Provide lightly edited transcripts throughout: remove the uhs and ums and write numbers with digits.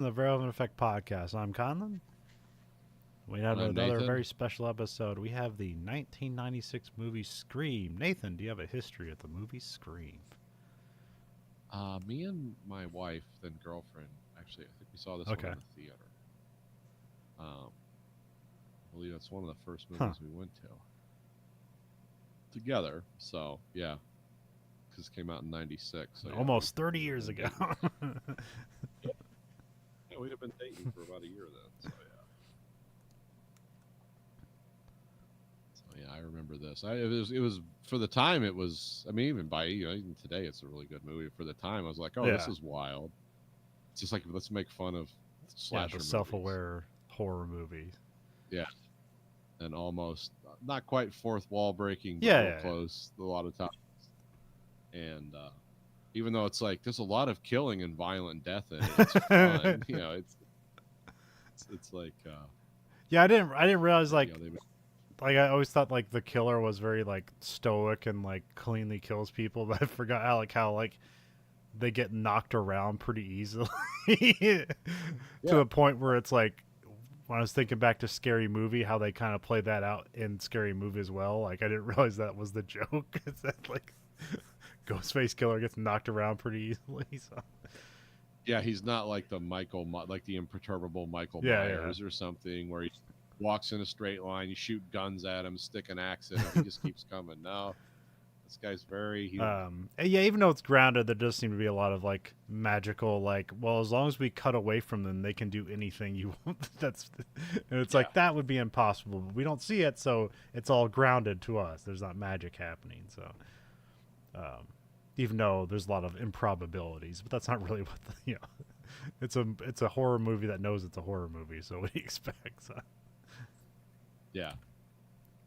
The Verhoeven Effect podcast. I'm Conlon. We have And I'm another Nathan. very special episode. We have the 1996 movie Scream. Nathan, do you have a history of the movie Scream? Me and my wife, then girlfriend, actually, I think we saw this one Okay. in the theater. I believe that's one of the first Huh. movies we went to together. So yeah, because it came out in '96. So yeah, Almost 30 we'd have years been ago. dating. Yeah, we'd have been dating for about a year then. So yeah, I remember this. It was for the time. It was. I mean, even today, it's a really good movie. For the time, I was like, oh, this Yeah. is wild. It's just like let's make fun of Yeah, the slasher self movies. aware horror movie. Yeah, and almost not quite fourth wall breaking, but Yeah, real yeah, yeah. close a lot of times. And even though it's like there's a lot of killing and violent death in it, it's fun. It's like Yeah, I didn't realize they like I always thought like the killer was very like stoic and like cleanly kills people, but I forgot how they get knocked around pretty easily to yeah the point where it's like when I was thinking back to Scary Movie, how they kind of play that out in Scary Movie as well. Like I didn't realize that was the joke. It's that like Ghostface killer gets knocked around pretty easily. So yeah he's not like like the imperturbable Michael yeah, yeah. Myers or something where he walks in a straight line, you shoot guns at him, stick an axe in him, he just keeps coming. No, this guy's very human. And yeah, even though it's grounded, there does seem to be a lot of like magical, like, well, as long as we cut away from them, they can do anything you want. That's, and it's Yeah, like that would be impossible, but we don't see it, so it's all grounded to us. There's not magic happening, so um, even though there's a lot of improbabilities, but that's not really what it's a horror movie that knows it's a horror movie, so what do you expect? So, yeah.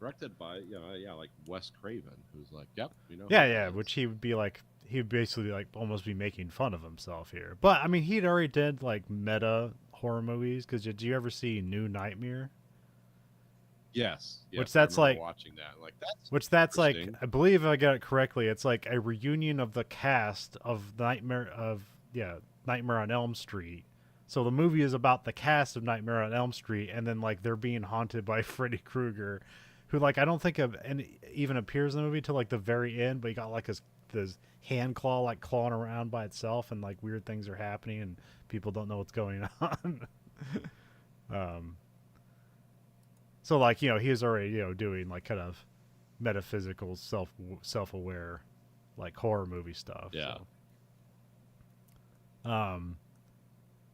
Directed by yeah like Wes Craven, who's like, yep, you know who yeah, it yeah, is. which he would be like, he would basically like almost be making fun of himself here. But I mean, he'd already did like meta horror movies. Because did you ever see New Nightmare? Yes, Which yes, I that's remember like, watching that. Like that's which that's like, interesting. I believe if I got it correctly, it's like a reunion of the cast of Nightmare on Elm Street. So the movie is about the cast of Nightmare on Elm Street, and then like they're being haunted by Freddy Krueger, who like I don't think of any even appears in the movie till like the very end, but he got like his hand claw like clawing around by itself, and like weird things are happening, and people don't know what's going on. um, so like he was already doing like kind of metaphysical self aware like horror movie stuff. Yeah. So um,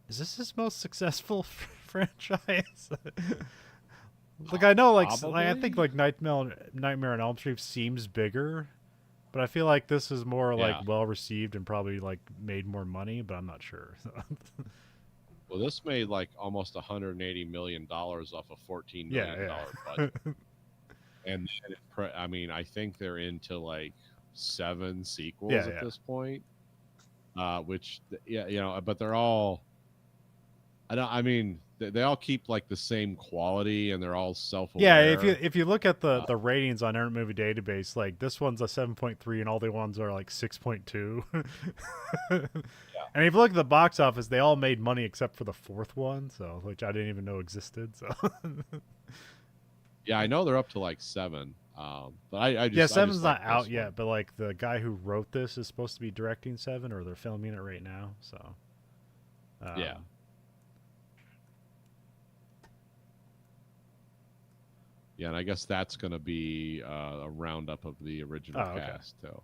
is this his most successful franchise? Like I know, like I think Probably. like Nightmare on Elm Street seems bigger, but I feel like this is more like Yeah. well received and probably like made more money, but I'm not sure. Well, this made like almost $180 million off a $14 Yeah, million yeah, budget, and I mean, I think they're into like 7 sequels yeah, at yeah. this point. Which yeah, but they're all. I don't. I mean, they all keep like the same quality, and they're all Yeah, if you self-aware. if you look at the Uh, the ratings on Internet Movie Database, like this one's a 7.3, and all the ones are like 6.2. And if you look at the box office, they all made money except for the fourth one, so which I didn't even know existed. So yeah, I know they're up to like 7. But yeah, I just seven's like not out this yet, one. but like the guy who wrote this is supposed to be directing seven, or they're filming it right now. So Yeah. um, Yeah, and I guess that's going to be a roundup of the oh, original okay. cast too.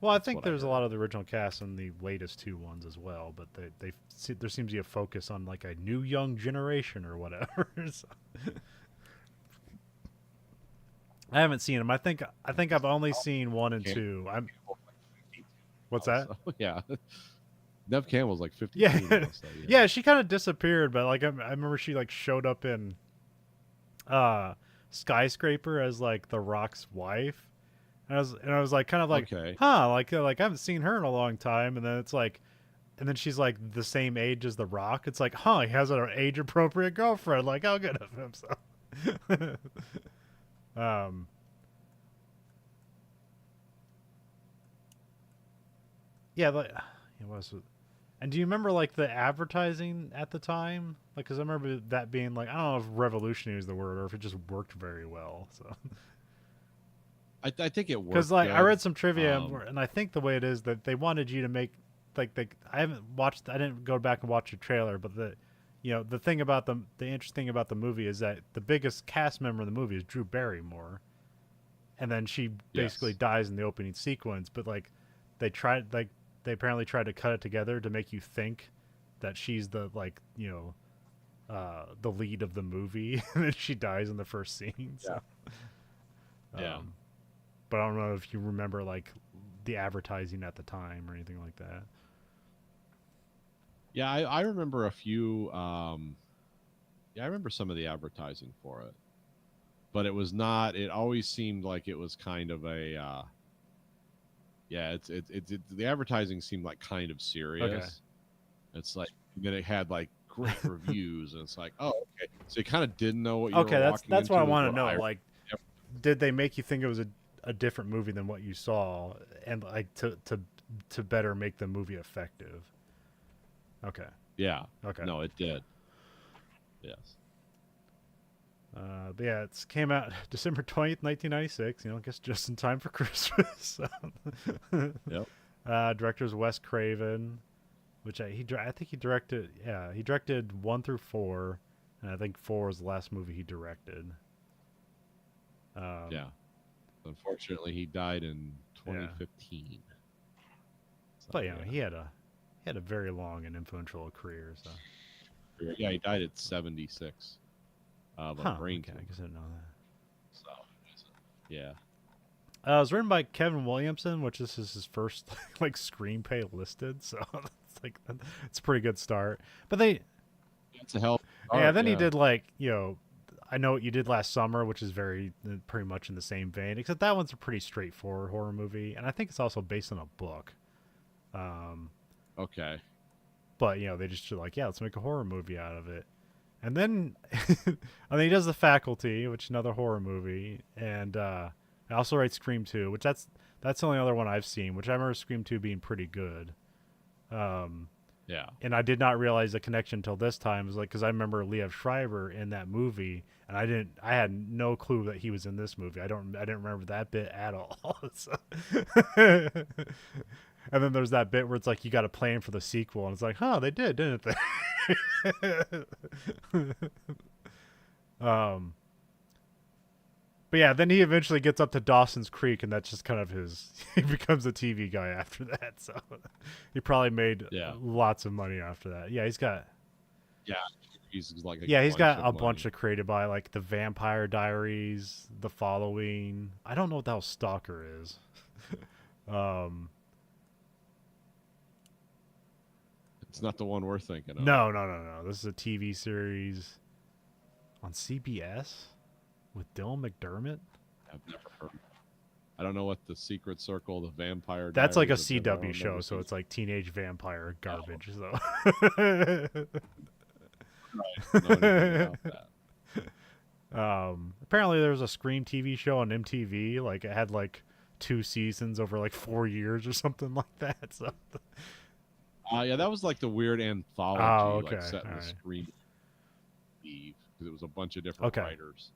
Well, I That's think what I there's a heard. lot of the original cast in the latest two ones as well, but there seems to be a focus on like a new young generation or whatever. So, I haven't seen them. I think I've only seen one and Campbell's two. I'm like 52 what's now, that? so yeah. Nev Campbell's like Yeah, 52 now, so yeah. yeah. She kind of disappeared, but like I remember she like showed up in uh Skyscraper as like the Rock's wife, and I was like kind of like Okay. like I haven't seen her in a long time, and then it's like and then she's like the same age as the Rock. It's like he has an age appropriate girlfriend. Like how good of him. So um yeah, like what was it? And do you remember like the advertising at the time? Like, because I remember that being like, I don't know if revolutionary is the word or if it just worked very well. So, I think it because worked like I good. read some trivia Um, and I think the way it is that they wanted you to make like I haven't watched, I didn't go back and watch the trailer, but the thing about the interesting about the movie is that the biggest cast member in the movie is Drew Barrymore, and then she basically yes. dies in the opening sequence. But like they apparently tried to cut it together to make you think that she's the the lead of the movie, and then she dies in the first scene. Yeah. So, Yeah. um, but I don't know if you remember like the advertising at the time or anything like that. Yeah, I remember a few. Yeah, I remember some of the advertising for it, but it was not. It always seemed like it was kind of a. Yeah, the advertising seemed like kind of Okay. serious. It's like then it had like great reviews, and it's like, oh, okay. So you kind of didn't know what you were Okay, walking that's what I into, is want to what know. I. Like, did they make you think it was a different movie than what you saw, and like to better make the movie effective? Okay. Yeah. Okay. No, it did. Yes. But yeah, it came out December 20th, 1996. I guess just in time for Christmas. Yep. Director's Wes Craven, which I think he directed. Yeah, he directed 1 through 4, and I think 4 was the last movie he directed. Yeah. Um, Unfortunately, he died in yeah, 2015. So but yeah. he had a very long and influential career. So, Yeah, he died at 76 of a huh? brain Okay, I tumor. guess I didn't know that. So, yeah. It was written by Kevin Williamson, which this is his first like screenplay listed. So it's like it's a pretty good start. But It's a hell of a yeah, start, then he yeah. did like I Know What You Did Last Summer, which is very pretty much in the same vein, except that one's a pretty straightforward horror movie, and I think it's also based on a book. Um, Okay. but they just like, yeah, let's make a horror movie out of it. And then and then he does The Faculty, which is another horror movie, and I also write Scream 2, which that's the only other one I've seen, which I remember Scream 2 being pretty good. Um, Yeah. and I did not realize the connection until this time. It was like because I remember Liev Schreiber in that movie, and I had no clue that he was in this movie. I didn't remember that bit at all. So and then there's that bit where it's like you got a plan for the sequel, and it's like, huh, they did, didn't they? um, but yeah, then he eventually gets up to Dawson's Creek, and that's just kind of his. He becomes a TV guy after that. So he probably made Yeah. lots of money after that. Yeah, Yeah. He's like he's bunch got of a bunch money. of created by like the Vampire Diaries, The Following. I don't know what the hell Stalker is. um, It's not the one we're thinking of. no. This is a TV series on CBS with Dylan McDermott. I've never heard. I don't know what the Secret Circle, the Vampire That's like a Diaries of CW I've show, never so seen. it's like teenage vampire Oh, garbage. So I don't know anything about that. apparently there was a Scream TV show on MTV. Like it had like 2 seasons over like 4 years or something like that. So Yeah, that was like the weird oh, anthology, like okay, set in all the right, Scream Eve, because it was a bunch of different okay. writers.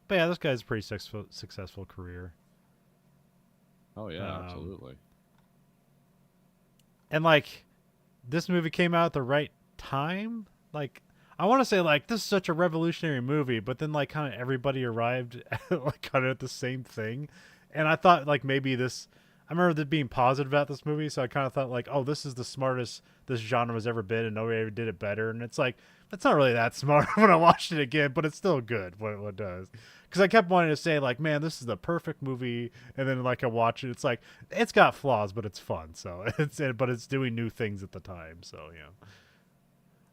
But yeah, this guy's a pretty successful career. Oh yeah, Um, absolutely. and like this movie came out at the right time. Like I want to say like this is such a revolutionary movie, but then like kind of everybody arrived at, like kind of at the same thing, and I thought like maybe this. I remember that being positive about this movie, so I kind of thought like, oh, this is the smartest this genre has ever been, and nobody ever did it better. And it's like that's not really that smart when I watched it again, but it's still good what it does. Because I kept wanting to say like, man, this is the perfect movie, and then like I watch it, it's like it's got flaws, but it's fun. So but it's doing new things at the time. So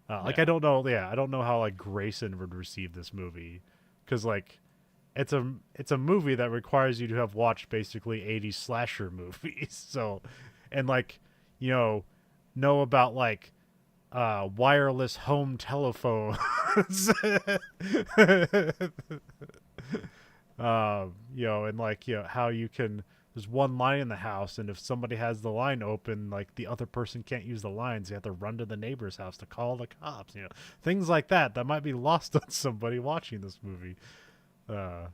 like Yeah, I don't know, yeah, I don't know how like Grayson would receive this movie, because like it's a movie that requires you to have watched basically 80s slasher movies. So, and like you know about like wireless home telephones. And like how you can there's one line in the house, and if somebody has the line open, like the other person can't use the lines. You have to run to the neighbor's house to call the cops. You know, things like that that might be lost on somebody watching this movie. Yeah,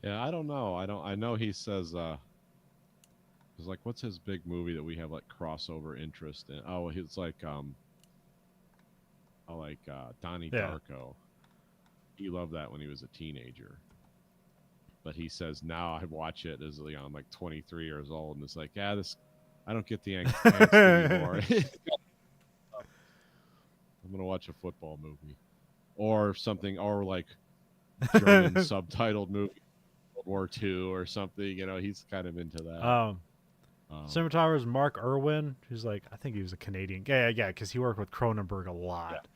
I don't know. I know he says it's like, what's his big movie that we have like crossover interest in? Oh, it's like Donnie Yeah. Darko. He loved that when he was a teenager. But he says now I watch it as I'm like 23 years old, and it's like, yeah, this I don't get the angst anymore. I'm gonna watch a football movie or something, or like German subtitled movie, World War II or something. You know, he's kind of into that. Cinematographer is Mark Irwin, who's like, I think he was a Canadian. Yeah, because he worked with Cronenberg a lot.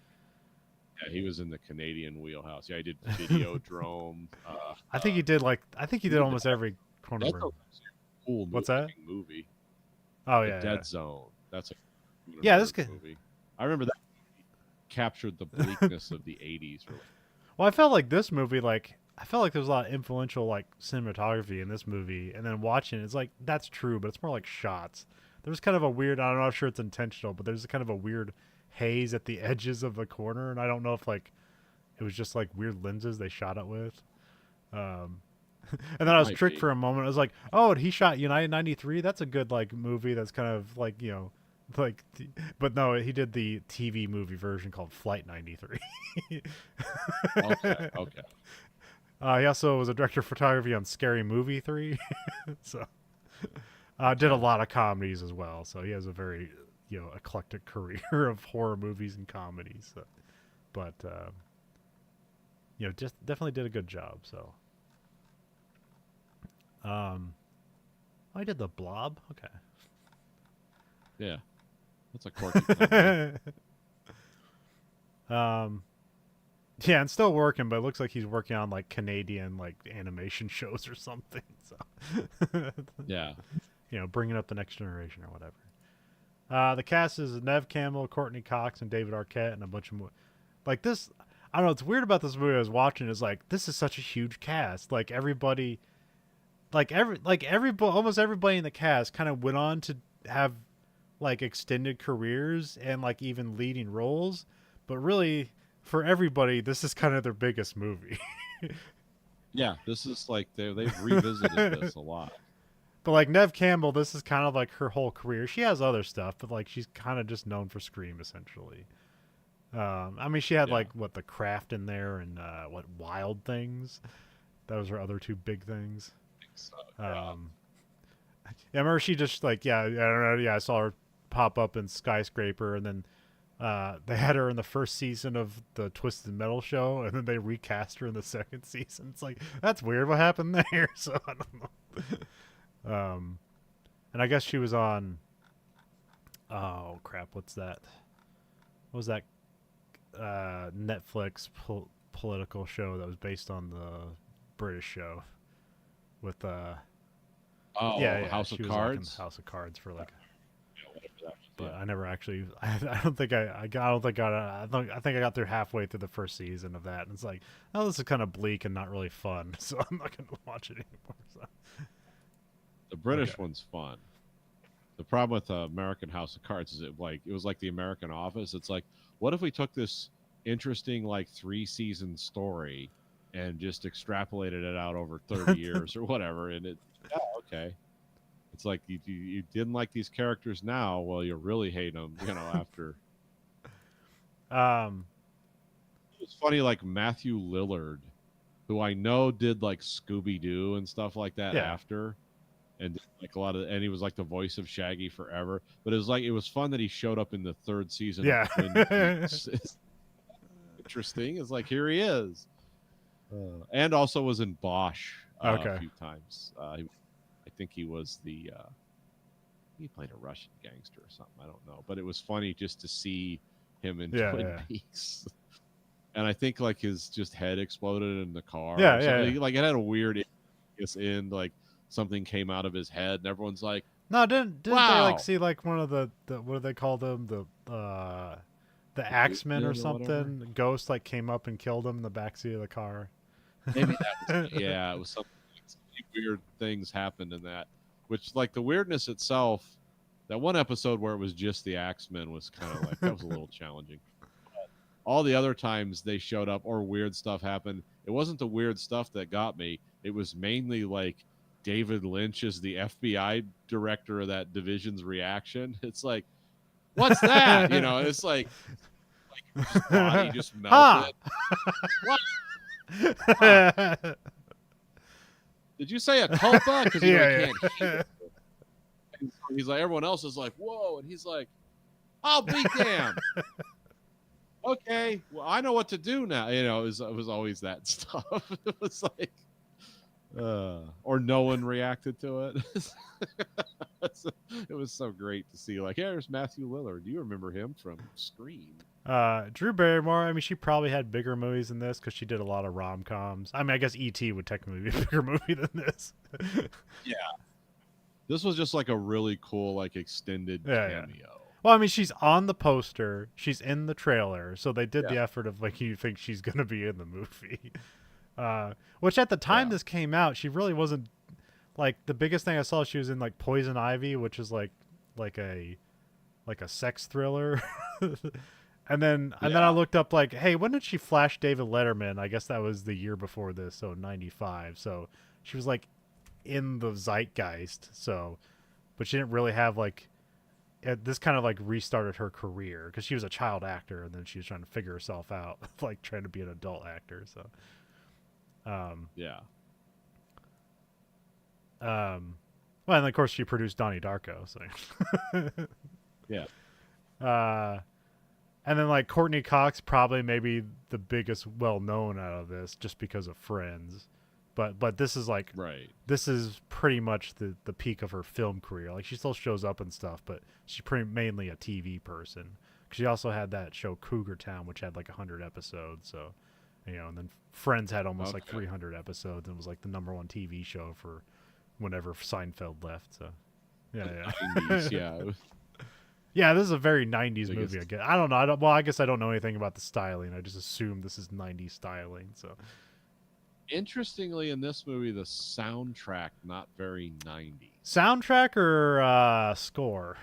Yeah, he was in the Canadian wheelhouse. Yeah, he did Videodrome. I think he did almost every Cronenberg. That's a cool movie. What's that? Movie? Oh The yeah, Dead Zone. That's a this movie. I remember that movie captured the bleakness of the 80s. Really. Well, I felt like this movie, I felt like there was a lot of influential cinematography in this movie, and then watching it, it's like that's true, but it's more like shots. There's kind of a weird. I'm not sure it's intentional, but there's kind of a weird haze at the edges of the corner, and I don't know if it was just like weird lenses they shot it with. And then I was tricked for a moment. I was like, oh, he shot United 93. That's a good movie. That's kind of but no, he did the TV movie version called Flight 93. Okay. He also was a director of photography on Scary Movie 3. So, did a lot of comedies as well. So he has a very eclectic career of horror movies and comedies. So, but just definitely did a good job. So, I did The Blob. Okay. Yeah, that's a quirky comedy. Yeah, and still working, but it looks like he's working on Canadian animation shows or something. So, Yeah, bringing up the next generation or whatever. The cast is Neve Campbell, Courtney Cox, and David Arquette, and a bunch of more. This, I don't know. It's weird about this movie I was watching. Is this is such a huge cast. Everybody, almost everybody in the cast kind of went on to have extended careers and even leading roles, but really for everybody, this is kind of their biggest movie. yeah. This is they've revisited this a lot. But Neve Campbell, this is kind of her whole career. She has other stuff, but she's kind of just known for Scream essentially. I mean, she had The Craft in there and Wild Things. Those are other two big things. So, I remember she just I don't know. Yeah, I saw her pop up in Skyscraper, and then they had her in the first season of the Twisted Metal show, and then they recast her in the second season. It's that's weird. What happened there? So I don't know. And I guess she was on. Oh crap! What's that? What was that? Netflix political show that was based on the British show with House of Cards. House of Cards for whatever that was, but I never actually. I don't think I think I got through halfway through the first season of that, and it's oh, this is kind of bleak and not really fun, so I'm not going to watch it anymore. So. The British one's fun. The problem with American House of Cards is it was like the American Office. It's what if we took this interesting 3-season story and just extrapolated it out over 30 years or whatever, and okay. It's you didn't like these characters now, well, you really hate them, after. It's funny, Matthew Lillard, who I know did Scooby-Doo and stuff like that after, and a lot of, and he was the voice of Shaggy forever. But it was it was fun that he showed up in the third season. Yeah, of Twin Peaks. Interesting. It's here he is, and also was in Bosch a few times. I think he was he played a Russian gangster or something. I don't know, but it was funny just to see him in Twin Peaks. And I think his just head exploded in the car. Yeah. It had a weird end, something came out of his head, and everyone's no, didn't they see one of the what do they call them, the Axemen or something? Ghost came up and killed him in the backseat of the car. Maybe that was yeah. It was something. So many weird things happened in that, which like the weirdness itself. That one episode where it was just the Axemen was kind of like that was a little challenging. All the other times they showed up or weird stuff happened, it wasn't the weird stuff that got me. It was mainly like David Lynch is the FBI director of that division's reaction. It's like, what's that? You know, it's like his body just Ha! melted. What? Huh. Did you say a culpa? Because you know he Yeah, can't hear. And so he's like, everyone else is like, whoa, and he's like, I'll be damned. Okay, well, I know what to do now. You know, it was always that stuff. It was like, or no one reacted to it. It was so great to see. Like, here's Matthew Lillard. Do you remember him from Scream? Drew Barrymore. I mean, she probably had bigger movies than this because she did a lot of rom coms. I mean, I guess E.T. would technically be a bigger movie than this. Yeah, this was just like a really cool, like extended Yeah. cameo. Well, I mean, she's on the poster. She's in the trailer, so they did Yeah. the effort of like you think she's gonna be in the movie. Which at the time Yeah. this came out, she really wasn't like the biggest thing I saw. She was in like Poison Ivy, which is like a sex thriller. And then I Yeah. looked up like, hey, when did she flash David Letterman? I guess that was the year before this, so 95. So she was like in the zeitgeist. So, but she didn't really have like this kind of like restarted her career because she was a child actor and then she was trying to figure herself out, like trying to be an adult actor. So, um, Yeah. well, and of course she produced Donnie Darko. So, Yeah. and then like Courtney Cox, probably maybe the biggest well known out of this just because of Friends. But this is like Right. this is pretty much the peak of her film career. Like she still shows up and stuff, but she's pretty mainly a TV person. She also had that show Cougar Town, which had like 100 episodes. So, you know, and then Friends had almost like Okay. 300 episodes and was like the #1 TV show for whenever Seinfeld left. So, yeah. 90s, yeah. It was Yeah, this is a very 90s biggest- movie. I guess. I don't know. Well, I guess I don't know anything about the styling. I just assume this is 90s styling. So, Interestingly, in this movie, the soundtrack not very 90s. soundtrack or score?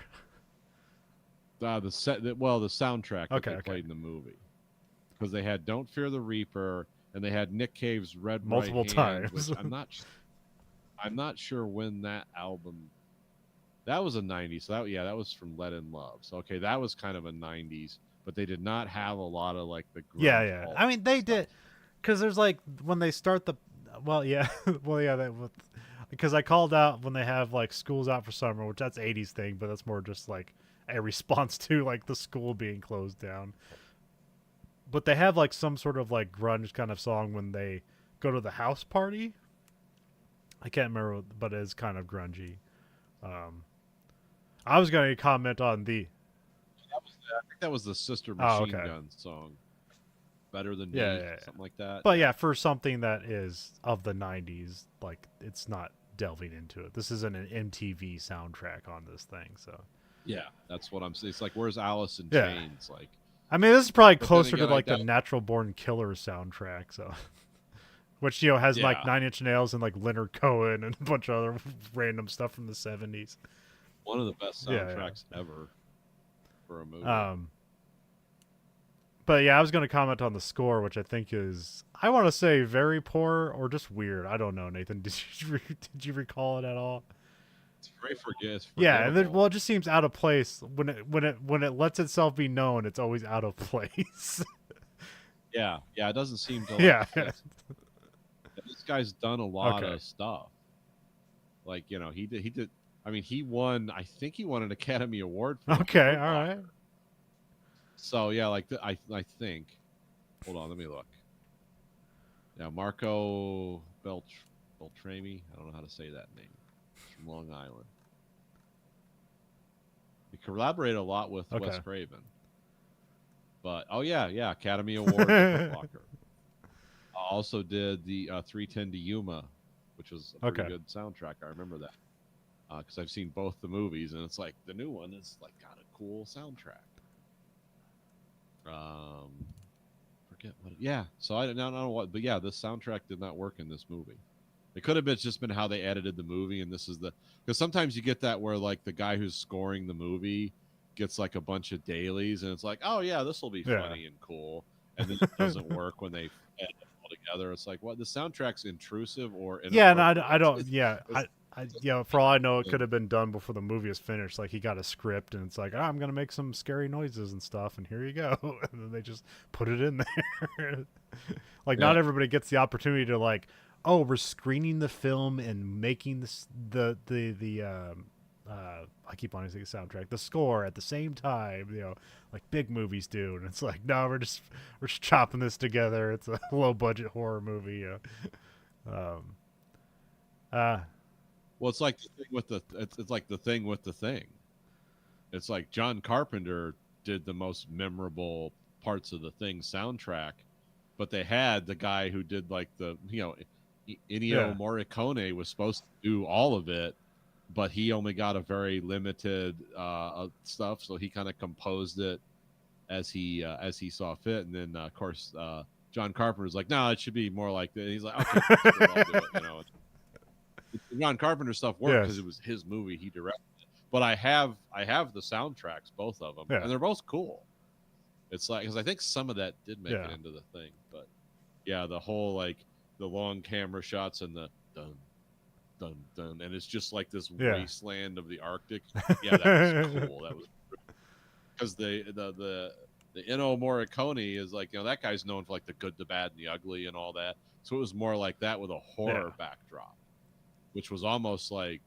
The soundtrack that Okay, they okay. played in the movie, because they had "Don't Fear the Reaper" and they had Nick Cave's "Red Multiple Right Hand," times. which I'm not sure when that album. That was a '90s. So that was from Let in Love. So okay, that was kind of a '90s, but they did not have a lot of like the grunge Yeah. alt I mean, they stuff. did because there's like when they start the well, yeah, well, yeah, because I called out when they have like schools out for summer, which that's 80s thing, but that's more just like a response to like the school being closed down. But they have like some sort of like grunge kind of song when they go to the house party. I can't remember, but it's kind of grungy. Um, I was going to comment on the I think that was the Sister Oh, Machine okay. Gun song. Better Than Yeah, Me, yeah. something like that. But yeah, for something that is of the 90s, like it's not delving into it. This isn't an MTV soundtrack on this thing, so Yeah, that's what I'm saying. It's like, where's Alice in Yeah. Chains? Like, I mean, this is probably But then closer again, to I like the doubt- Natural Born Killers soundtrack, so which you know has like Yeah. 9 Inch Nails and like Leonard Cohen and a bunch of other random stuff from the 70s. one of the best Yeah, yeah. soundtracks ever for a movie. But yeah, I was going to comment on the score, which I think is, I want to say very poor or just weird. I don't know, Nathan. Did you recall it at all? It's very Yeah, and forgettable. then, well, it just seems out of place when it lets itself be known. It's always out of place. Yeah, it doesn't seem to. Like, Yeah. fit. This guy's done a lot Okay. of stuff. Like, you know, he did. I mean, he won. I think he won an Academy Award for. The Okay, Hurt all Locker. right. So yeah, like I think. Hold on, let me look. Yeah, Marco Beltrami. I don't know how to say that name. He's from Long Island. He collaborated a lot with Okay. Wes Craven. But yeah, Academy Award for Hurt Locker. Also did the 310 to Yuma, which was a pretty Okay. good soundtrack. I remember that because I've seen both the movies, and it's like the new one is like got a cool soundtrack. forget what. Yeah, so I don't know what, but yeah, the soundtrack did not work in this movie. It could have been just been how they edited the movie, and this is the because sometimes you get that where like the guy who's scoring the movie gets like a bunch of dailies, and it's like, oh yeah, this will be Yeah. funny and cool, and then it doesn't work when they edit it all together. It's like, what, the soundtrack's intrusive or Yeah, no, inappropriate. I don't. Yeah, It's, for all I know, it could have been done before the movie is finished. Like he got a script, and it's like, I'm gonna make some scary noises and stuff, and here you go, and then they just put it in there. Like, yeah, not everybody gets the opportunity to like, oh, we're screening the film and making this I keep wanting to say the soundtrack, the score at the same time, like big movies do, and it's like, no, we're just chopping this together. It's a low budget horror movie. Um, uh, well, it's like the thing with the it's like the thing with the thing. It's like John Carpenter did the most memorable parts of the thing soundtrack, but they had the guy who did like the Ennio yeah, Morricone was supposed to do all of it, but he only got a very limited stuff, so he kind of composed it as he saw fit, and then of course John Carpenter was like, no, it should be more like that. And he's like, okay, screw it, I'll do it. John Carpenter stuff worked because yes, it was his movie, he directed it. But I have the soundtracks, both of them, yeah, and they're both cool. It's like, because I think some of that did make yeah, it into the thing, but yeah, the whole like the long camera shots and the dun dun dun, and it's just like this yeah, wasteland of the Arctic. Yeah, that was cool. That was because the Ennio Morricone is like, that guy's known for like the good, the bad, and the ugly and all that. So it was more like that with a horror backdrop, which was almost like,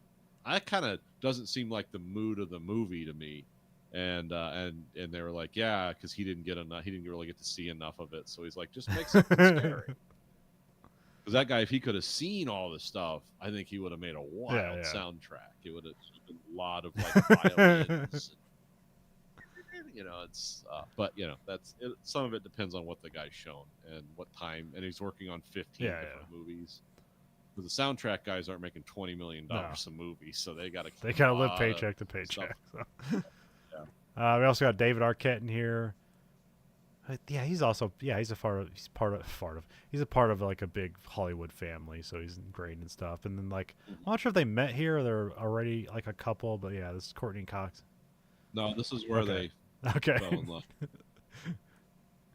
that kind of doesn't seem like the mood of the movie to me. And they were like, yeah, because he didn't really get to see enough of it. So he's like, just make something scary. Because that guy, if he could have seen all the stuff, I think he would have made a wild soundtrack. It would have been a lot of like violins. It's but that's it, some of it depends on what the guy's shown and what time, and he's working on 15 different movies. But the soundtrack guys aren't making $20 million a movie, so they got to live paycheck to paycheck. So. Yeah. We also got David Arquette in here. Yeah, he's also he's a part of like a big Hollywood family, so he's great and stuff. And then like, I'm not sure if they met here or they're already like a couple, but yeah, this is Courtney and Cox. No, this is where they fell in love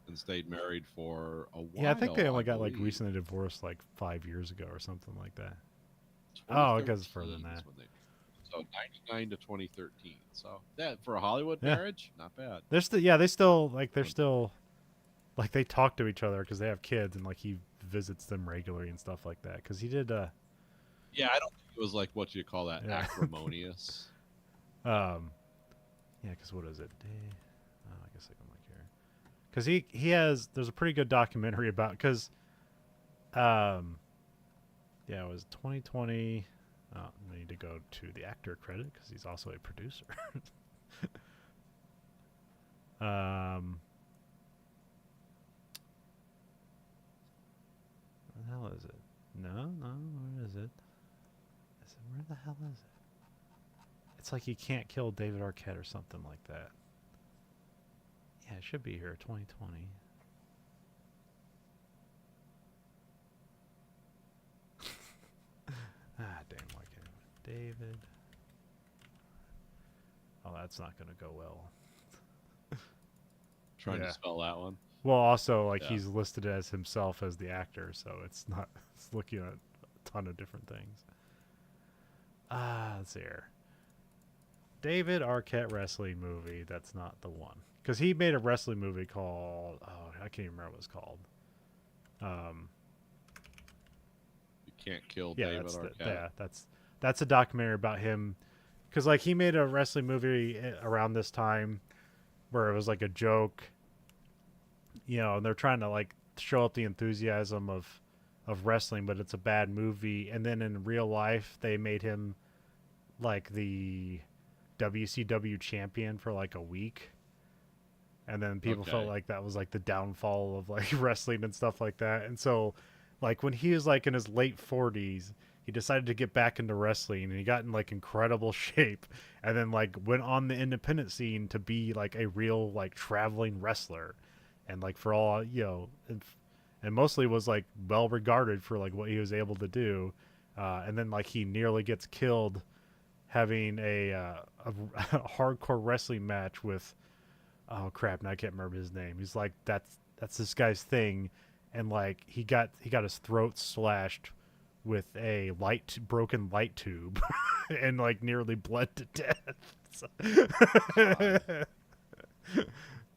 and stayed married for a while. Yeah, I think they only got like recently divorced like 5 years ago or something like that. Oh, it goes further than that. So 99 to 2013. So that for a Hollywood marriage, not bad. They still they talk to each other because they have kids, and like he visits them regularly and stuff like that. Because he did. Yeah, I don't think it was like, what you call that, acrimonious. Yeah, because what is it? I guess I can look here. Because there's a pretty good documentary about, because it was 2020. I need to go to the actor credit because he's also a producer. Where the hell is it? No, where is it? Where the hell is it? It's like you can't kill David Arquette or something like that. Yeah, it should be here, 2020. Damn, why can't David? Oh, that's not going to go well. Trying to spell that one. Well, also, like, he's listed as himself as the actor, so it's looking at a ton of different things. Let's see here. David Arquette wrestling movie. That's not the one. Because he made a wrestling movie called... Oh, I can't even remember what it's called. You can't kill David Arquette. That's a documentary about him. Because, like, he made a wrestling movie around this time where it was, like, a joke. And they're trying to, like, show up the enthusiasm of wrestling, but it's a bad movie. And then in real life, they made him, like, the WCW champion for, like, a week. And then people felt like that was, like, the downfall of, like, wrestling and stuff like that. And so, like, when he was, like, in his late 40s, he decided to get back into wrestling, and he got in, like, incredible shape, and then, like, went on the independent scene to be, like, a real, like, traveling wrestler. and like for all and mostly was like well regarded for like what he was able to do, and then like he nearly gets killed having a hardcore wrestling match with, oh crap, now I can't remember his name. He's like that's this guy's thing, and like he got his throat slashed with a broken light tube, and like nearly bled to death.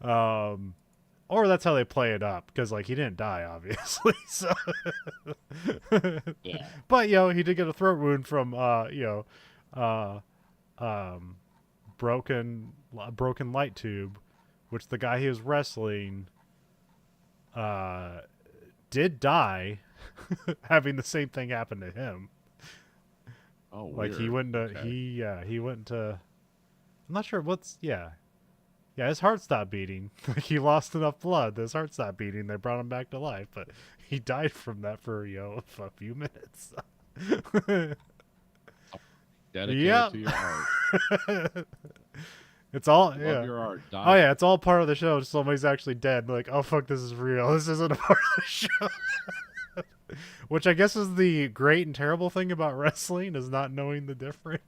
um, or that's how they play it up because like he didn't die obviously. So, Yeah. but he did get a throat wound from uh, um, broken light tube, which the guy he was wrestling uh, did die, having the same thing happen to him. Oh, Like weird. he went to Okay. he went to, I'm not sure what's his heart stopped beating. Like he lost enough blood, his heart stopped beating. They brought him back to life, but he died from that for a few minutes. Dedicated Yep. to your art. It's all Love your art. Oh Die. yeah, it's all part of the show. Somebody's actually dead. Like, oh fuck, this is real. This isn't a part of the show. Which I guess is the great and terrible thing about wrestling, is not knowing the difference.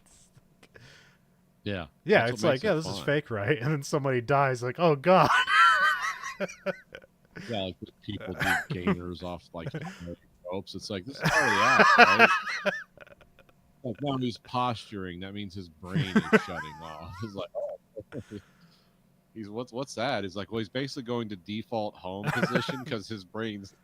Yeah. Yeah, That's what it's like, makes it this is fun. fake, right? And then somebody dies, like, oh god. Yeah, like people do gainers off like ropes. It's like this is part of the act, right? Like now he's posturing. That means his brain is shutting off. It's like, oh, he's what's that? He's like, well, he's basically going to default home position because his brain's.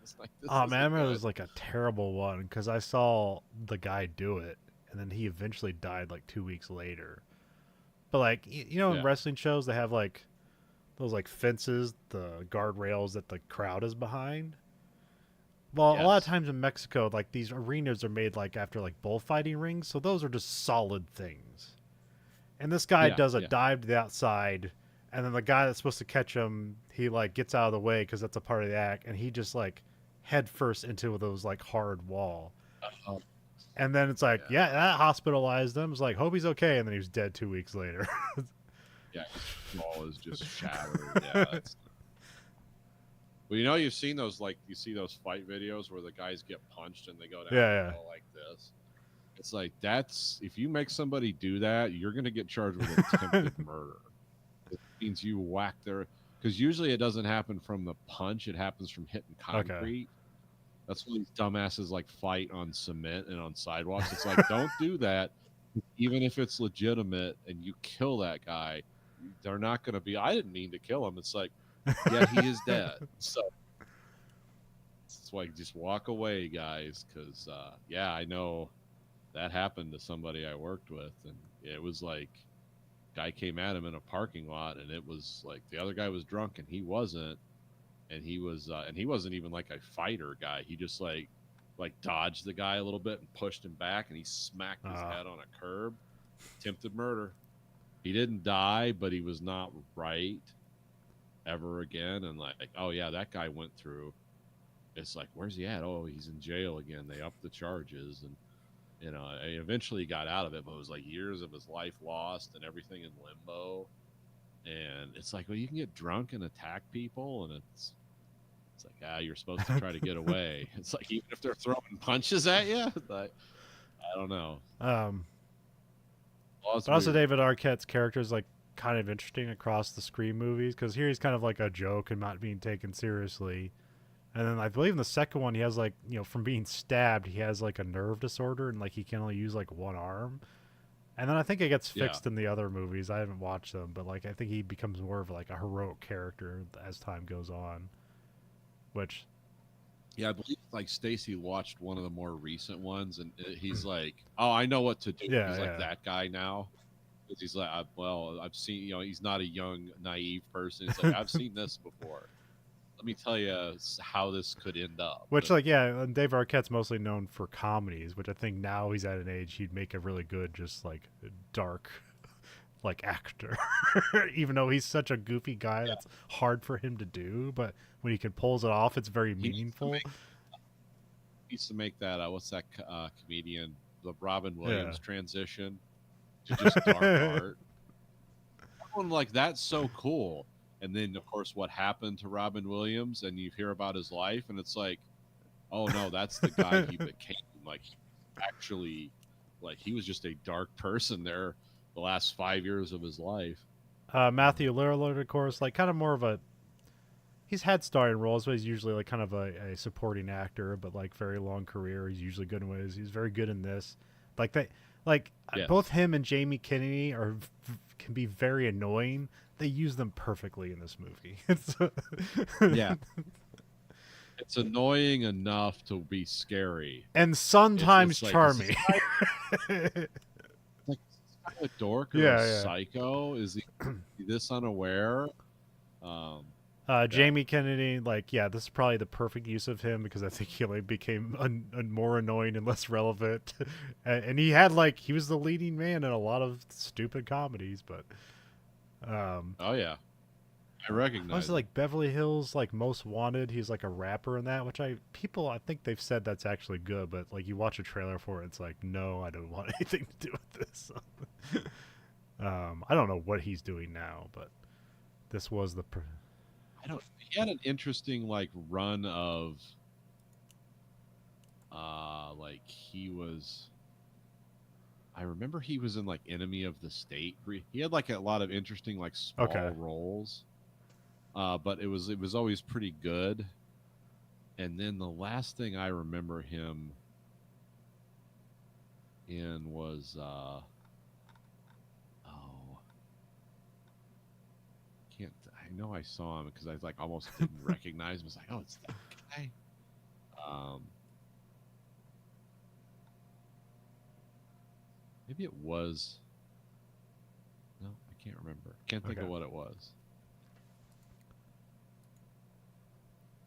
It's like this Oh isn't man, I remember it good. was like a terrible one because I saw the guy do it, and then he eventually died like 2 weeks later. But like, in Yeah. wrestling shows, they have like those like fences, the guardrails that the crowd is behind. Well, a lot of Yes. times in Mexico, like these arenas are made like after like bullfighting rings, so those are just solid things. And this guy Yeah. does a Yeah. dive to the outside, and then the guy that's supposed to catch him, he like gets out of the way because that's a part of the act, and he just like head first into those like hard wall. Oh, And then it's like, yeah. yeah, that hospitalized him. It's like, hope he's okay, and then he was dead 2 weeks later. Yeah. His skull is just shattered. Yeah. That's. Well, you've seen those like you see those fight videos where the guys get punched and they go down Yeah, and go like this. It's like that's if you make somebody do that, you're going to get charged with attempted murder. It means you whack their because usually it doesn't happen from the punch; it happens from hitting concrete. Okay. That's why these dumbasses like fight on cement and on sidewalks. It's like don't do that, even if it's legitimate and you kill that guy. They're not going to be. I didn't mean to kill him. It's like, yeah, he is dead. So that's why just walk away, guys. Because yeah, I know that happened to somebody I worked with, and it was like guy came at him in a parking lot, and it was like the other guy was drunk and he wasn't, and he wasn't even like a fighter guy. He just like dodged the guy a little bit and pushed him back, and he smacked his head on a curb. Attempted murder. He didn't die, but he was not right ever again. And like, oh yeah, that guy went through. It's like, where's he at? Oh, he's in jail again. They upped the charges, and he eventually got out of it, but it was like years of his life lost and everything in limbo. And it's like, well, you can get drunk and attack people, and it's like, you're supposed to try to get away. It's like even if they're throwing punches at you, like, I don't know. But also David Arquette's character is like kind of interesting across the Scream movies because here he's kind of like a joke and not being taken seriously. And then I believe in the second one he has like from being stabbed he has like a nerve disorder and like he can only use like one arm. And then I think it gets fixed in the other movies. I haven't watched them, but like I think he becomes more of like a heroic character as time goes on. Which Yeah, I believe like Stacy watched one of the more recent ones, and he's like, "Oh, I know what to do." Yeah, He's like yeah. that guy now. Because he's like, I've seen, he's not a young, naive person. It's like I've seen this before. Let me tell you how this could end up. Which, like, yeah, and Dave Arquette's mostly known for comedies, which I think now he's at an age he'd make a really good, just like dark, like actor. Even though he's such a goofy guy, that's hard for him to do. But when he can pulls it off, it's very meaningful. He needs to make that. What's that comedian? The Robin Williams transition to just dark art. Everyone like that's so cool. and then of course what happened to Robin Williams, and you hear about his life, and it's like, oh no, that's the guy he became. Like, he actually, like, he was just a dark person there the last 5 years of his life. Matthew Lillard, of course, like kind of more of a. He's had starring roles, but he's usually like kind of a supporting actor, but like very long career. He's usually good in ways. He's very good in this. Like they, like Yes. both him and Jamie Kennedy can be very annoying. They use them perfectly in this movie. Yeah. It's annoying enough to be scary. And sometimes It's like, charming. Like, is this guy a dork or Yeah, a yeah. psycho? Is he this unaware? Um, Jamie Kennedy, like, yeah, this is probably the perfect use of him because I think he like became more annoying and less relevant, and he had like he was the leading man in a lot of stupid comedies, but oh yeah, I was recognize it him. like Beverly Hills like Most Wanted? He's like a rapper in that, which I think they've said that's actually good, but like you watch a trailer for it, it's like no, I don't want anything to do with this. I don't know what he's doing now, but this was the. I don't. He had an interesting like run of, like he was. I remember he was in like Enemy of the State. He had like a lot of interesting like small Okay. roles, but it was always pretty good. And then the last thing I remember him in was oh, can't I know I saw him because I like almost didn't recognize him. I was like, oh, it's that guy. Um, maybe it was. No, I can't remember. Can't think Okay. of what it was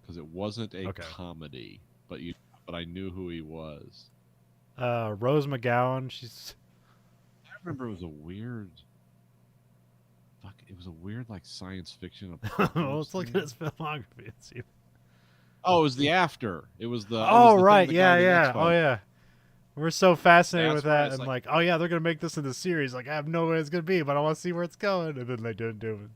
because it wasn't a Okay. comedy. But I knew who he was. Rose McGowan, she's I remember it was a weird. Fuck, it was a weird like science fiction well, apocalypse let's look at thing. his filmography and see. Oh, it was the after. It was Oh the thing right, the guy yeah, in the X yeah, oh Files. yeah. We're so fascinated with That's where I that, was and like, like, oh yeah, they're gonna make this into a series. Like, I have no way it's gonna be, but I want to see where it's going, and then they didn't do it.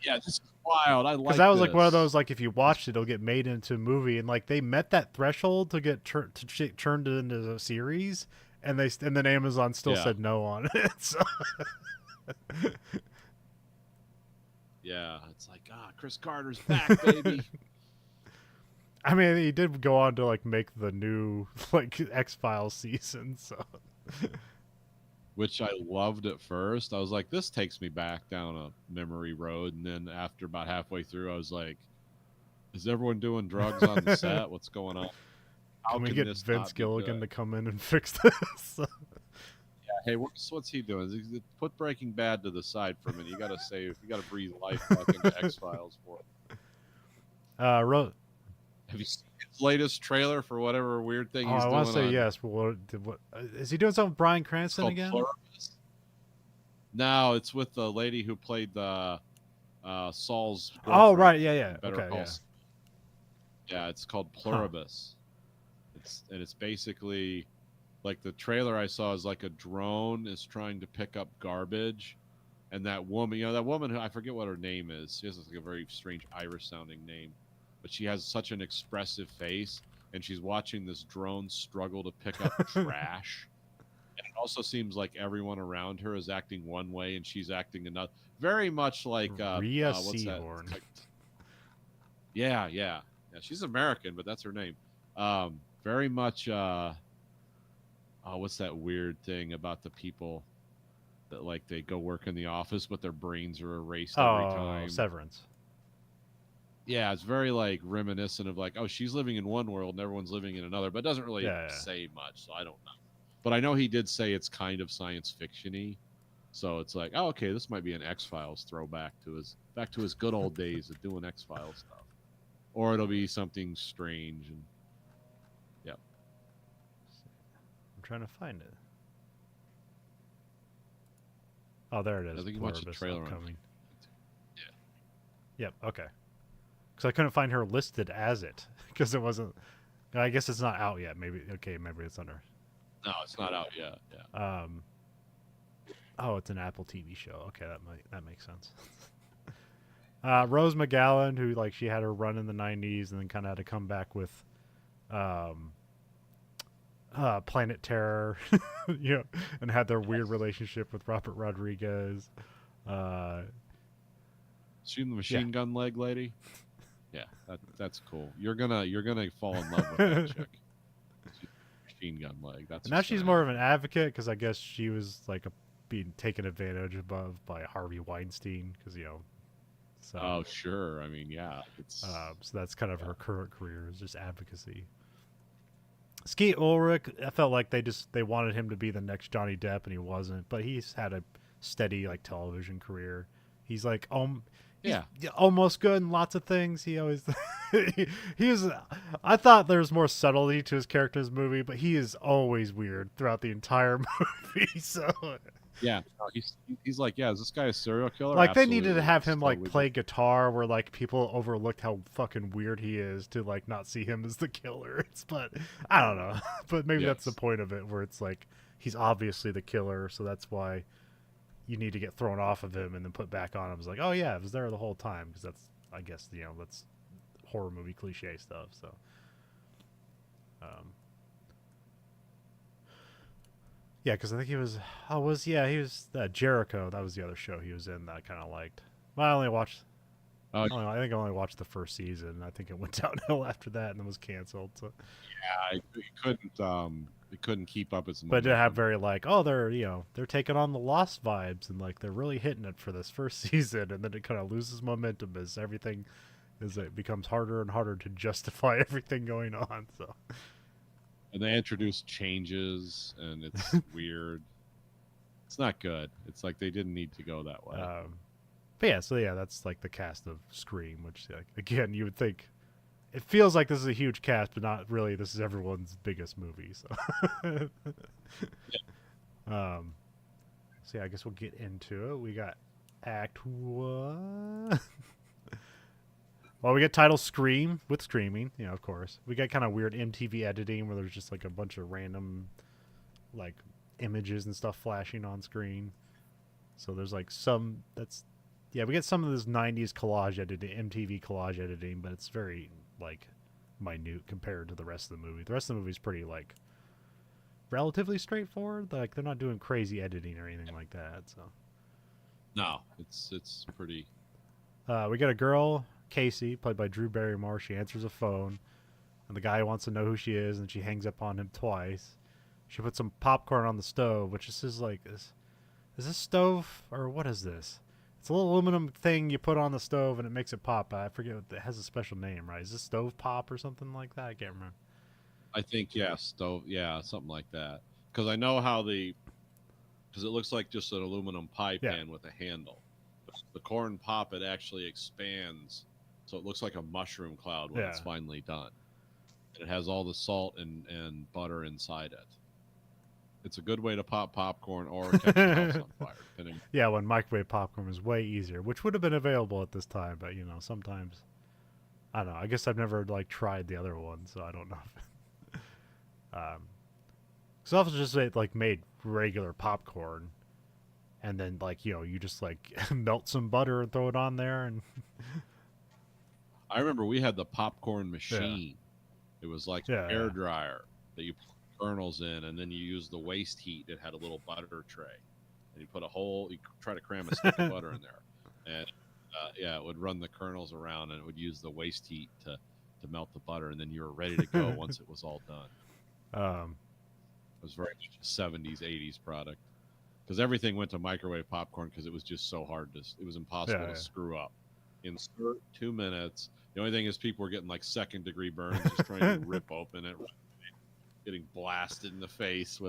yeah, this is wild. I Because like that was like one of this. those like if you watched it, it'll get made into a movie, and like they met that threshold to get turned into a series, and then Amazon still Yeah, said no on it. So, yeah. It's like, Chris Carter's back, baby. I mean, he did go on to like make the new like X-Files season, so. Which I loved at first. I was like, this takes me back down a memory road. And then after about halfway through, I was like, is everyone doing drugs on the set? What's going on? How Can we can get this Vince not be Gilligan good? to come in and fix this? Hey, what's he doing? Put Breaking Bad to the side for a minute. You got to save. You got to breathe life back into X Files for it. Ro- Have you seen his latest trailer for whatever weird thing oh, he's I want to doing say on? yes, but what is he doing? Something with Bryan It's Cranston called again? Pluribus. No, it's with the lady who played the Saul's Oh girlfriend. right, yeah, yeah, Better okay, Call yeah. Saul. Yeah, it's called Huh. Pluribus. It's basically like the trailer I saw is like a drone is trying to pick up garbage, and that woman, that woman who I forget what her name is. She has like a very strange Irish sounding name, but she has such an expressive face, and she's watching this drone struggle to pick up trash. And it also seems like everyone around her is acting one way and she's acting another. Very much like Rhea what's that? Seahorn. Like, yeah. She's American, but that's her name. Very much. What's that weird thing about the people that like they go work in the office, but their brains are erased every Oh, time? Severance. Yeah, it's very like reminiscent of like, oh, she's living in one world and everyone's living in another, but it doesn't really Yeah, yeah. say much, so I don't know. But I know he did say it's kind of science fiction-y. So it's like, oh, okay, this might be an X Files throwback to his good old days of doing X Files stuff, or it'll be something strange and yeah. I'm trying to find it. Oh, there it I is. think you watched the Pluribus trailer on. upcoming. Yeah, Yep. Okay. Because I couldn't find her listed as it because it wasn't. I guess it's not out yet. Maybe maybe it's under. no, it's not out yet. Yeah, Oh, it's an Apple TV show. Okay, that makes sense. Rose McGowan, who like she had her run in the '90s and then kind of had to come back with um, Planet Terror, you know, and had their weird relationship with Robert Rodriguez. Uh, Shooting the yeah, machine gun leg lady. Yeah, that's cool. You're gonna fall in love with that chick. Machine gun leg. That's and now just she's gonna more of an happen. advocate because I guess she was like being taken advantage of by Harvey Weinstein because so Oh sure. I mean, yeah. It's so that's kind of yeah. her current career is just advocacy. Skeet Ulrich, I felt like they wanted him to be the next Johnny Depp, and he wasn't. But he's had a steady like television career. He's like he's Yeah. almost good in lots of things. He always he is. I thought there was more subtlety to his character in this movie, but he is always weird throughout the entire movie. So Yeah. No, he's like, yeah, is this guy a serial killer? like they needed to Absolutely. have It's him like totally play different. guitar where like people overlooked how fucking weird he is to like not see him as the killer. But I don't know. But maybe that's the Yes. point of it where it's like he's obviously the killer, so that's why you need to get thrown off of him and then put back on him. It's like, oh yeah, it was there the whole time because that's I guess that's horror movie cliche stuff. So um yeah, because I think he was he was Jericho. That was the other show he was in that I kind of liked. Well, I only watched Oh I think I only watched the first season. I think it went downhill after that and then was canceled. So, yeah, it couldn't keep up its but it did have momentum. very like, oh, they're taking on the Lost vibes and like they're really hitting it for this first season, and then it kind of loses momentum as everything as it becomes harder and harder to justify everything going on. So, And they introduced changes, and it's weird. It's not good. It's like they didn't need to go that way. um, but yeah, so yeah, that's like the cast of Scream, which like again you would think it feels like this is a huge cast, but not really. This is everyone's biggest movie. So, um, so yeah, I guess we'll get into it. We got Act One. Well, we get title Scream with screaming, of course. We got kind of weird MTV editing where there's just like a bunch of random like images and stuff flashing on screen. So there's like some that's yeah, we get some of this 90s collage editing, MTV collage editing, but it's very like minute compared to the rest of the movie. The rest of the movie is pretty like relatively straightforward. Like they're not doing crazy editing or anything like that. So No, it's pretty. we got a girl, Casey, played by Drew Barrymore. She answers a phone, and the guy wants to know who she is, and she hangs up on him twice. She puts some popcorn on the stove, which is like is this stove or what is this? It's a little aluminum thing you put on the stove and it makes it pop. I forget it has a special name, right? Is this stove pop or something like that? I can't remember. I think yeah, stove. Yeah, something like that. Because I know how because it looks like just an aluminum pie Yeah, pan with a handle. The corn pop it actually expands, so it looks like a mushroom cloud when yeah, it's finally done. And it has all the salt and butter inside it. It's a good way to pop popcorn or catch the house on fire, depending. yeah. When microwave popcorn was way easier, which would have been available at this time, but sometimes I don't know. I guess I've never like tried the other one, so I don't know. So I've just made regular popcorn, and then you just like melt some butter and throw it on there, and I remember we had the popcorn yeah, machine. It was like yeah, a hair yeah. dryer that you put kernels in, and then you use the waste heat. It had a little butter tray, and you try to cram a stick of butter in there, and yeah, it would run the kernels around, and it would use the waste heat to melt the butter, and then you were ready to go once it was all done. um, It was very much a '70s, '80s product because everything went to microwave popcorn because it was just so hard to. It was impossible yeah, to yeah. screw up. Insert 2 minutes. The only thing is people were getting like second-degree burns just trying to rip open it, getting blasted in the face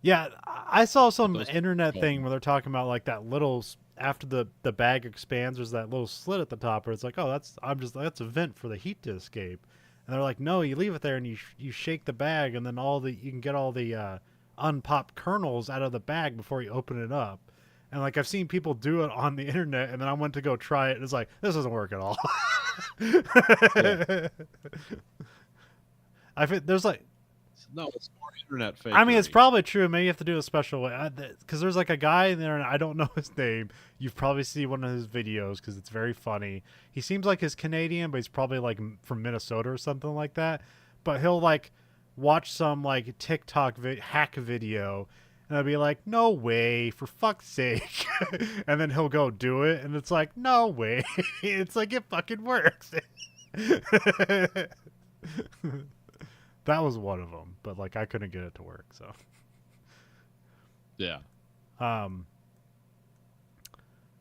Yeah, I saw with some those. internet thing where they're talking about like that little after the bag expands, there's that little slit at the top where it's like, oh, that's a vent for the heat to escape, and they're like, no, you leave it there and you shake the bag, and then you can get all the unpopped kernels out of the bag before you open it up. And like I've seen people do it on the internet, and then I went to go try it, and it's like this doesn't work at all. Yeah, I think there's like No, it's more internet I mean, it's fakery. probably true. Maybe you have to do a special way because there's like a guy in there, and I don't know his name. You've probably seen one of his videos because it's very funny. He seems like he's Canadian, but he's probably like from Minnesota or something like that. But he'll like watch some like TikTok hack video, and I'll be like, "No way, for fuck's sake!" And then he'll go do it, and it's like, "No way!" It's like it fucking works. That was one of them, but like I couldn't get it to work. So, Yeah. um,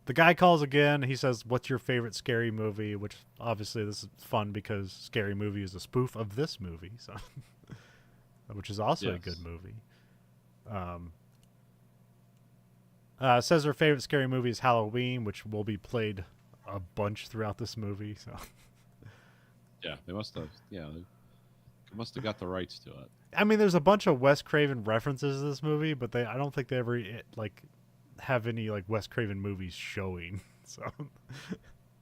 the guy calls again. He says, "What's your favorite scary movie?" Which obviously this is fun because Scary Movie is a spoof of this movie, so which is also a good Yes. movie. Um, says her favorite scary movie is Halloween, which will be played a bunch throughout this movie. So, Yeah. They must have. Yeah. They must have got the rights to it. I mean, there's a bunch of Wes Craven references to this movie, but I don't think they ever like have any like Wes Craven movies showing. So,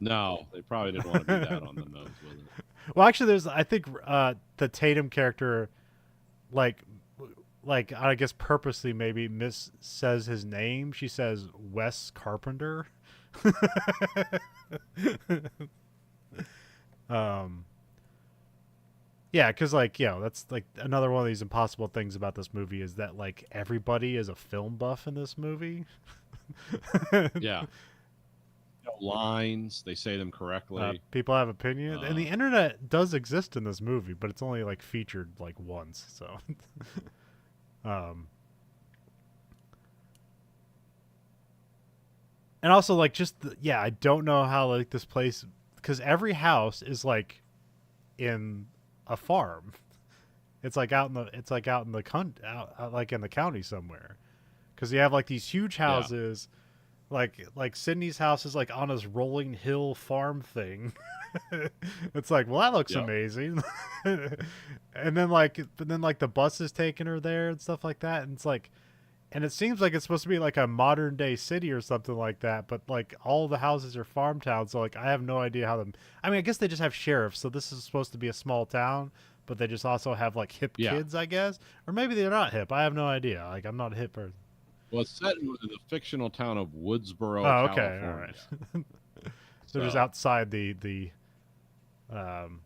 No, they probably didn't want to be that on the nose with it. well, actually, there's I think the Tatum character, like, like I guess purposely maybe says his name. She says Wes Carpenter. um, yeah, because like that's like another one of these impossible things about this movie is that like everybody is a film buff in this movie. Yeah. No lines. They say them correctly. People have opinions, and Uh, the internet does exist in this movie, but it's only like featured like once. So, um, and also like just yeah, I don't know how like this place because every house is like in a farm. It's like out in the out like in the county somewhere because you have like these huge yeah. houses. Like Sydney's house is like on this rolling hill farm thing. It's like, well, that looks Yep. amazing. And then like the bus is taking her there and stuff like that. And it's like, and it seems like it's supposed to be like a modern day city or something like that. But like all the houses are farm towns. So like I have no idea how them. I mean, I guess they just have sheriffs. So this is supposed to be a small town, but they just also have like hip Yeah. kids, I guess. Or maybe they're not hip. I have no idea. Like I'm not a hip person. Well, it's set in the fictional town of Woodsboro, Oh, okay, all California. right. They're just So, outside um,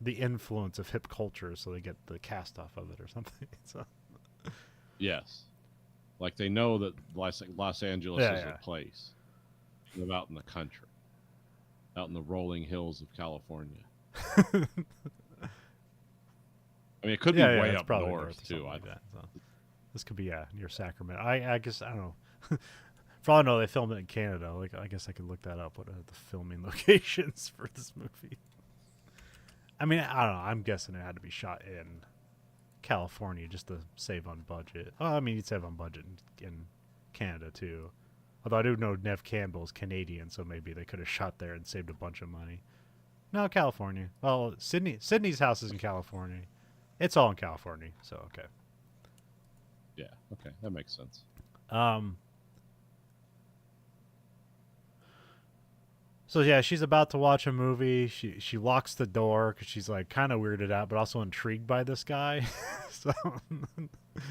the influence of hip culture, so they get the cast off of it or something. So yes. Like they know that Los Angeles yeah, is yeah. a place. They live out in the country, out in the rolling hills of California. I mean, it could be Yeah, way it's up probably north or too. something like that. So this could be near Sacramento. I guess I don't know. For all I know, they filmed it in Canada. Like I guess I could look that up. What are the filming locations for this movie? I mean, I don't know. I'm guessing it had to be shot in California just to save on budget. Oh, I mean, you'd save on budget in Canada too. Although I do know Nev Campbell's Canadian, so maybe they could have shot there and saved a bunch of money. No, California. Well, Sydney's house is in California. It's all in California, so okay. Yeah. Okay, that makes sense. Um. So yeah, she's about to watch a movie. She locks the door because she's like kind of weirded out, but also intrigued by this guy. So,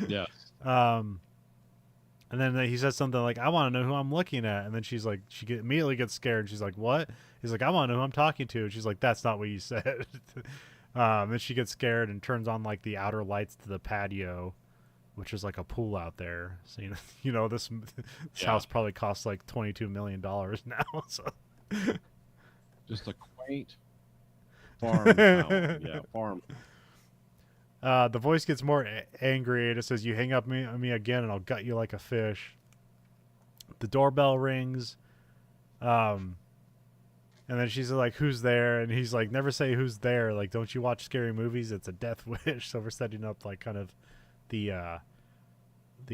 Yes. um, and then he says something like, "I want to know who I'm looking at," and then she's like, immediately gets scared. She's like, "What?" He's like, "I want to know who I'm talking to," and she's like, "That's not what you said." Then she gets scared and turns on like the outer lights to the patio, which is like a pool out there. So this Yeah. house probably costs like $22 million now. So. Just a quaint farm town. Yeah, farm. The voice gets more angry and it says, "You hang up on me again, and I'll gut you like a fish." The doorbell rings, and then she's like, "Who's there?" And he's like, "Never say who's there. Like, don't you watch scary movies? It's a death wish." So we're setting up like kind of the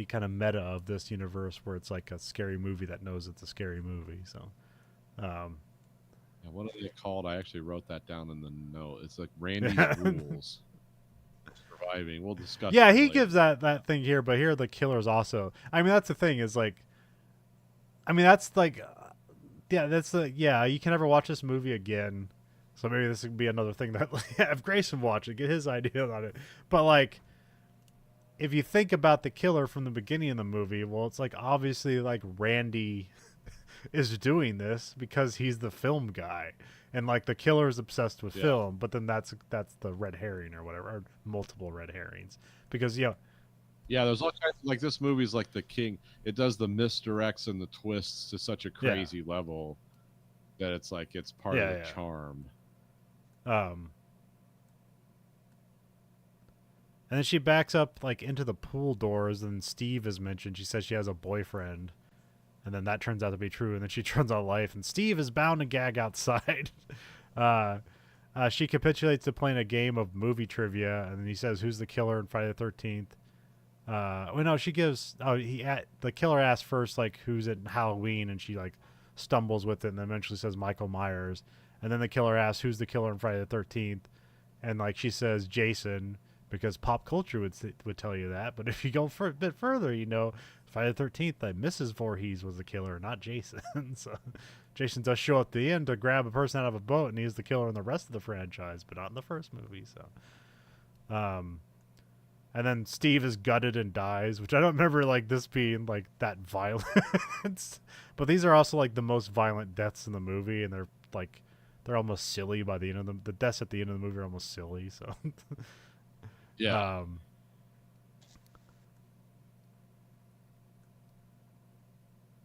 kind of meta of this universe where it's like a scary movie that knows it's a scary movie. So. Yeah, what are they called? I actually wrote that down in the note. It's like Randy's rules. Surviving. We'll discuss. Yeah, it he later. gives that thing here, but here the killers also. I mean, that's the thing is like, I mean, that's like, yeah, that's the yeah. You can never watch this movie again. So maybe this would be another thing that have Grayson watch it, get his idea on it. But like, if you think about the killer from the beginning of the movie, well, it's like obviously like Randy is doing this because he's the film guy, and like the killer is obsessed with film. But then that's the red herring or whatever, or multiple red herrings, because Yeah, there's all kinds of, like, this movie's like the king. It does the misdirects and the twists to such a crazy level that it's like it's part of the charm. And then she backs up like into the pool doors, and Steve is mentioned. She says she has a boyfriend, and then that turns out to be true. And then she turns on life, and Steve is bound to gag outside. She capitulates to playing a game of movie trivia, and then he says, "Who's the killer in Friday the 13th?" Well, no, she gives. The killer asks first, like, "Who's in Halloween?" And she like stumbles with it, and then eventually says Michael Myers. And then the killer asks, "Who's the killer in Friday the 13th?" And like she says Jason, because pop culture would tell you that. But if you go a bit further, Friday the 13th, that Mrs. Voorhees was the killer, not Jason. So Jason does show up at the end to grab a person out of a boat, and he's the killer in the rest of the franchise, but not in the first movie. So, and then Steve is gutted and dies, which I don't remember like this being like that violent. But these are also like the most violent deaths in the movie, and they're almost silly by the end of them. The deaths at the end of the movie are almost silly. So. Yeah.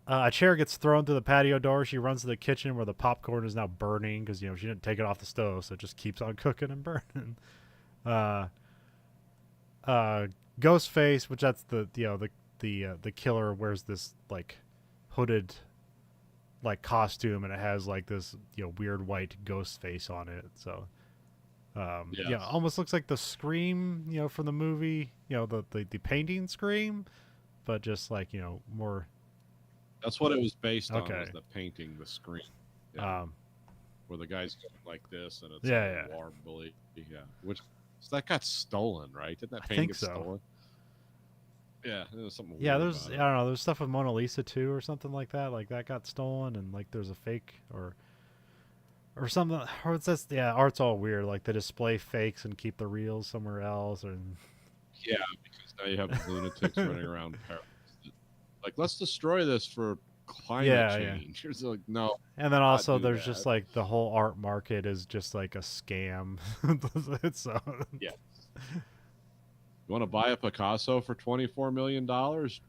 A chair gets thrown through the patio door. She runs to the kitchen where the popcorn is now burning because she didn't take it off the stove, so it just keeps on cooking and burning. Ghostface, which that's the killer, wears this like hooded like costume, and it has like this weird white ghost face on it. So almost looks like the Scream from the movie, the painting Scream, but just like more. That's what it was based on, was the painting, the Scream. Yeah. Where the guy's going like this, and it's warbly. Yeah. Which, so that got stolen, right? Didn't that painting get stolen? Yeah, there was something weird there's I don't know, there's stuff with Mona Lisa too, or something like that. Like that got stolen, and like there's a fake or something. Or it's just art's all weird. Like they display fakes and keep the reals somewhere else, and because now you have lunatics running around Paris. Like, let's destroy this for climate change. It's like, no. And then also there's just like the whole art market is just like a scam. So you want to buy a Picasso for $24 million?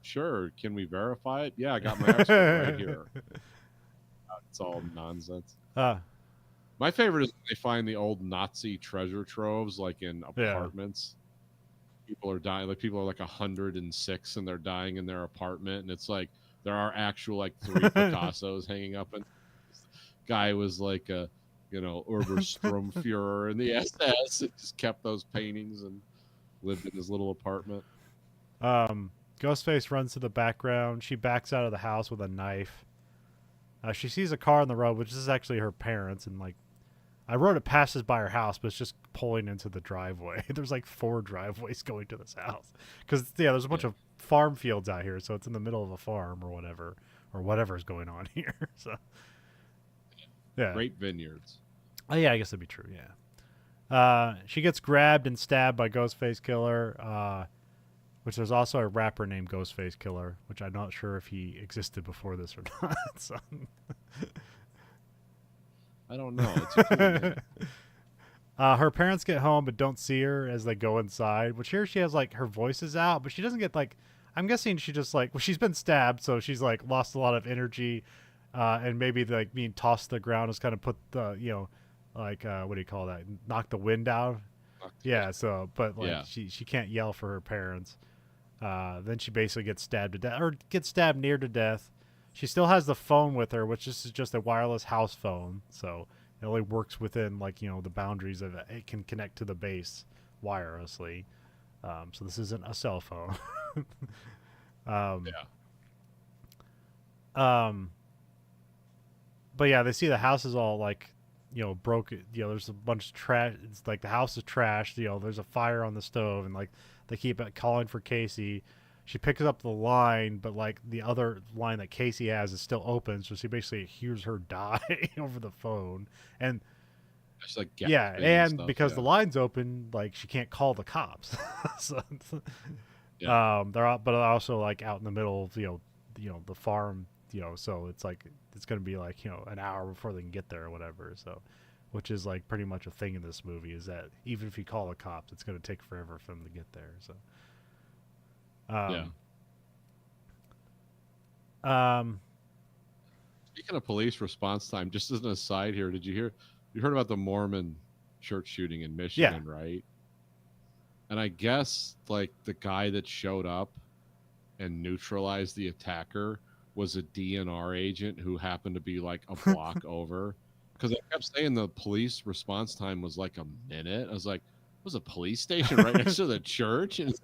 Sure. Can we verify it? Yeah, I got my expert right here. It's all nonsense. My favorite is when they find the old Nazi treasure troves, like in apartments. People are dying. Like people are like 106, and they're dying in their apartment, and it's like there are actual like 3 Picassos hanging up, and guy was like a Oberstromführer in the SS, and just kept those paintings and lived in his little apartment. Ghostface runs to the background. She backs out of the house with a knife. She sees a car on the road, which is actually her parents, and like I wrote it passes by her house, but it's just pulling into the driveway. There's like 4 driveways going to this house because there's a bunch of farm fields out here, so it's in the middle of a farm or whatever's going on here. So great vineyards. Oh yeah, I guess that'd be true. Yeah. She gets grabbed and stabbed by Ghostface Killer, which there's also a rapper named Ghostface Killer, which I'm not sure if he existed before this or not. So. I don't know. It's a cool name. Her parents get home but don't see her as they go inside, which here she has like her voice is out, but she doesn't get like, I'm guessing she just like, well, she's been stabbed, so she's like lost a lot of energy, and maybe like being tossed to the ground has kind of put the what do you call that, knock the wind out. So but like she can't yell for her parents. Then she basically gets stabbed to death, or gets stabbed near to death. She still has the phone with her, which is just a wireless house phone, so it only works within like the boundaries of it. It can connect to the base wirelessly. So this isn't a cell phone. But yeah, they see the house is all like broken. There's a bunch of trash. It's like the house is trashed. There's a fire on the stove, and like they keep calling for Casey. She picks up the line, but like the other line that Casey has is still open, so she basically hears her die over the phone. And She's like Yeah, gasping and and stuff. because Yeah. the line's open, like she can't call the cops. So, Yeah. they're out, but also like out in the middle of the farm. So it's like it's gonna be like an hour before they can get there or whatever. So, which is like pretty much a thing in this movie is that even if you call the cops, it's gonna take forever for them to get there. So, Yeah. um, um, Speaking of police response time, just as an aside here, you heard about the Mormon church shooting in yeah, Michigan, right? And I guess like the guy that showed up and neutralized the attacker was a DNR agent who happened to be like a block over. Because I kept saying the police response time was like a minute. I was like, was a police station right next to the church? And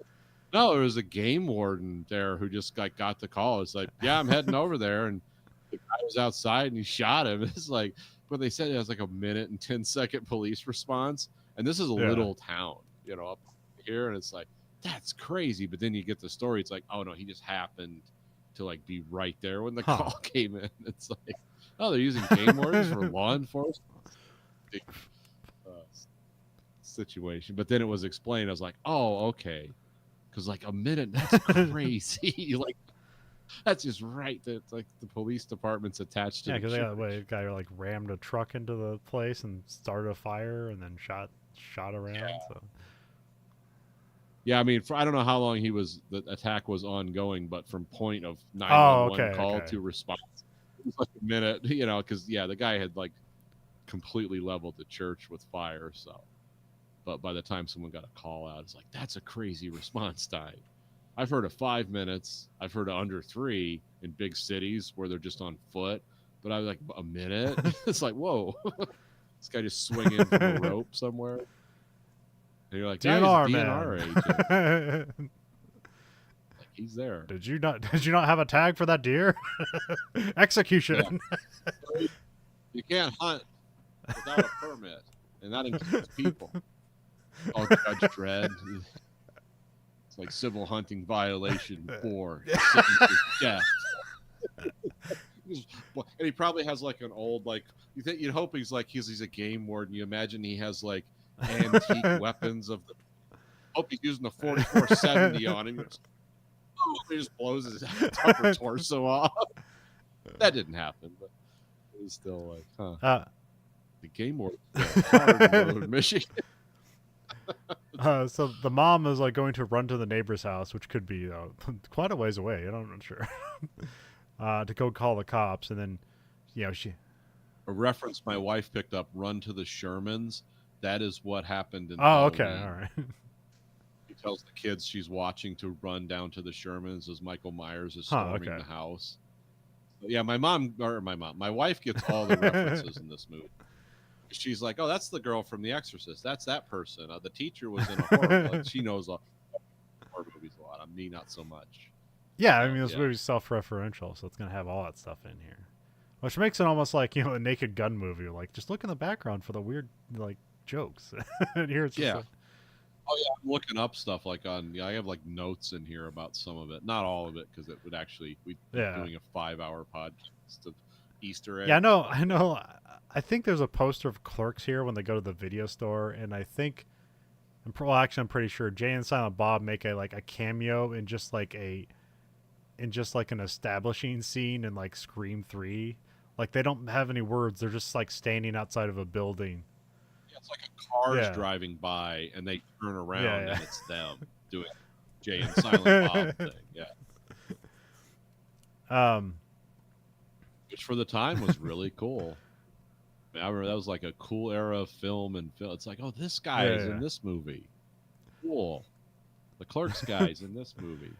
no, there was a game warden there who just got the call. It's like, yeah, I'm heading over there, and the guy was outside and he shot him. It's like, but they said it was like a minute and 10-second police response, and this is a yeah. little town, up here, and it's like that's crazy. But then you get the story. It's like, oh no, he just happened to like be right there when the Huh. call came in. It's like, oh, they're using game wardens for law enforcement. Big, situation. But then it was explained. I was like, oh, okay. Because like a minute, that's crazy. Like that's just right. That's like the police department's attached to Yeah, the because church. the guy like rammed a truck into the place and started a fire and then shot around. Yeah. So Yeah, I mean, I don't know how long the attack was ongoing, but from point of oh, 911 okay, call okay. to response, it was like a minute, because the guy had like completely leveled the church with fire. So, but by the time someone got a call out, it's like that's a crazy response time. I've heard of 5 minutes. I've heard of under 3 in big cities where they're just on foot. But I was like a minute. It's like, whoa, this guy just swinging from a rope somewhere. And you're like, DNR DNR man. agent. Like he's there. Did you not have a tag for that deer? Execution. Yeah. You can't hunt without a permit, and that includes people. Oh, Judge Dredd. It's like civil hunting violation 4, sentence death. And he probably has like an old you'd hope he's a game warden. You imagine he has like antique weapons of the. Hope he's using the 4470 on him. He just blows his upper torso off. That didn't happen, but it was still like, huh? The game warden hard in Road, Michigan. So the mom is like going to run to the neighbor's house, which could be quite a ways away. I'm not sure. To go call the cops, and then she. A reference my wife picked up: "Run to the Shermans." That is what happened in. Oh, Halloween. okay, all right. She tells the kids she's watching to run down to the Shermans as Michael Myers is storming the house. So, yeah, my wife gets all the references in this movie. She's like, "Oh, that's the girl from The Exorcist. That's that person. The teacher was in a horror." Like, she knows horror movies a lot. Me, not so much. Yeah, I mean, this movie's self-referential, so it's gonna have all that stuff in here, which makes it almost like a Naked Gun movie. Like, just look in the background for the weird like jokes. And here it's just oh yeah, I'm looking up stuff like I have like notes in here about some of it, not all of it, because it would actually we'd be doing a 5-hour podcast of Easter eggs. Yeah, I know. I think there's a poster of Clerks here when they go to the video store, and I think I'm pretty sure Jay and Silent Bob make a cameo in just like an establishing scene in like Scream 3. Like they don't have any words; they're just like standing outside of a building. Yeah, it's like a car's driving by, and they turn around, and it's them doing Jay and Silent Bob thing. Yeah. Which for the time was really cool. I remember that was like a cool era of film and film. It's like, oh, this guy is in this movie. Cool. The Clerks guy's in this movie.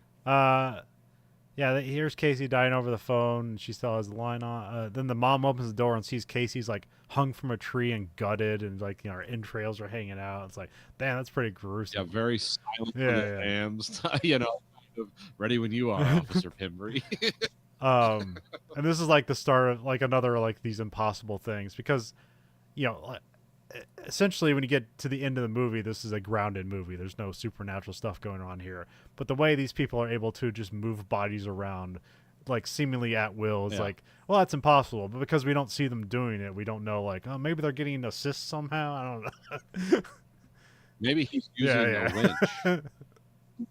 Here's Casey dying over the phone, and she still has the line on. Then the mom opens the door and sees Casey's like hung from a tree and gutted, and like her entrails are hanging out. It's like, damn, that's pretty gruesome. Yeah, very silent for the hams. Ready when you are, Officer Pimbry. And this is like the start of like another like these impossible things, because essentially when you get to the end of the movie, this is a grounded movie. There's no supernatural stuff going on here, but the way these people are able to just move bodies around like seemingly at will is Yeah. like, well, that's impossible. But because we don't see them doing it, we don't know like, oh, maybe they're getting an assist somehow. I don't know. Maybe he's using a Yeah, winch, yeah.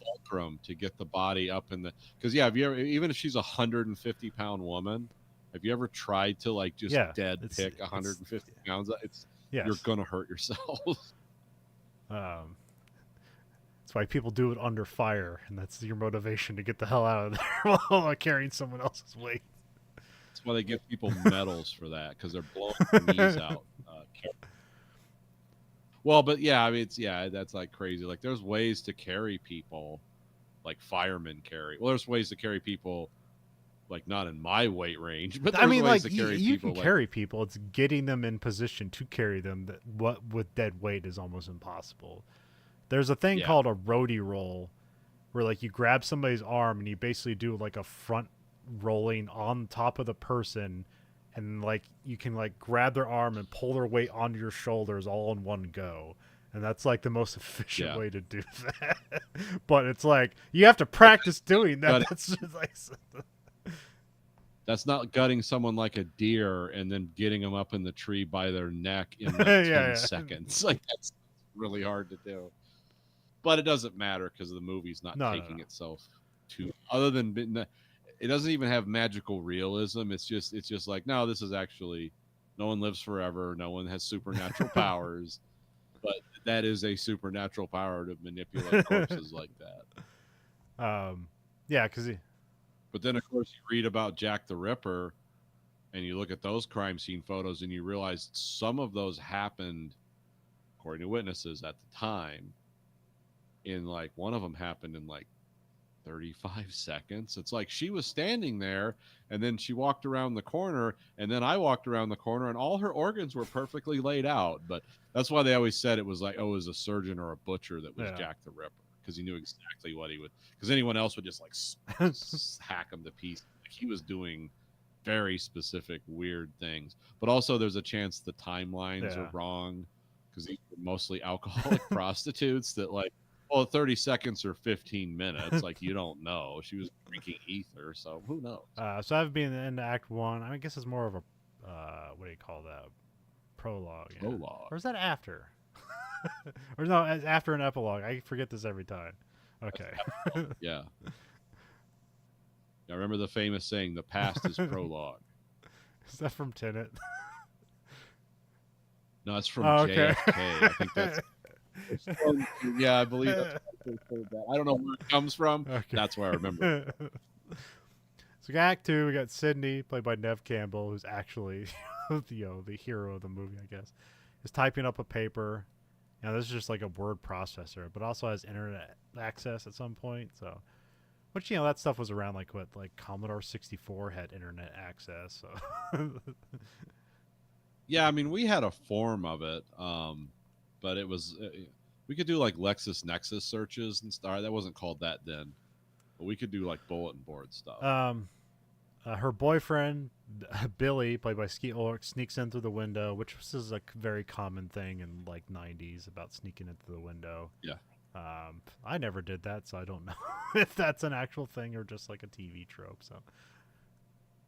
fulcrum, to get the body up in the. Because yeah, have you ever, even if she's a 150-pound woman, have you ever tried to like just Yeah, dead it's pick 150 pounds? It's you're yes. gonna hurt yourself. Um, that's why people do it under fire, and that's your motivation to get the hell out of there while carrying someone else's weight. That's why they give people medals for that, because they're blowing their knees out. Well, but yeah, I mean, that's like crazy. Like, there's ways to carry people, like firemen carry. Well, there's ways to carry people, like not in my weight range, but I there's mean, ways like to carry you people. can Like, carry people. It's getting them in position to carry them that what with dead weight is almost impossible. There's a thing yeah, called a roadie roll, where like you grab somebody's arm and you basically do like a front rolling on top of the person, and like you can like grab their arm and pull their weight onto your shoulders all in one go. And that's like the most efficient yeah. way to do that. But it's like you have to practice doing that. But That's just like that's not gutting someone like a deer and then getting them up in the tree by their neck in like 10 yeah, yeah. seconds. Like, that's really hard to do. But it doesn't matter because the movie's not No, taking itself too. Other than it doesn't even have magical realism. It's just like, no, this is actually, no one lives forever. No one has supernatural powers, but that is a supernatural power to manipulate corpses like that. Yeah, because But then, of course, you read about Jack the Ripper, and you look at those crime scene photos, and you realize some of those happened, according to witnesses at the time. In like, one of them happened in like 35 seconds. It's like she was standing there, and then she walked around the corner, and then I walked around the corner, and all her organs were perfectly laid out. But that's why they always said it was like, oh, it was a surgeon or a butcher that was Jack the Ripper, because he knew exactly what he would. Because anyone else would just like hack him to pieces. Like, he was doing very specific weird things. But also, there's a chance the timelines are wrong, because these were mostly alcoholic prostitutes that like, well, 30 seconds or 15 minutes. Like, you don't know. She was drinking ether, so who knows? so I've been in Act 1. I guess it's more of a, what do you call that? Prologue. Yeah. Prologue. Or is that after? Or no, it's after an epilogue. I forget this every time. Okay. Yeah. I remember the famous saying, the past is prologue. Is that from Tenet? No, it's from okay. JFK. I think that's... yeah, I believe that's that. I don't know where it comes from. Okay. That's where I remember. So Act 2, we got Sydney, played by Nev Campbell, who's actually the hero of the movie, I guess, is typing up a paper. This is just like a word processor, but also has internet access at some point. So, which that stuff was around like Commodore 64 had internet access. So, yeah, I mean, we had a form of it. But it was, we could do like LexisNexis searches and stuff. That wasn't called that then, but we could do like bulletin board stuff. Her boyfriend, Billy, played by Skeet Ulrich, sneaks in through the window, which is a very common thing in like 90s about sneaking into the window. Yeah. I never did that, so I don't know if that's an actual thing or just like a TV trope. So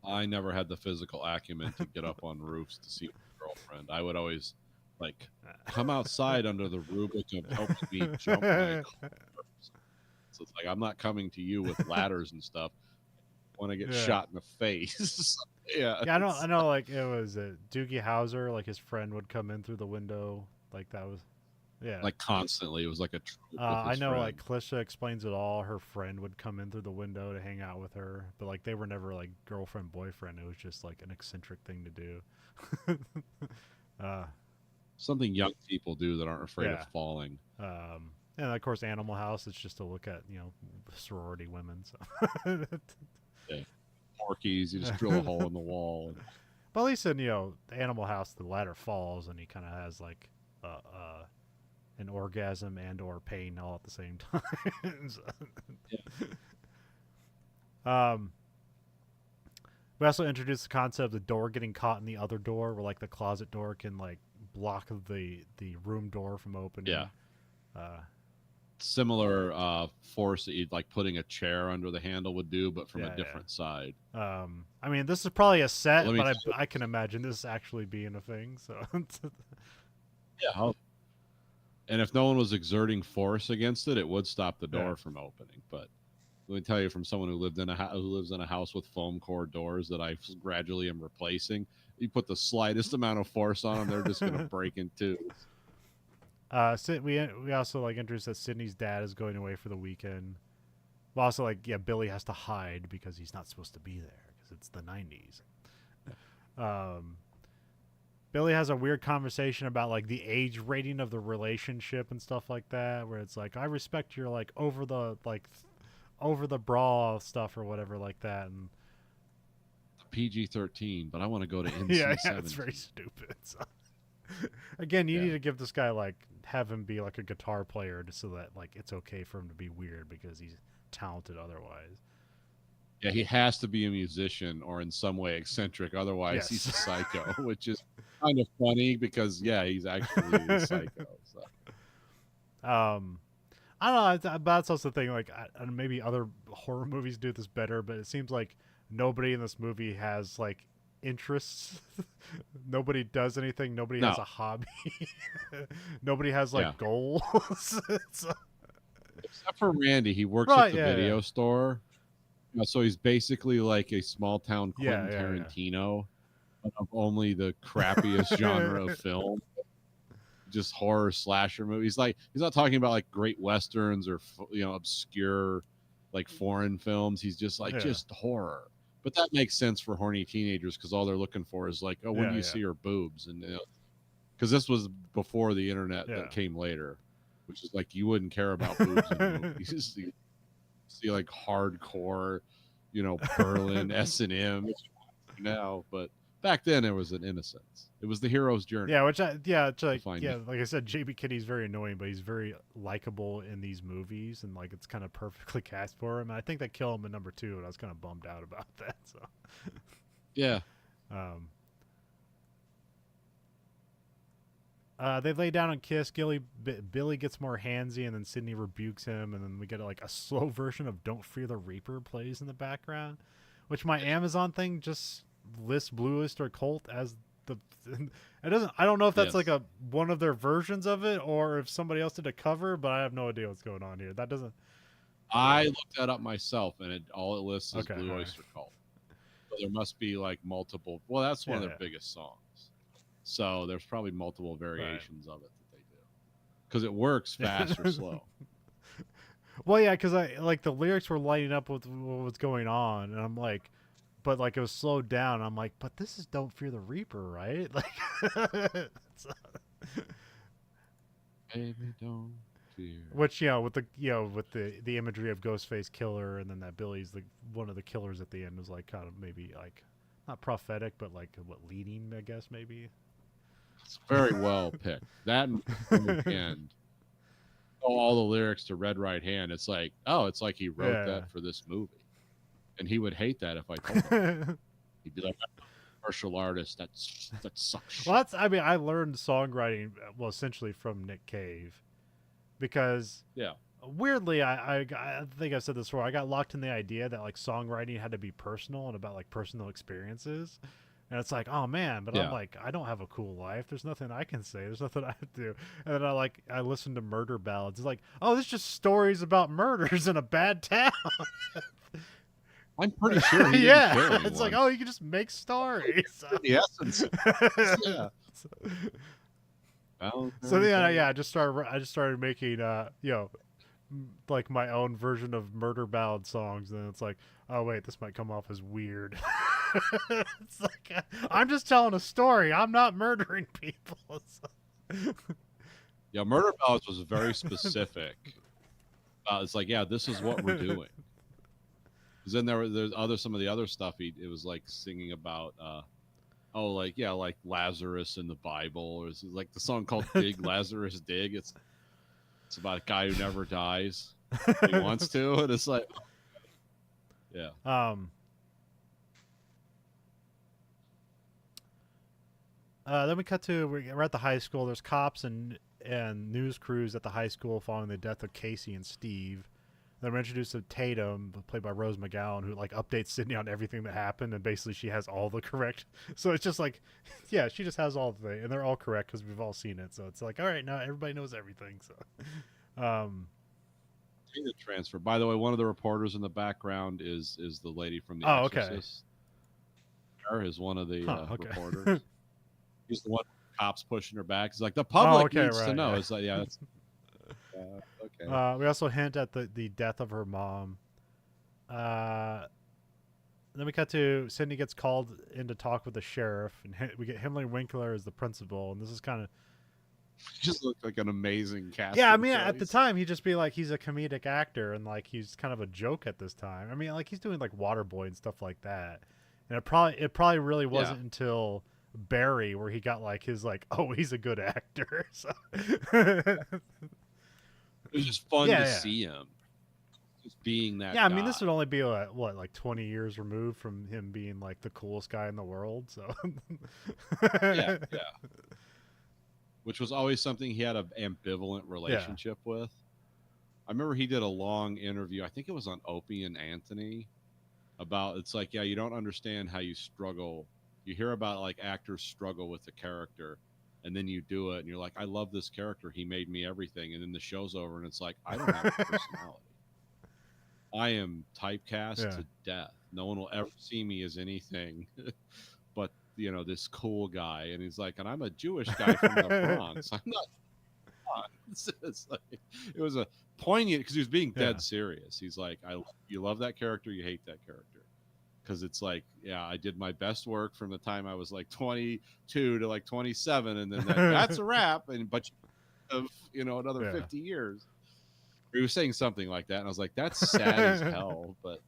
I never had the physical acumen to get up on roofs to see my girlfriend. I would always like come outside under the rubric of helping me jump my cars. So it's like, I'm not coming to you with ladders and stuff. I want to get shot in the face. Yeah, I know. Like, it was Doogie Howser. Like, his friend would come in through the window. Like, that was, like constantly. It was like a troop with I know. friend. Like, Clicia explains it all. Her friend would come in through the window to hang out with her, but like they were never like girlfriend boyfriend. It was just like an eccentric thing to do. Something young people do that aren't afraid of falling. And of course, Animal House is just to look at sorority women. So. Yeah. Porkies, you just drill a hole in the wall. But at least in Animal House, the ladder falls and he kind of has like an orgasm and or pain all at the same time. So, yeah. We also introduced the concept of the door getting caught in the other door, where like the closet door can like block the room door from opening. Yeah. similar force that you'd like putting a chair under the handle would do, but from a different side. I mean, this is probably a set, Let me but tell I can imagine this actually being a thing. So, yeah. And if no one was exerting force against it, it would stop the door from opening. But let me tell you, from someone who lives in a house with foam core doors that I gradually am replacing, you put the slightest amount of force on them, they're just going to break in two. we also like introduced that Sydney's dad is going away for the weekend. But also, like, yeah, Billy has to hide because he's not supposed to be there because it's the 90s. Billy has a weird conversation about like the age rating of the relationship and stuff like that, where it's like, I respect your like over the bra stuff or whatever like that, and PG-13, but I want to go to NC-17. yeah, it's very stupid. So. Again, you need to give this guy like have him be like a guitar player just so that like it's okay for him to be weird because he's talented otherwise. Yeah, he has to be a musician or in some way eccentric. Otherwise, he's a psycho, which is kind of funny because, yeah, he's actually a psycho. So. I don't know. That's also the thing. Like, maybe other horror movies do this better, but it seems like nobody in this movie has like interests. Nobody does anything. Nobody has a hobby. Nobody has like goals. Except for Randy, he works at the video store. So he's basically like a small town Quentin Tarantino, but of only the crappiest genre of film, just horror slasher movies. Like, he's not talking about like great westerns or obscure like foreign films. He's just like just horror. But that makes sense for horny teenagers because all they're looking for is like, oh, when do you see her boobs? And because this was before the internet that came later, which is like you wouldn't care about boobs in movies. See like hardcore, Berlin S&M now, but back then it was an innocence. It was the hero's journey. Yeah, like I said, JB Kinney's very annoying, but he's very likable in these movies, and like it's kind of perfectly cast for him. And I think they kill him in number 2, and I was kind of bummed out about that. So, yeah. They lay down and kiss. Billy gets more handsy, and then Sydney rebukes him, and then we get like a slow version of "Don't Fear the Reaper" plays in the background, which my Amazon thing just lists Blue Oyster Cult as the. It doesn't. I don't know if that's like one of their versions of it, or if somebody else did a cover, but I have no idea what's going on here. That doesn't. I looked that up myself, and all it lists is Blue Oyster Cult. So there must be like multiple. Well, that's one of their biggest songs. So there's probably multiple variations of it that they do because it works fast or slow. Well, yeah, because I like the lyrics were lighting up with what was going on, and I'm like, but like it was slowed down. I'm like, but this is "Don't Fear the Reaper," right? Like, baby, don't fear. Which with the imagery of Ghostface Killer, and then that Billy's one of the killers at the end was like kind of maybe like not prophetic, but like leading, I guess maybe. It's very well picked. That and end. All the lyrics to Red Right Hand. It's like, it's like he wrote that for this movie, and he would hate that if I told him. He'd be like, I'm a commercial artist. That sucks. Well, I learned songwriting essentially from Nick Cave, because weirdly, I think I've said this before. I got locked in the idea that like songwriting had to be personal and about like personal experiences. And it's like, oh man, but I'm like, I don't have a cool life. There's nothing I can say. There's nothing I do. And then I listen to murder ballads. It's like, oh, this is just stories about murders in a bad town. I'm pretty sure he didn't kill anyone. It's like, oh, you can just make stories. The essence. Yeah. So I just started making like my own version of murder ballad songs, and it's like, oh wait, this might come off as weird. It's like, I'm just telling a story. I'm not murdering people. Yeah, murder ballads was very specific. It's like, this is what we're doing. Because then there's some of the other stuff. It was like singing about like Lazarus in the Bible, or it's like the song called "Dig Lazarus Dig." It's about a guy who never dies. He wants to, and it's like, Then we cut to we're at the high school. There's cops, and and news crews at the high school following the death of Casey and Steve. Then we're introduced to Tatum, played by Rose McGowan, who like updates Sydney on everything that happened, and basically she has all the correct. So it's just like, yeah, she just has all the things, and they're all correct because we've all seen it. So it's like, all right, now everybody knows everything. So, The transfer. By the way, one of the reporters in the background is the lady from The oh, okay, Exorcist. Her is one of the okay. reporters. He's the one with the cops pushing her back. He's like, the public okay, needs to right, know. yeah. It's like, yeah, that's okay. We also hint at the death of her mom. Then we cut to Sydney gets called in to talk with the sheriff, and we get Himmler Winkler as the principal, and this is kind of He just looked like an amazing casting yeah. I mean, at the choice. time, he'd just be like he's a comedic actor, and like he's kind of a joke at this time. I mean, like he's doing like Waterboy and stuff like that, and it probably really wasn't until Barry where he got like his like, oh, he's a good actor. So It was just fun Yeah, to yeah. see him. Just being that yeah, I guy. mean, this would only be what like 20 years removed from him being like the coolest guy in the world. So yeah. Which was always something he had an ambivalent relationship with. I remember he did a long interview. I think it was on Opie and Anthony about it's like, yeah, you don't understand how you struggle. You hear about like actors struggle with the character, and then you do it, and you're like, I love this character. He made me everything. And then the show's over, and it's like, I don't have a personality. I am typecast to death. No one will ever see me as anything but this cool guy. And he's like, and I'm a Jewish guy from the Bronx. I'm not. It's like, it was a poignant because he was being dead serious. He's like, you love that character, you hate that character, because it's like, yeah, I did my best work from the time I was like 22 to like 27, and then that's a wrap. But of another 50 years. He was saying something like that, and I was like, that's sad as hell, but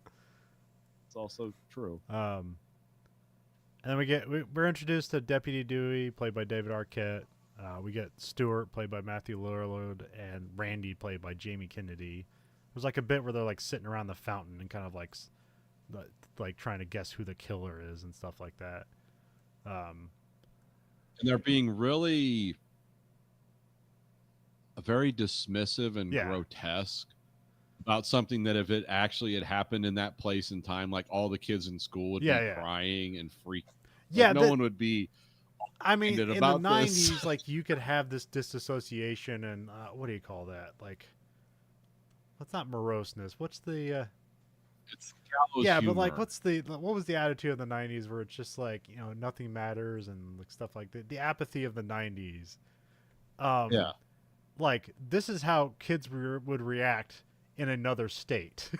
it's also true. And then we're introduced to Deputy Dewey, played by David Arquette. We get Stuart, played by Matthew Lillard, and Randy, played by Jamie Kennedy. There's like a bit where they're like sitting around the fountain and kind of like trying to guess who the killer is and stuff like that. And they're being really very dismissive and grotesque about something that if it actually had happened in that place and time, like all the kids in school would be crying and freaking. Like, no one would be. I mean, in the 90s, this. like you could have this disassociation and what do you call that? Like, what's not moroseness? What's the? It's gallows humor. But like, what was the attitude of the 90s where it's just like nothing matters and like stuff like that? The apathy of the 90s. Like this is how kids would react in another state,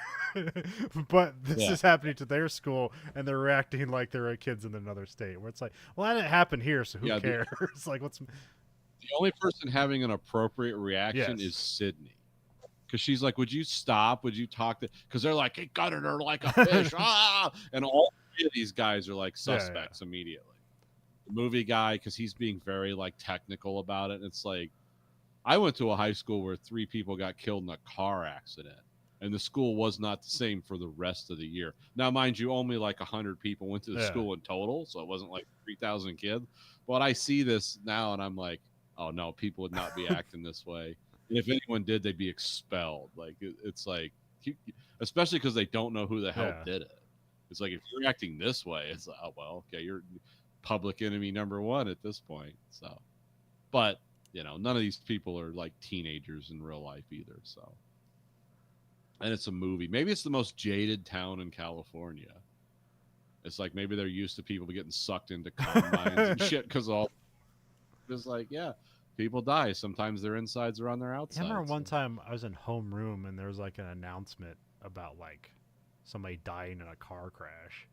but this is happening to their school, and they're reacting like they're kids in another state. Where it's like, well, that didn't happen here, so who cares? Like, what's the only person having an appropriate reaction is Sydney, because she's like, "Would you stop? Would you talk to?" Because they're like, "It gutted her like a fish," and all three of these guys are like suspects immediately. The movie guy, because he's being very like technical about it, and it's like. I went to a high school where 3 people got killed in a car accident, and the school was not the same for the rest of the year. Now, mind you, only like 100 people went to the school in total, so it wasn't like 3,000 kids. But I see this now, and I'm like, oh, no, people would not be acting this way. And if anyone did, they'd be expelled. Like, it's like, especially because they don't know who the hell did it. It's like, if you're acting this way, it's like, oh, well, okay, you're public enemy number 1 at this point. So, but... none of these people are like teenagers in real life either. So, and it's a movie. Maybe it's the most jaded town in California. It's like maybe they're used to people getting sucked into combines and shit because all just like, people die. Sometimes their insides are on their outsides. I remember one time I was in homeroom and there was like an announcement about like somebody dying in a car crash.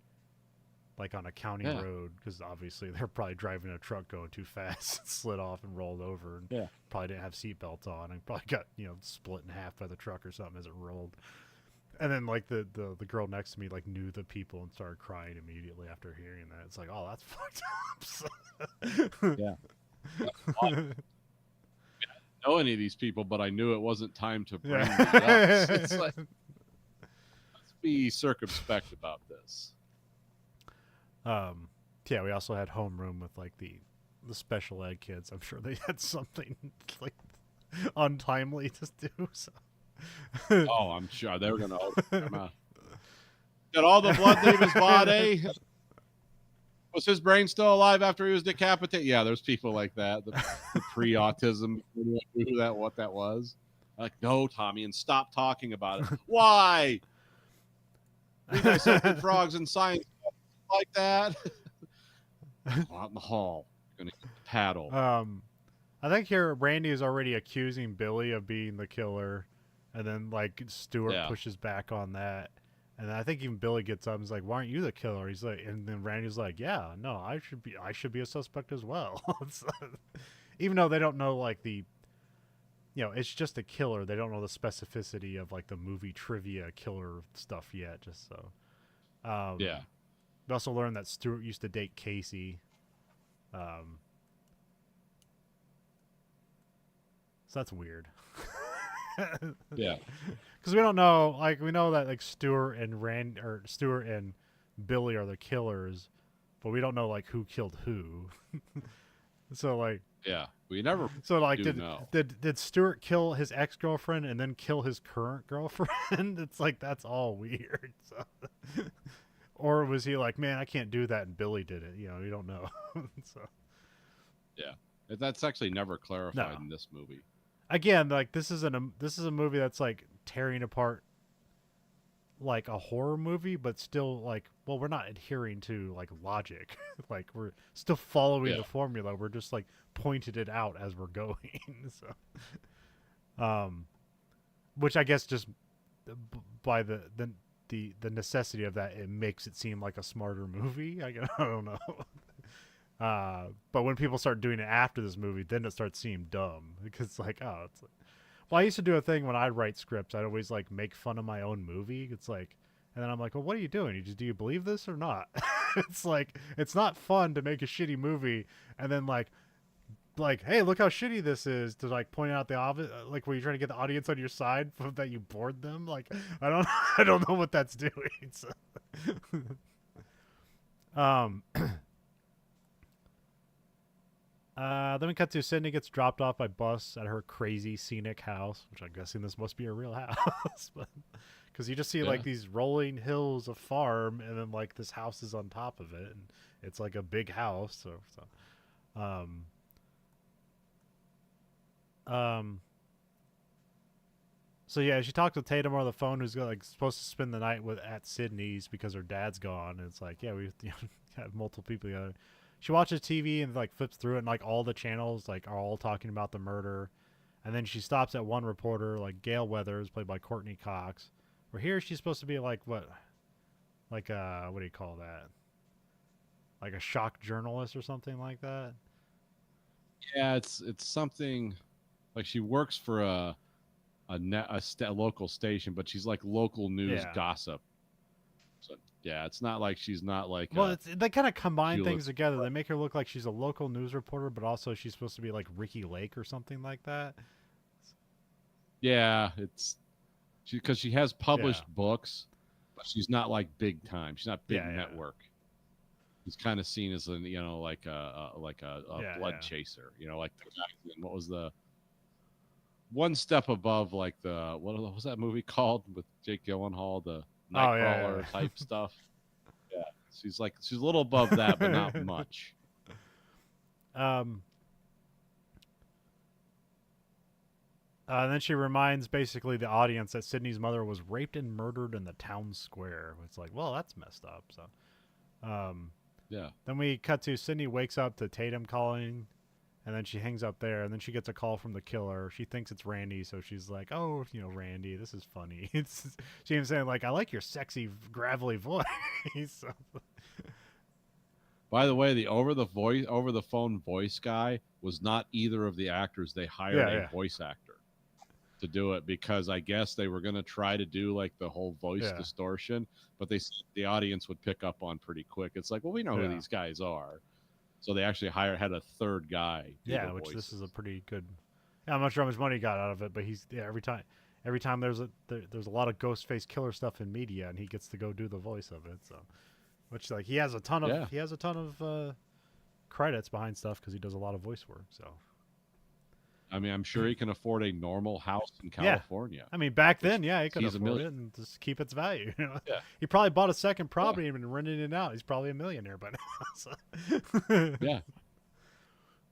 Like on a county road, because obviously they're probably driving a truck going too fast, slid off and rolled over, and probably didn't have seatbelts on, and probably got split in half by the truck or something as it rolled. And then like the girl next to me like knew the people and started crying immediately after hearing that. It's like, oh, that's fucked up. I didn't know any of these people, but I knew it wasn't time to bring me up. It's like, let's be circumspect about this. We also had homeroom with like the special ed kids. I'm sure they had something like untimely to do. So. Oh, I'm sure they were going to open their mouth. Did all the blood leave his body? Was his brain still alive after he was decapitated? Yeah, there's people like that. The pre-autism, what that was. Like, no, Tommy, and stop talking about it. Why? We dissected frogs in science like that. Go out in the hall. You're gonna get the paddle. I think here Randy is already accusing Billy of being the killer, and then like Stewart pushes back on that, and I think even Billy gets up and is like, "Why aren't you the killer?" He's like, and then Randy's like, "Yeah, no, I should be a suspect as well." Even though they don't know like the, it's just a killer. They don't know the specificity of like the movie trivia killer stuff yet. Just so. Yeah. We also learned that Stewart used to date Casey. So that's weird. Yeah. Because we don't know, like, we know that like Stewart and Billy are the killers, but we don't know like who killed who. So like, yeah, we never. So like, know. did Stewart kill his ex-girlfriend and then kill his current girlfriend? It's like that's all weird. So. Or was he like, man, I can't do that, and Billy did it? You don't know. So. Yeah, that's actually never clarified in this movie. Again, like this is a movie that's like tearing apart like a horror movie, but still like, well, we're not adhering to like logic. Like we're still following the formula. We're just like pointed it out as we're going. So, which I guess just by the necessity of that, it makes it seem like a smarter movie. I don't know. But when people start doing it after this movie, then it starts seeming dumb because it's like, well, I used to do a thing when I'd write scripts. I'd always like make fun of my own movie. It's like, and then I'm like, well, what are you doing? Do you believe this or not? It's like, it's not fun to make a shitty movie and then like, hey, look how shitty this is, to like point out the obvious, like where you're trying to get the audience on your side that you bored them. Like, I don't know what that's doing. So. Then we cut to Sydney gets dropped off by bus at her crazy scenic house, which I'm guessing this must be a real house, but because you just see like these rolling hills of farm, and then like this house is on top of it, and it's like a big house. So yeah, she talks with Tatum on the phone, who's like supposed to spend the night at Sydney's because her dad's gone, and it's like, yeah, we have multiple people together. She watches TV and like flips through it, and like all the channels like are all talking about the murder, and then she stops at one reporter, like Gail Weathers, played by Courtney Cox. Where here she's supposed to be like what do you call that? Like a shock journalist or something like that. Yeah, it's something like she works for a local station, but she's like local news gossip. So yeah, it's not like she's not like. Well, they kind of combine things together. They make her look like she's a local news reporter, but also she's supposed to be like Ricky Lake or something like that. Yeah, it's because she has published books, but she's not like big time. She's not big network. He's kind of seen as like a blood chaser. Like the guy. What was the one step above like the what was that movie called with Jake Gyllenhaal, the Nightcrawler type stuff? Yeah, she's a little above that, but not much. And then she reminds basically the audience that Sydney's mother was raped and murdered in the town square. It's like, well, that's messed up. So, yeah. Then we cut to Sydney wakes up to Tatum calling, and then she hangs up there, and then she gets a call from the killer. She thinks it's Randy, so she's like, "Oh, Randy, this is funny." She even saying like, "I like your sexy, gravelly voice." So. By the way, the over the phone voice guy was not either of the actors. They hired a voice actor to do it because I guess they were going to try to do like the whole voice distortion, but they said the audience would pick up on pretty quick. It's like, well, we know who these guys are. So they actually had a third guy. Which voices. This is a pretty good. I'm not sure how much money he got out of it, but he's every time there's a lot of ghost face killer stuff in media, and he gets to go do the voice of it. So, which like he has a ton of credits behind stuff because he does a lot of voice work. So I mean, I'm sure he can afford a normal house in Yeah. California. I mean, back Which then, yeah, he could he's a afford it million. and just keep its value. You know? Yeah. He probably bought a second Yeah. property and been renting it out. He's probably a millionaire by now. So. Yeah.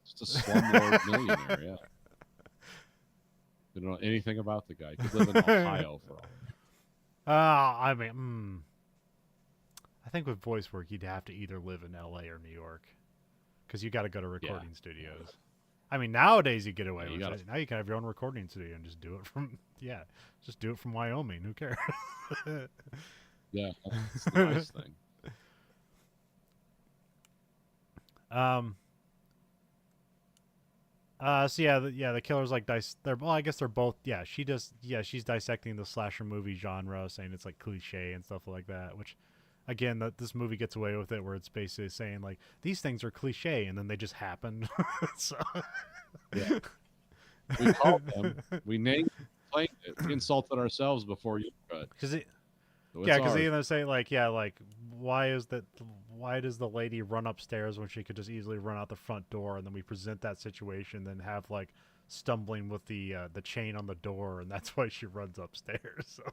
Just a slumlord millionaire. Yeah. You don't know anything about the guy. He could live in Ohio for all. I mean, I think with voice work, you'd have to either live in L.A. or New York, because you got to go to recording studios. I mean, nowadays you get away with it. Now you can have your own recording studio and just do it from just do it from Wyoming. Who cares? Yeah, that's the nice thing. So the killer's like I guess they're both. Yeah, she's dissecting the slasher movie genre, saying it's like cliche and stuff like that. Which, again, that this movie gets away with it, where it's basically saying like these things are cliche and then they just happen. So. Yeah. We called them. We named claimed it. We insulted ourselves before you could. Because So they even say like why does the lady run upstairs when she could just easily run out the front door? And then we present that situation, then have like stumbling with the chain on the door, and that's why she runs upstairs. So.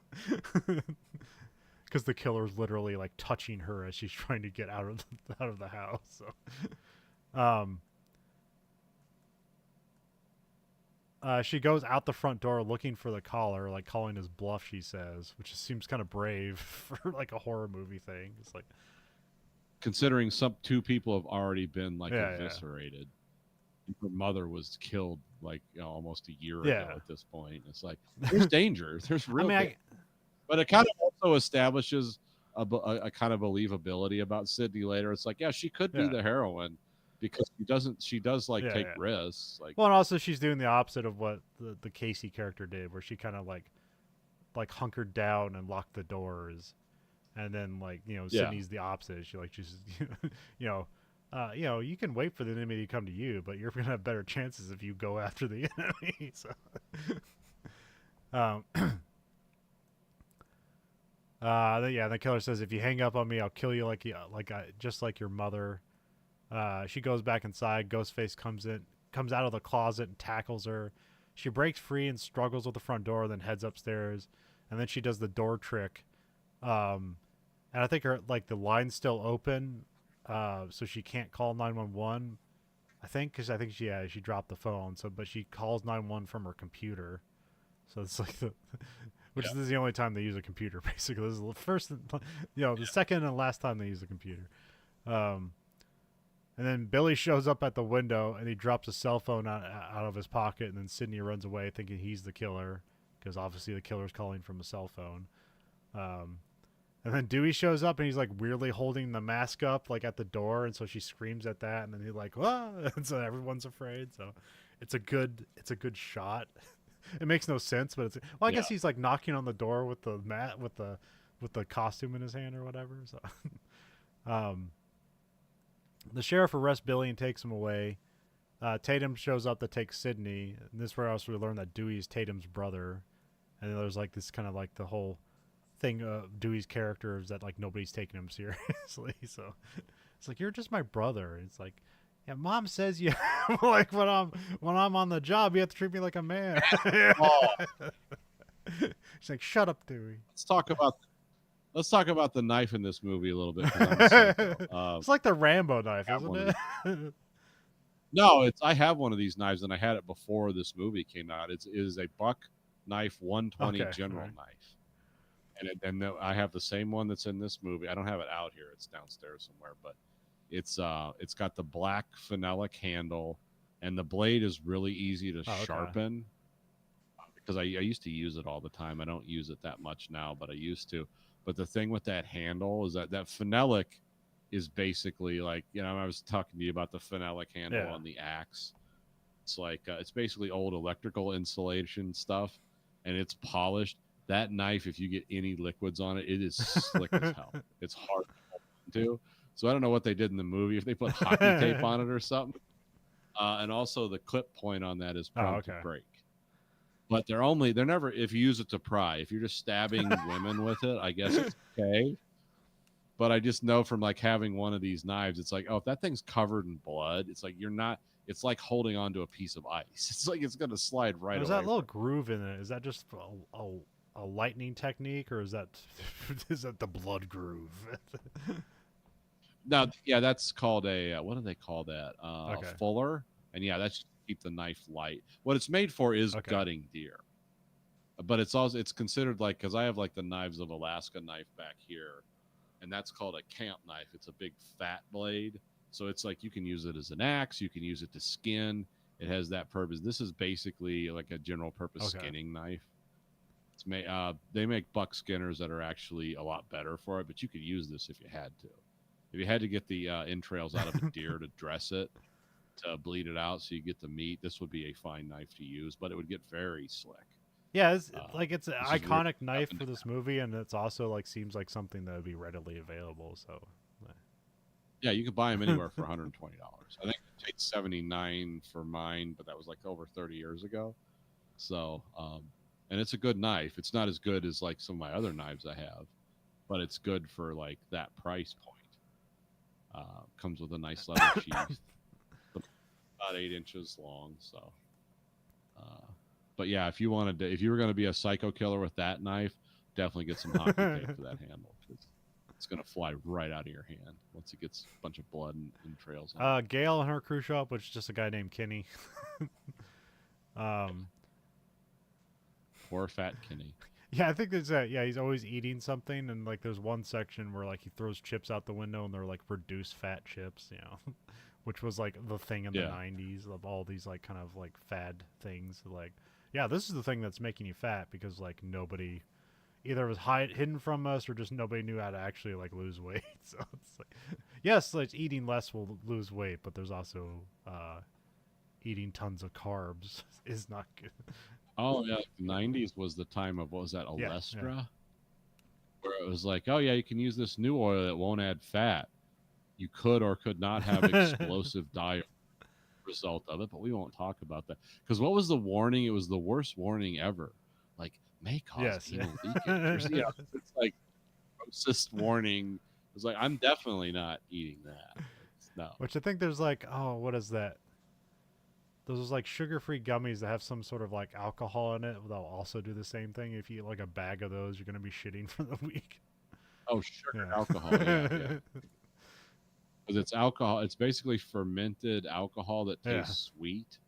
Because the killer's literally like touching her as she's trying to get out of the house. So. She goes out the front door looking for the caller, like calling his bluff, she says, which seems kind of brave for like a horror movie thing. It's like, considering two people have already been like eviscerated. Her mother was killed like almost a year ago at this point. It's like there's danger. There's real danger. But it kind of also establishes a kind of believability about Sydney later. It's like, yeah, she could be the heroine. Because she does take risks. Like, well, and also she's doing the opposite of what the Casey character did, where she kind of like hunkered down and locked the doors, and then Sydney's the opposite. She's you can wait for the enemy to come to you, but you're gonna have better chances if you go after the enemy. So, the killer says, if you hang up on me, I'll kill you just like your mother. She goes back inside. Ghostface comes out of the closet and tackles her. She breaks free and struggles with the front door, then heads upstairs. And then she does the door trick. And I think the line's still open, so she can't call 911. Because she dropped the phone. But she calls 911 from her computer. So it's like which is the only time they use a computer. Basically, this is the first, the second and last time they use a computer. And then Billy shows up at the window, and he drops a cell phone out of his pocket, and then Sydney runs away thinking he's the killer, because obviously the killer's calling from a cell phone. And then Dewey shows up, and he's like weirdly holding the mask up at the door, and so she screams at that, and then he's like, "Ah!" And so everyone's afraid. So it's a good shot. It makes no sense, but it's I guess he's like knocking on the door with the with the costume in his hand or whatever. So the sheriff arrests Billy and takes him away. Tatum shows up to take Sydney. And this is where else we learn that Dewey is Tatum's brother. And then there's this kind of the whole thing of Dewey's character is that nobody's taking him seriously. So it's like, you're just my brother. It's like, yeah, Mom says you when I'm on the job, you have to treat me like a man. She's like, shut up, Dewey. Let's talk about the knife in this movie a little bit. It's like the Rambo knife, isn't it? No, I have one of these knives, and I had it before this movie came out. It is a buck knife 120 general knife, and I have the same one that's in this movie. I don't have it out here; it's downstairs somewhere. But it's got the black phenolic handle, and the blade is really easy to sharpen. Because I used to use it all the time. I don't use it that much now, but I used to. But the thing with that handle is that phenolic is basically I was talking to you about the phenolic handle on the axe. It's it's basically old electrical insulation stuff, and it's polished. That knife, if you get any liquids on it, it is slick as hell. It's hard to hold onto. So I don't know what they did in the movie, if they put hockey tape on it or something. And also the clip point on that is prone to break. But they're never, if you use it to pry. If you're just stabbing women with it, I guess it's okay. but I just know from like having one of these knives, it's like, oh, if that thing's covered in blood, it's like you're not. It's like holding onto a piece of ice. It's like it's gonna slide right There's away that little from you. groove in it. Is that just a lightning technique, or is that is that the blood groove? Now, yeah, that's called a what do they call that? A Okay. fuller, and yeah, that's just to keep the knife light. What it's made for is Okay. gutting deer, but it's also it's considered like because I have like the knives of Alaska knife back here, and that's called a camp knife. It's a big fat blade, so it's like you can use it as an axe, you can use it to skin. It has that purpose. This is basically like a general purpose Okay. skinning knife. They make buck skinners that are actually a lot better for it, but you could use this if you had to. If you had to get the entrails out of a deer to dress it, to bleed it out so you get the meat, this would be a fine knife to use, but it would get very slick. Yeah, it's an This is weird iconic knife stuff. for this movie, and it's also like seems like something that would be readily available. So, Yeah, you could buy them anywhere for $120. I think it paid $79 for mine, but that was like over 30 years ago. So, and it's a good knife. It's not as good as like some of my other knives I have, but it's good for like that price point. Comes with a nice leather sheath, about 8 inches long. So, uh, but yeah, if you wanted to, if you were going to be a psycho killer with that knife, definitely get some hockey tape for that handle. It's going to fly right out of your hand once it gets a bunch of blood and trails on it. Gail and her crew show up, which is just a guy named Kenny. um, Poor fat Kenny. yeah, I think there's that. Yeah, he's always eating something, and like there's one section where like he throws chips out the window, and they're like reduced fat chips, you know, which was like the thing in the Yeah. '90s of all these like kind of like fad things. Like, yeah, this is the thing that's making you fat because like nobody either was hidden from us or just nobody knew how to actually like lose weight. So it's like, yes, like eating less will lose weight, but there's also eating tons of carbs is not good. Oh yeah, the '90s was the time of what was that, Yeah, yeah. Olestra, where it was like, oh yeah, you can use this new oil that won't add fat. You could or could not have explosive diet result of it, but we won't talk about that because what was the warning? It was the worst warning ever. Like may cause Yes, anal leakage. yeah. It's like grossest warning. It's like I'm definitely not eating that. No. Which I think there's like, oh, what is that? Those like sugar-free gummies that have some sort of like alcohol in it. They'll also do the same thing. If you eat like a bag of those, you're gonna be shitting for the week. Oh, sugar Yeah. alcohol. Yeah, yeah. Because it's alcohol. It's basically fermented alcohol that Yeah. tastes sweet.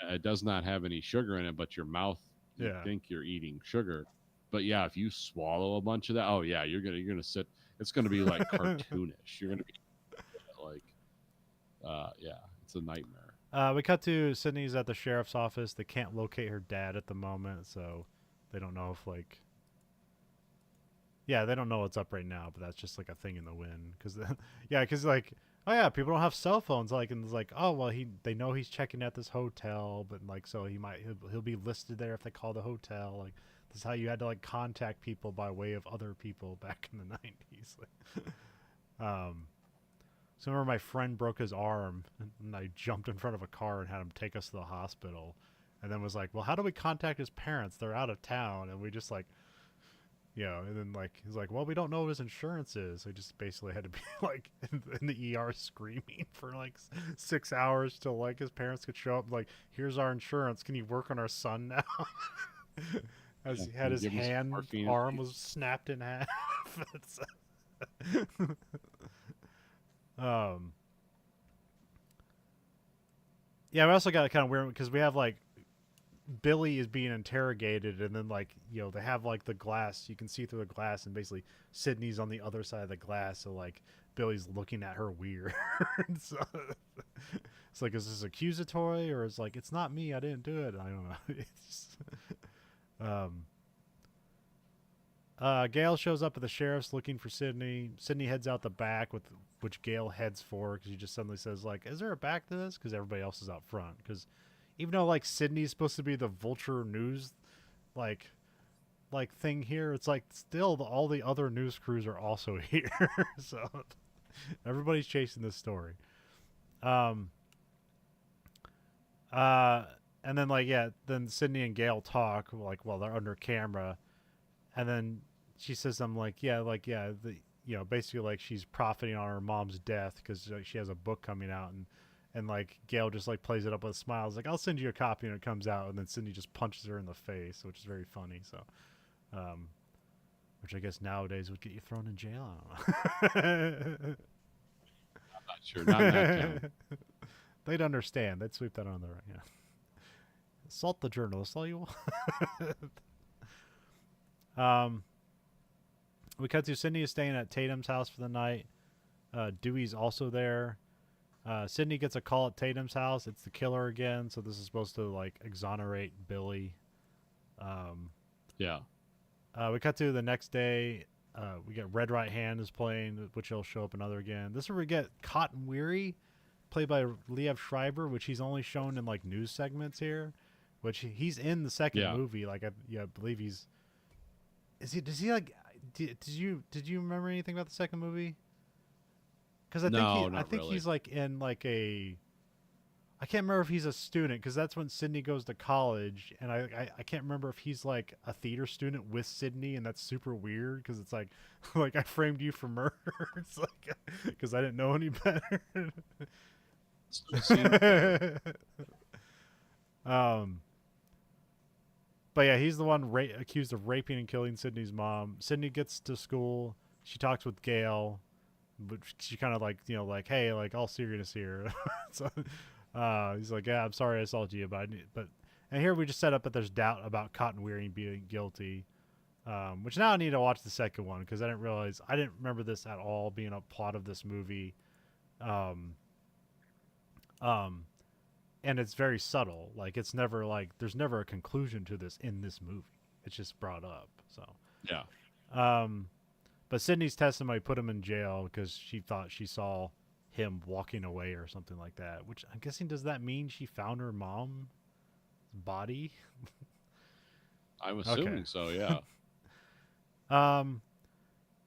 It does not have any sugar in it, but your mouth, you Yeah. think you're eating sugar. But yeah, if you swallow a bunch of that, oh yeah, you're gonna sit. It's gonna be like cartoonish. You're gonna be like, yeah, it's a nightmare. We cut to Sydney's at the sheriff's office. They can't locate her dad at the moment, so they don't know if like, yeah, they don't know what's up right now. But that's just like a thing in the wind, because yeah, because like, oh yeah, people don't have cell phones. Like, and it's like, oh well, they know he's checking at this hotel, but like, so he'll be listed there if they call the hotel. Like, this is how you had to like contact people by way of other people back in the '90s. Like, so I remember my friend broke his arm, and I jumped in front of a car and had him take us to the hospital, and then was like, "Well, how do we contact his parents? They're out of town." And we just like, you know, and then like he's like, "Well, we don't know what his insurance is." So we just basically had to be like in the ER screaming for like 6 hours till like his parents could show up. Like, here's our insurance. Can you work on our son now? As Yeah, he can had you his give me some hand morphine at arm least? was snapped in half. um Yeah, we also got kind of weird because we have like Billy is being interrogated, and then like they have like the glass, you can see through the glass, and basically Sydney's on the other side of the glass, so like Billy's looking at her weird. So, it's like, is this accusatory, or it's like, it's not me, I didn't do it. I don't know. It's just, um. Gail shows up at the sheriff's looking for Sydney. Sydney heads out the back, with which Gail heads for because he just suddenly says like, "Is there a back to this?" Because everybody else is out front. Because even though like Sydney's supposed to be the Vulture news like thing here, it's like still all the other news crews are also here. So everybody's chasing this story. Um. And then like, yeah, then Sydney and Gail talk like while they're under camera, and then she says, "I'm like, yeah, basically like she's profiting on her mom's death because she has a book coming out, and like Gail just like plays it up with smiles, like I'll send you a copy when it comes out, and then Sydney just punches her in the face, which is very funny. So, which I guess nowadays would get you thrown in jail. I don't know. Not sure. Not in that county. They'd understand. They'd sweep that on the right. Yeah. Assault the journalist, all you want. We cut to Sydney is staying at Tatum's house for the night. Dewey's also there. Sydney gets a call at Tatum's house. It's the killer again. So this is supposed to like exonerate Billy. Yeah. We cut to the next day. We get Red Right Hand is playing, which he'll show up another again. This is where we get Cotton Weary, played by Liev Schreiber, which he's only shown in like news segments here. Which he's in the second movie. Like I believe he's. Is he? Does he like? Did you remember anything about the second movie? Because I think he's like in like a. I can't remember if he's a student because that's when Sydney goes to college, and I can't remember if he's like a theater student with Sydney, and that's super weird because it's like like I framed you for murder. It's like because I didn't know any better. But yeah, he's the one accused of raping and killing Sydney's mom. Sydney gets to school. She talks with Gail, but she kind of like, like, hey, like all seriousness here. So he's like, yeah, I'm sorry I assaulted you, but and here we just set up that there's doubt about Cotton Weary being guilty, which now I need to watch the second one because I didn't remember this at all being a plot of this movie. And it's very subtle. Like it's never like there's never a conclusion to this in this movie. It's just brought up. So yeah. But Sydney's testimony put him in jail because she thought she saw him walking away or something like that. Which I'm guessing, does that mean she found her mom's body? I'm assuming so. Yeah.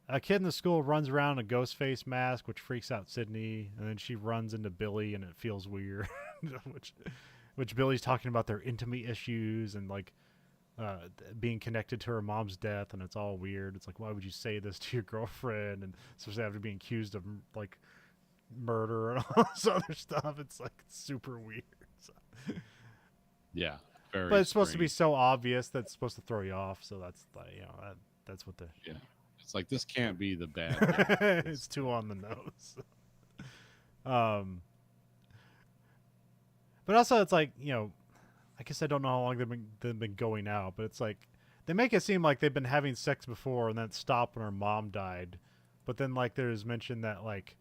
A kid in the school runs around in a ghost face mask, which freaks out Sydney, and then she runs into Billy, and it feels weird. which Billy's talking about their intimate issues and like being connected to her mom's death, and it's all weird. It's like, why would you say this to your girlfriend? And especially after being accused of like murder and all this other stuff, it's like super weird. So. Yeah, very. But it's supposed to be so obvious that it's supposed to throw you off. So that's like, that's what the It's like, this can't be the bad guy. It's too on the nose. But also it's like, I guess I don't know how long they've been going out, but it's like they make it seem like they've been having sex before and then stopped when her mom died. But then like there's mention that like,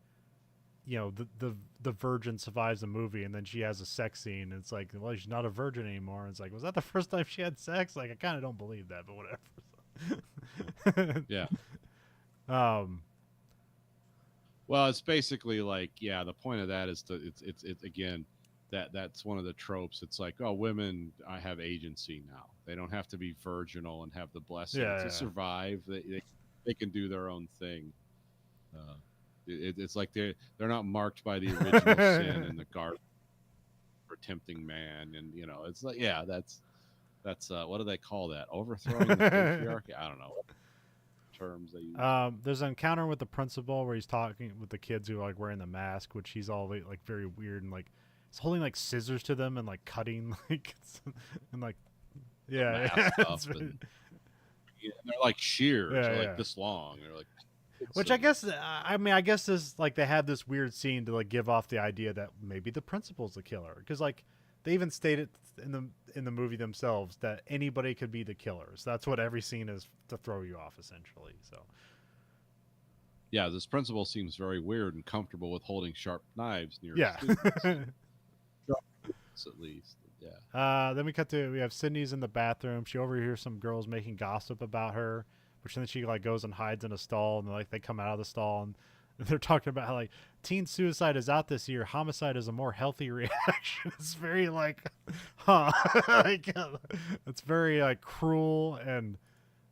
the virgin survives the movie and then she has a sex scene. And it's like, well, she's not a virgin anymore. And it's like, was that the first time she had sex? Like I kind of don't believe that, but whatever. Yeah. Well, it's basically like, the point of that is it's again, that's one of the tropes. It's like, oh, women have agency now. They don't have to be virginal and have the blessing to survive. They can do their own thing. It's like they're not marked by the original sin in the garden for tempting man, and it's like, that's what do they call that? Overthrowing the patriarchy? I don't know what terms they use. There's an encounter with the principal where he's talking with the kids who are like wearing the mask, which he's all like very weird and like he's holding like scissors to them and like cutting like and like they're like shears, they're like this long. They're like, which I guess I guess this like they had this weird scene to like give off the idea that maybe the principal's the killer, because like they even stated in the movie themselves that anybody could be the killer. So that's what every scene is, to throw you off essentially. So yeah, this principal seems very weird and comfortable with holding sharp knives near students. At least. Then we have Sydney's in the bathroom. She overhears some girls making gossip about her, which then she like goes and hides in a stall, and like they come out of the stall and they're talking about how like teen suicide is out this year. Homicide is a more healthy reaction. It's very like, like it's very like cruel and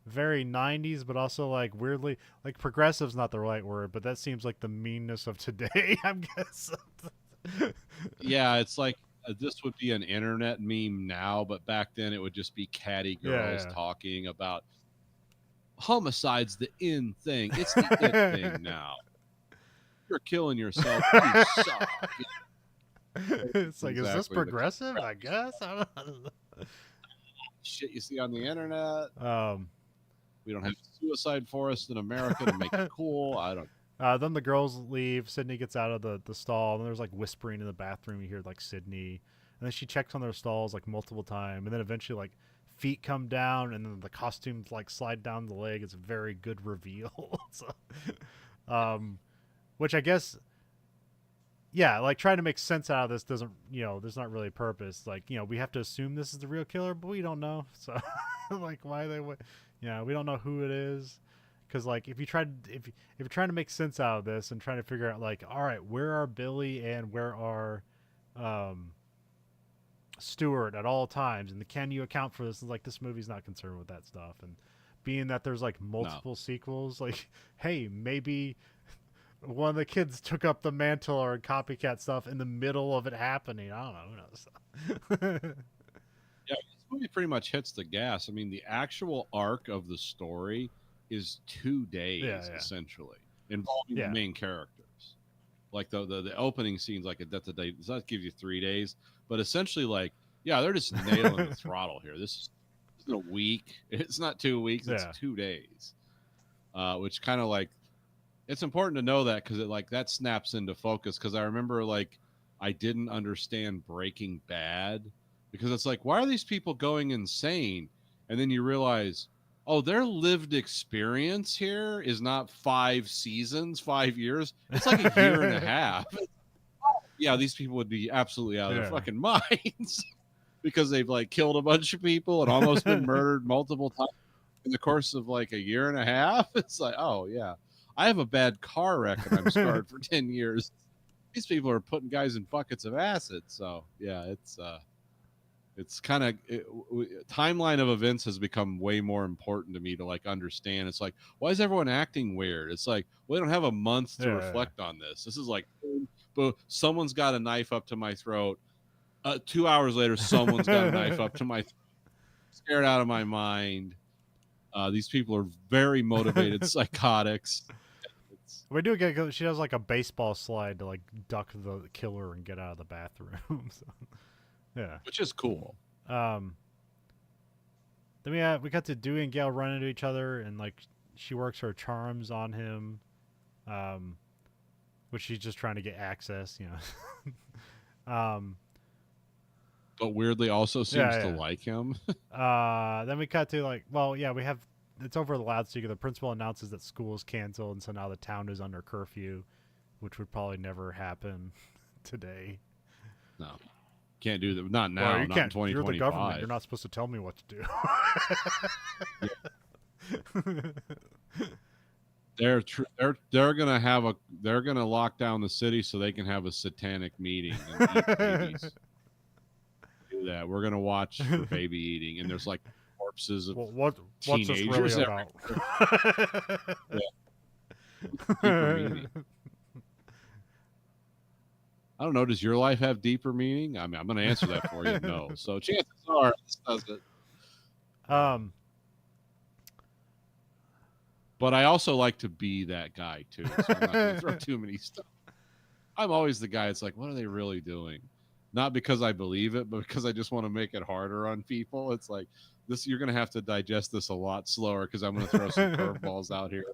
very 90s, but also like weirdly like progressive's not the right word, but that seems like the meanness of today. I'm guessing. Yeah, it's like this would be an internet meme now, but back then it would just be catty girls talking about homicide's the in thing. It's the it thing now. You're killing yourself. You suck. It's like, is this Exactly the progressive? I guess. I don't shit you see on the internet. know. We don't have a suicide forest in America to make it cool. I don't. Then the girls leave. Sydney gets out of the stall, and there's like whispering in the bathroom. You hear like Sydney, and then she checks on their stalls like multiple times, and then eventually like feet come down, and then the costumes like slide down the leg. It's a very good reveal. So, which I guess, yeah, like trying to make sense out of this doesn't, there's not really a purpose. Like, we have to assume this is the real killer, but we don't know. So, like, why they would, we don't know who it is. Because like if you're trying to make sense out of this and trying to figure out like, all right, where are Billy and where are Stewart at all times, and can you account for this? And like, this movie's not concerned with that stuff. And being that there's like multiple sequels, like, hey, maybe one of the kids took up the mantle or copycat stuff in the middle of it happening. I don't know. Who knows? Yeah, this movie pretty much hits the gas. I mean, the actual arc of the story is 2 days essentially, involving the main characters. Like the opening scenes, like that's a day. So that gives you 3 days, but essentially, like, yeah, they're just nailing the throttle here. This is a week. It's not 2 weeks. It's 2 days, which kind of like, it's important to know that because it like that snaps into focus. Because I remember like I didn't understand Breaking Bad because it's like, why are these people going insane? And then you realize, oh, their lived experience here is not 5 seasons, 5 years. It's like a year and a half. Yeah, these people would be absolutely out of their fucking minds because they've like killed a bunch of people and almost been murdered multiple times in the course of like a year and a half. It's like, oh yeah, I have a bad car wreck and I'm scarred for 10 years. These people are putting guys in buckets of acid. So yeah, it's kind of timeline of events has become way more important to me to like understand. It's like, why is everyone acting weird? It's like, we don't have a month to reflect on this. This is like, but someone's got a knife up to my throat. 2 hours later, someone's got a knife up to my throat. Scared out of my mind. These people are very motivated psychotics. We do get, she has like a baseball slide to like duck the killer and get out of the bathroom. So. Yeah, which is cool. Then we got to Dewey and Gale run into each other, and like she works her charms on him, which she's just trying to get access, But weirdly, also seems to like him. Then we cut to like, we have, it's over the loudspeaker. The principal announces that school is canceled, and so now the town is under curfew, which would probably never happen today. No. Can't do that. Not now. You not can't. in 2025. You're the government. You're not supposed to tell me what to do. They're gonna lock down the city so they can have a satanic meeting and eat babies. Do that. We're gonna watch for baby eating, and there's like corpses of what's teenagers. This really about? I don't know. Does your life have deeper meaning? I mean, I'm going to answer that for you. No. So chances are this doesn't. But I also like to be that guy too. So I'm not going to throw too many stuff. I'm always the guy. It's like, what are they really doing? Not because I believe it, but because I just want to make it harder on people. It's like this. You're going to have to digest this a lot slower because I'm going to throw some curveballs out here.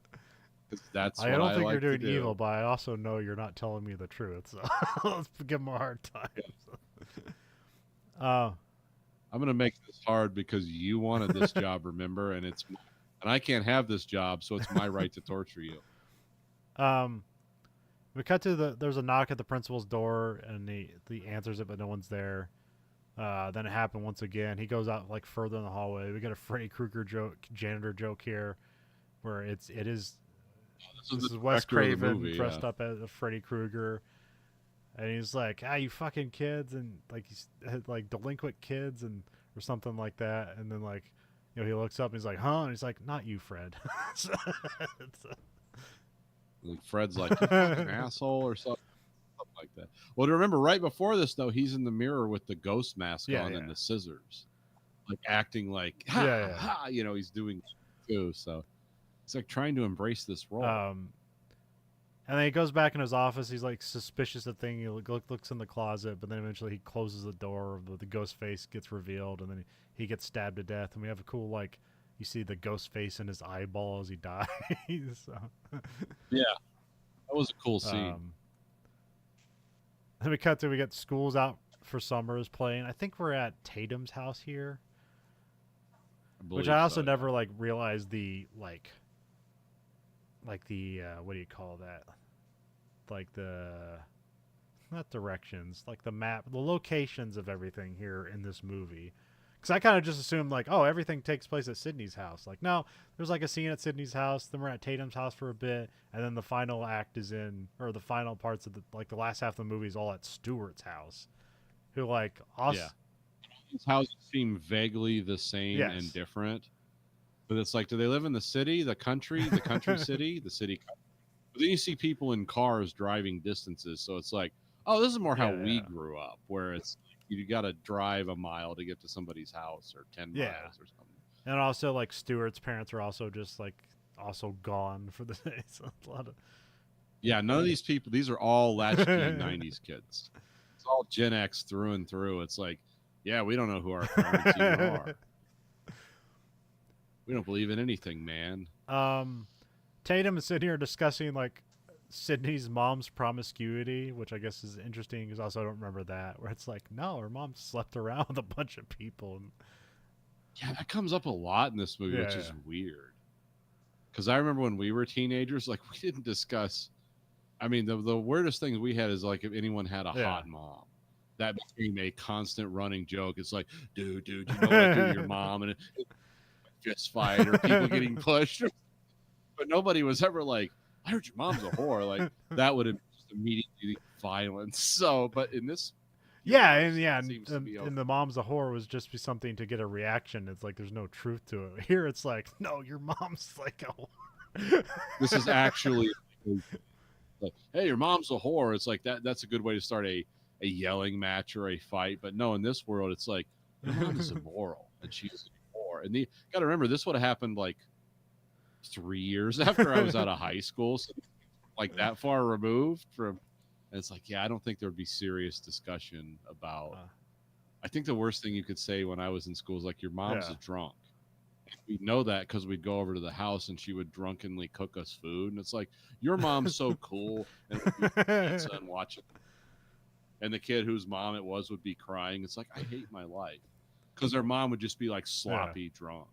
That's I don't think you're doing evil, but I also know you're not telling me the truth. So let's give him a hard time. I'm going to make this hard because you wanted this job, remember, and I can't have this job, so it's my right to torture you. We cut to there's a knock at the principal's door, and he answers it, but no one's there. Then it happened once again. He goes out like further in the hallway. We got a Freddy Krueger janitor joke here, where it is. This is Wes Craven dressed up as a Freddy Krueger, and he's like, you fucking kids, and like he's like delinquent kids and or something like that, and then like, he looks up and he's like, and he's like, not you, Fred. Fred's like, you fucking asshole or something like that. Well, remember right before this though, he's in the mirror with the ghost mask on and the scissors, like acting like he's doing too. So. He's like trying to embrace this role. And then he goes back in his office. He's like suspicious of thing. He looks in the closet, but then eventually he closes the door. The ghost face gets revealed, and then he gets stabbed to death. And we have a cool like you see the ghost face in his eyeball as he dies. So, Yeah, that was a cool scene. Then we get schools out for summers playing. I think we're at Tatum's house here, which I also never like realized the like the what do you call that? Like the not directions, like the map, the locations of everything here in this movie. Because I kind of just assumed like, oh, everything takes place at Sydney's house. Like, no, there's like a scene at Sydney's house. Then we're at Tatum's house for a bit, and then the final act is in, or the final parts of the like the last half of the movie is all at Stewart's house, who like also. Yeah. His houses seem vaguely the same and different, but it's like, do they live in the city, the country city, the city? But then you see people in cars driving distances, so it's like, oh, this is more how we grew up, where it's you got to drive a mile to get to somebody's house or 10 miles or something. And also, like Stewart's parents are also just like also gone for the day. So a lot of none of these people. These are all latchkey '90s kids. It's all Gen X through and through. It's like, yeah, we don't know who our parents even are. We don't believe in anything, man. Tatum is sitting here discussing like Sydney's mom's promiscuity, which I guess is interesting because also I don't remember that, where it's like, no, her mom slept around with a bunch of people. Yeah, that comes up a lot in this movie, which is weird. Because I remember when we were teenagers, like we didn't discuss. I mean, the weirdest things we had is like if anyone had a hot mom. That became a constant running joke. It's like, dude, you know what I do to your mom? And it fist fight or people getting pushed. But nobody was ever like, I heard your mom's a whore. Like that would have just immediately violence. So, but in this, and the mom's a whore was just something to get a reaction. It's like there's no truth to it. Here, it's like, no, your mom's like a whore. This is actually like, hey, your mom's a whore. It's like that's a good way to start a yelling match or a fight. But no, in this world, it's like your mom is immoral and she's a whore. And you got to remember, this would have happened like 3 years after I was out of high school, so like that far removed from. And it's like, yeah, I don't think there would be serious discussion about. I think the worst thing you could say when I was in school is like, your mom's a drunk. We know that because we'd go over to the house and she would drunkenly cook us food, and it's like, your mom's so cool, and we'd eat pizza and watch it. And the kid whose mom it was would be crying. It's like, I hate my life, because their mom would just be like sloppy drunk.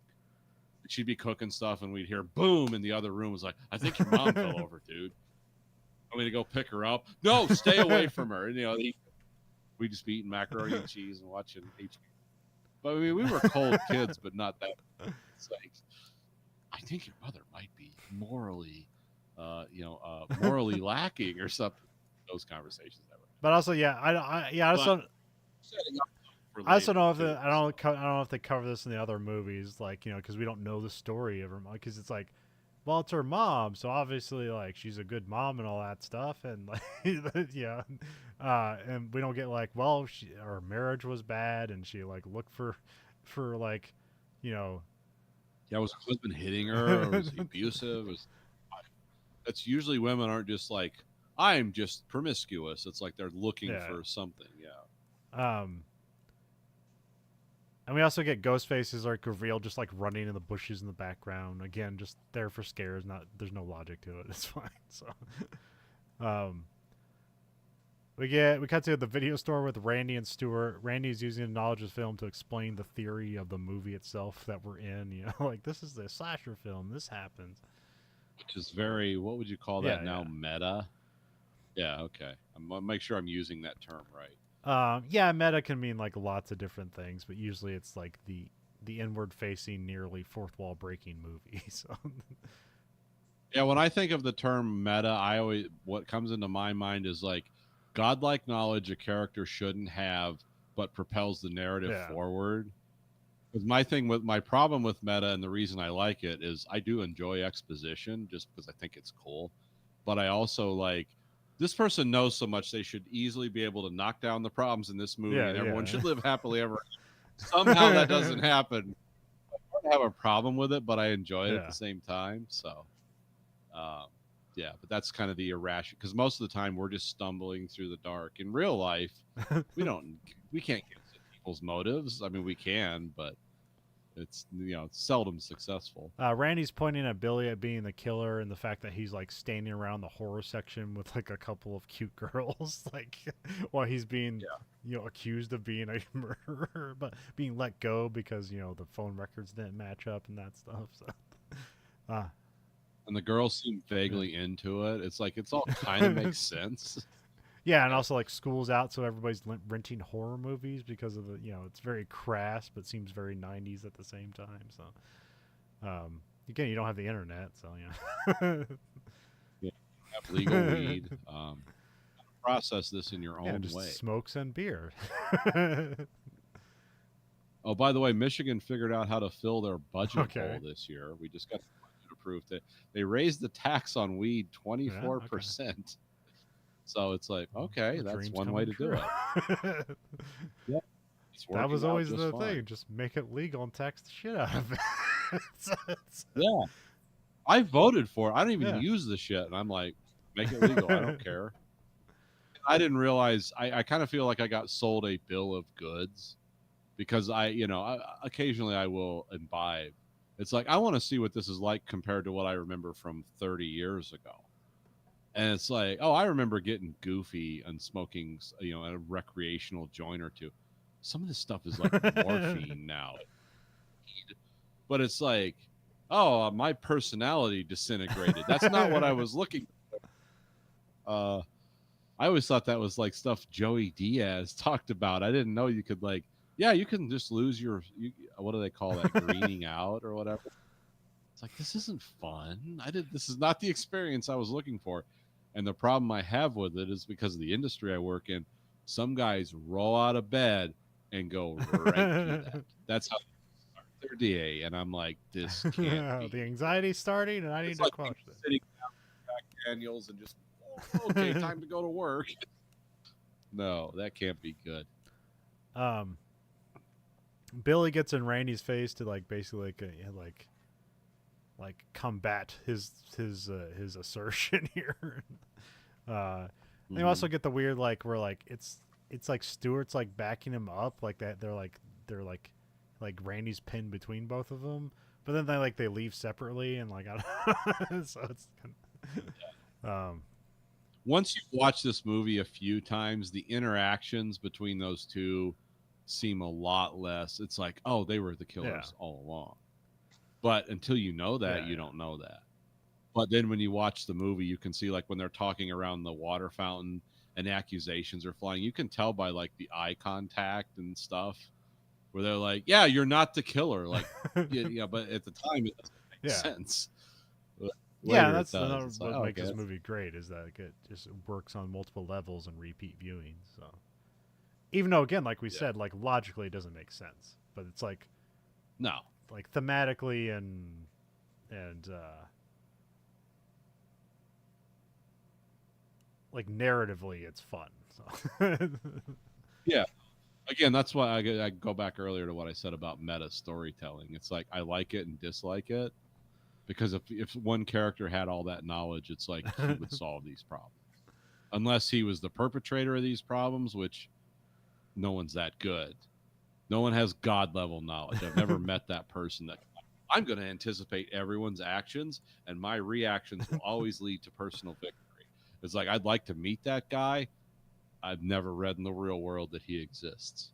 She'd be cooking stuff, and we'd hear boom in the other room. It was like, I think your mom fell over, dude. I'm going to go pick her up. No, stay away from her. And, we just be eating macaroni and cheese and watching HBO. But I mean, we were cold kids, but not that. It's like, I think your mother might be morally, morally lacking or something. Those conversations that were. But also, I also know if I don't know if they cover this in the other movies, like because we don't know the story of her mom. Because it's like, well, it's her mom, so obviously, like, she's a good mom and all that stuff, and like, and we don't get like, well, her marriage was bad, and she like looked for like, was her husband hitting her, or was he abusive? That's usually women aren't just like, I'm just promiscuous. It's like they're looking for something. And we also get Ghostface's like revealed just like running in the bushes in the background. Again, just there for scares. There's no logic to it. It's fine. So, we cut to the video store with Randy and Stewart. Randy's using the knowledge of film to explain the theory of the movie itself that we're in. Like, this is the slasher film. This happens. Which is very, what would you call that now? Meta. Yeah. Okay. I'll make sure I'm using that term right. Meta can mean like lots of different things, but usually it's like the inward facing, nearly fourth wall breaking movie. So yeah, when I think of the term meta, what comes into my mind is like godlike knowledge a character shouldn't have, but propels the narrative forward. Because my problem with meta, and the reason I like it, is I do enjoy exposition just because I think it's cool, but I also like, this person knows so much they should easily be able to knock down the problems in this movie, and everyone should live happily ever. Somehow that doesn't happen. have a problem with it, but I enjoy it at Yeah. the same time. So, um, yeah, but that's kind of the irrational, because most of the time we're just stumbling through the dark. In real life, we don't, we can't get into people's motives. I mean, we can, but it's, it's seldom successful. Randy's pointing at Billy at being the killer and the fact that he's like standing around the horror section with like a couple of cute girls, like while he's being, accused of being a murderer, but being let go because the phone records didn't match up and that stuff. So, And the girls seem vaguely into it. It's like it's all kind of makes sense. yeah, and also like school's out, so everybody's renting horror movies because of the it's very crass but seems very '90s at the same time. So. Again, you don't have the internet, so Yeah, have legal weed. Process this in your own just way. smokes and beer. Oh, by the way, Michigan figured out how to fill their budget hole this year. We just got approved that they raised the tax on weed 24%. So it's like, okay, that's one way to do it. Yeah, that was always the thing. Just make it legal and tax the shit out of it. Yeah, I voted for it. I don't even use the shit, and I'm like, make it legal. I don't care. I didn't realize. I kind of feel like I got sold a bill of goods because occasionally I will imbibe. It's like I want to see what this is like compared to what I remember from 30 years ago. And it's like, oh, I remember getting goofy and smoking, a recreational joint or two. Some of this stuff is like morphine now. But it's like, oh, my personality disintegrated. That's not what I was looking for. I always thought that was like stuff Joey Diaz talked about. I didn't know you could you can just lose what do they call that? Greening out or whatever. It's like, this isn't fun. This is not the experience I was looking for. And the problem I have with it is because of the industry I work in, some guys roll out of bed and go right to that. That's how they start their day. And I'm like, this can't be. The anxiety's starting and I need to quash it. Sitting down with Jack Daniels and just, okay, time to go to work. No, that can't be good. Billy gets in Randy's face to basically combat his assertion here. They also get the weird where it's like Stewart's like backing him up like that. They're like Randy's pinned between both of them, but then they leave separately and so it's once you've watched this movie a few times, the interactions between those two seem a lot less. It's like, oh, they were the killers all along. But until you know that, you don't know that. But then when you watch the movie, you can see when they're talking around the water fountain and accusations are flying, you can tell by the eye contact and stuff where they're like, yeah, you're not the killer. But at the time it doesn't make sense. Yeah, that's what makes this movie great is that it just works on multiple levels and repeat viewing. So even though, again, like we said, logically it doesn't make sense, but it's no, thematically and narratively, it's fun. So. Yeah. Again, that's why I go back earlier to what I said about meta storytelling. It's like I like it and dislike it. Because if one character had all that knowledge, it's like he would solve these problems. Unless he was the perpetrator of these problems, which no one's that good. No one has God-level knowledge. I've never met that person that I'm going to anticipate everyone's actions, and my reactions will always lead to personal victory. It's like, I'd like to meet that guy. I've never read in the real world that he exists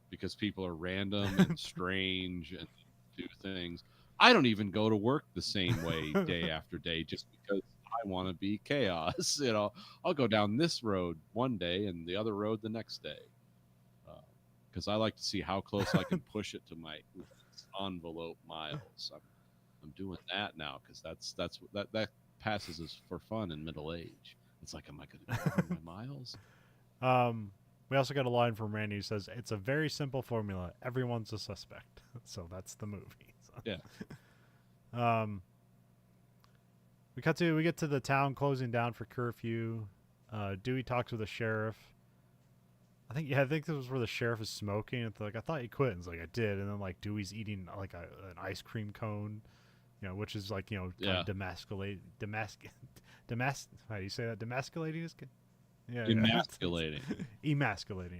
because people are random and strange and do things. I don't even go to work the same way day after day just because I want to be chaos. I'll go down this road one day and the other road the next day because I like to see how close I can push it to my envelope miles. I'm doing that now because that passes as for fun in middle age. It's like, am I going to do my miles? We also got a line from Randy who says, "It's a very simple formula. Everyone's a suspect." So that's the movie. So. Yeah. We get to the town closing down for curfew. Dewey talks with the sheriff. I think this was where the sheriff is smoking. It's like I thought you quit. And it's like I did, and then like Dewey's eating like an ice cream cone, which is like kind Yeah, of How do you say that? Demasculating his. Yeah, yeah. emasculating. Emasculating.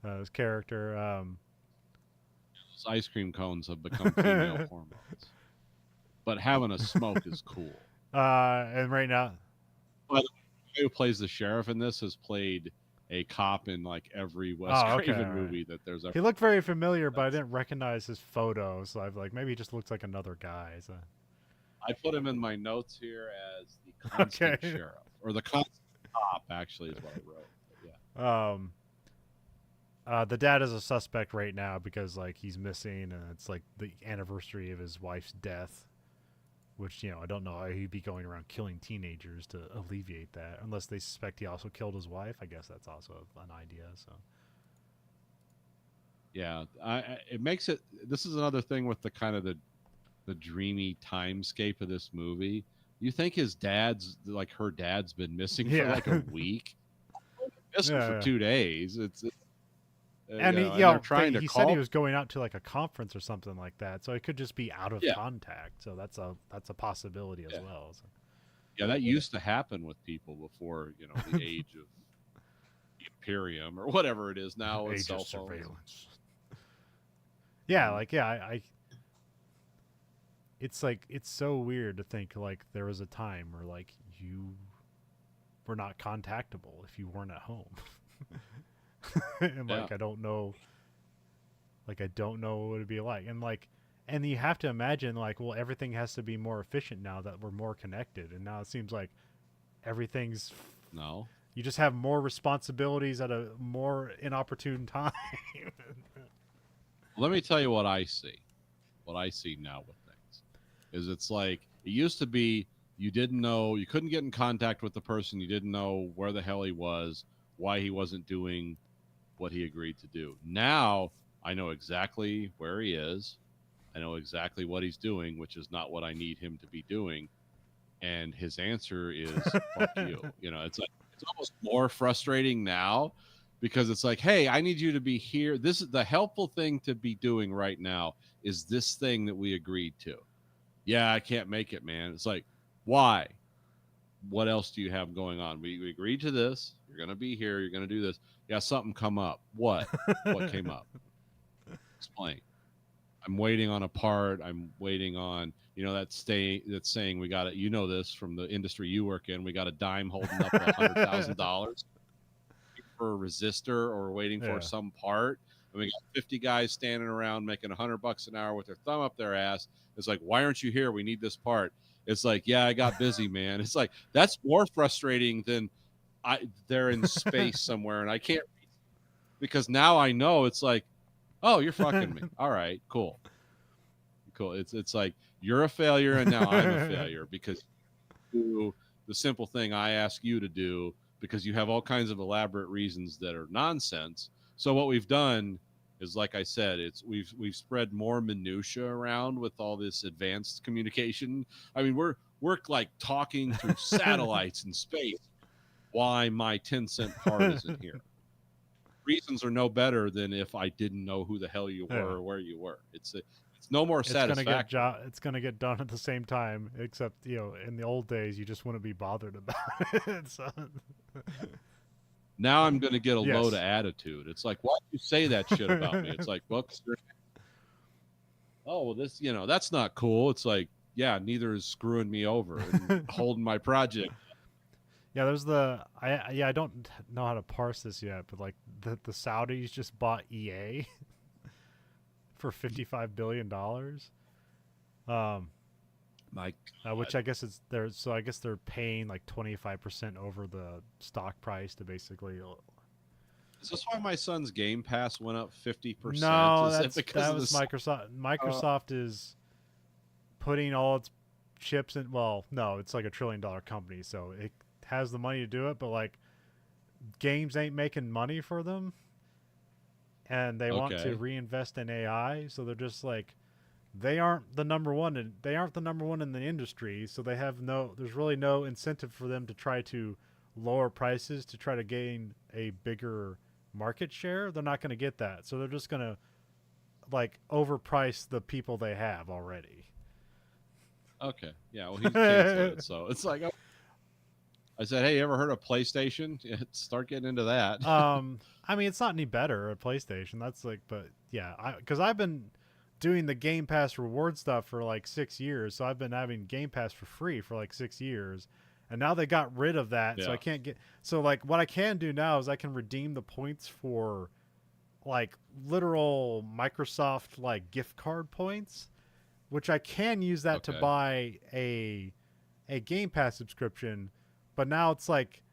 His character. Those ice cream cones have become female hormones, but having a smoke is cool. And right now, By the way, the guy who plays the sheriff in this has played a cop in like every Wes oh, okay, Craven all right. movie that there's ever. He looked very familiar, but I That's, didn't recognize his photo, so I've like maybe he just looks like another guy. So. I put him in my notes here as the Okay. constant sheriff or the constant cop. Actually, is what I wrote. But Um. The dad is a suspect right now because like he's missing, and it's like the anniversary of his wife's death. Which I don't know how he'd be going around killing teenagers to alleviate that, unless they suspect he also killed his wife. I guess that's also an idea. So. yeah, it makes it. This is another thing with the kind of the dreamy timescape of this movie. You think his dad's like her dad's been missing for Yeah. like a week, missing for Yeah. 2 days. And and they're trying to he call. said he was going out to like a conference or something like that, so it could just be out of Yeah, contact. So that's a possibility as yeah, well. So. yeah. That used to happen with people before the age of the Imperium or whatever it is now with Age cell of phones. surveillance. Yeah, Mhm. like I. It's like it's so weird to think like there was a time where like you were not contactable if you weren't at home, and Yeah, like I don't know what it'd be like, and you have to imagine like well everything has to be more efficient now that we're more connected, and now it seems like everything's no. you just have more responsibilities at a more inopportune time. Let me tell you what I see. What I see now with things is it's like it used to be you didn't know, you couldn't get in contact with the person, you didn't know where the hell he was, why he wasn't doing what he agreed to do. Now I know exactly where he is. I know exactly what he's doing, which is not what I need him to be doing. And his answer is fuck you. It's like it's almost more frustrating now because it's like, hey, I need you to be here. This is the helpful thing to be doing right now is this thing that we agreed to. Yeah, I can't make it, man. It's like, why? What else do you have going on? We agreed to this. You're gonna be here. You're gonna do this. Yeah, something come up. What? What came up? Explain. I'm waiting on a part. I'm waiting on that's saying we got it. You know this from the industry you work in. We got a dime holding up $100,000 for a resistor, or waiting for Yeah. some part. And we got 50 guys standing around making $100 an hour with their thumb up their ass. It's like, why aren't you here? We need this part. It's like, yeah, I got busy, man. It's like that's more frustrating than they're in space somewhere and I can't, because now I know it's like, oh, you're fucking me. All right, cool. Cool. It's like you're a failure and now I'm a failure because you do the simple thing I ask you to do because you have all kinds of elaborate reasons that are nonsense. So what we've done is, like I said, it's we've spread more minutia around with all this advanced communication. I mean, we're like talking through satellites in space. Why my 10-cent part isn't here? Reasons are no better than if I didn't know who the hell you were Yeah. or where you were. It's no more satisfactory. It's gonna get done at the same time, except in the old days you just wouldn't be bothered about it. So. Now I'm going to get a load of Yes. attitude. It's like, why'd you say that shit about me? It's like, well, 'cause oh, well, this, that's not cool. It's like, yeah, neither is screwing me over and holding my project. Yeah, I don't know how to parse this yet, but like the Saudis just bought EA for $55 billion. Um, My which I guess it's there. So I guess they're paying like 25% over the stock price to basically. Is this why my son's Game Pass went up 50%? No, Is it because that of was this? Microsoft. Microsoft is putting all its chips in. Well, no, it's like $1 trillion company, so it has the money to do it. But like, games ain't making money for them, and they want to Okay. reinvest in AI. So they're just like, they aren't the number one in the industry. So they have there's really no incentive for them to try to lower prices to try to gain a bigger market share, they're not going to get that. So they're just going to like overprice the people they have already. Okay. Yeah. Well, he's canceling it, so it's like, oh. I said, hey, you ever heard of PlayStation? Yeah, start getting into that. I mean, it's not any better at PlayStation. That's like, but yeah, because I've been doing the Game Pass reward stuff for like 6 years, so I've been having Game Pass for free for like 6 years, and now they got rid of that, so Yeah. I can't get. So like, what I can do now is I can redeem the points for like literal Microsoft like gift card points, which I can use that to Okay. buy a Game Pass subscription, but now it's like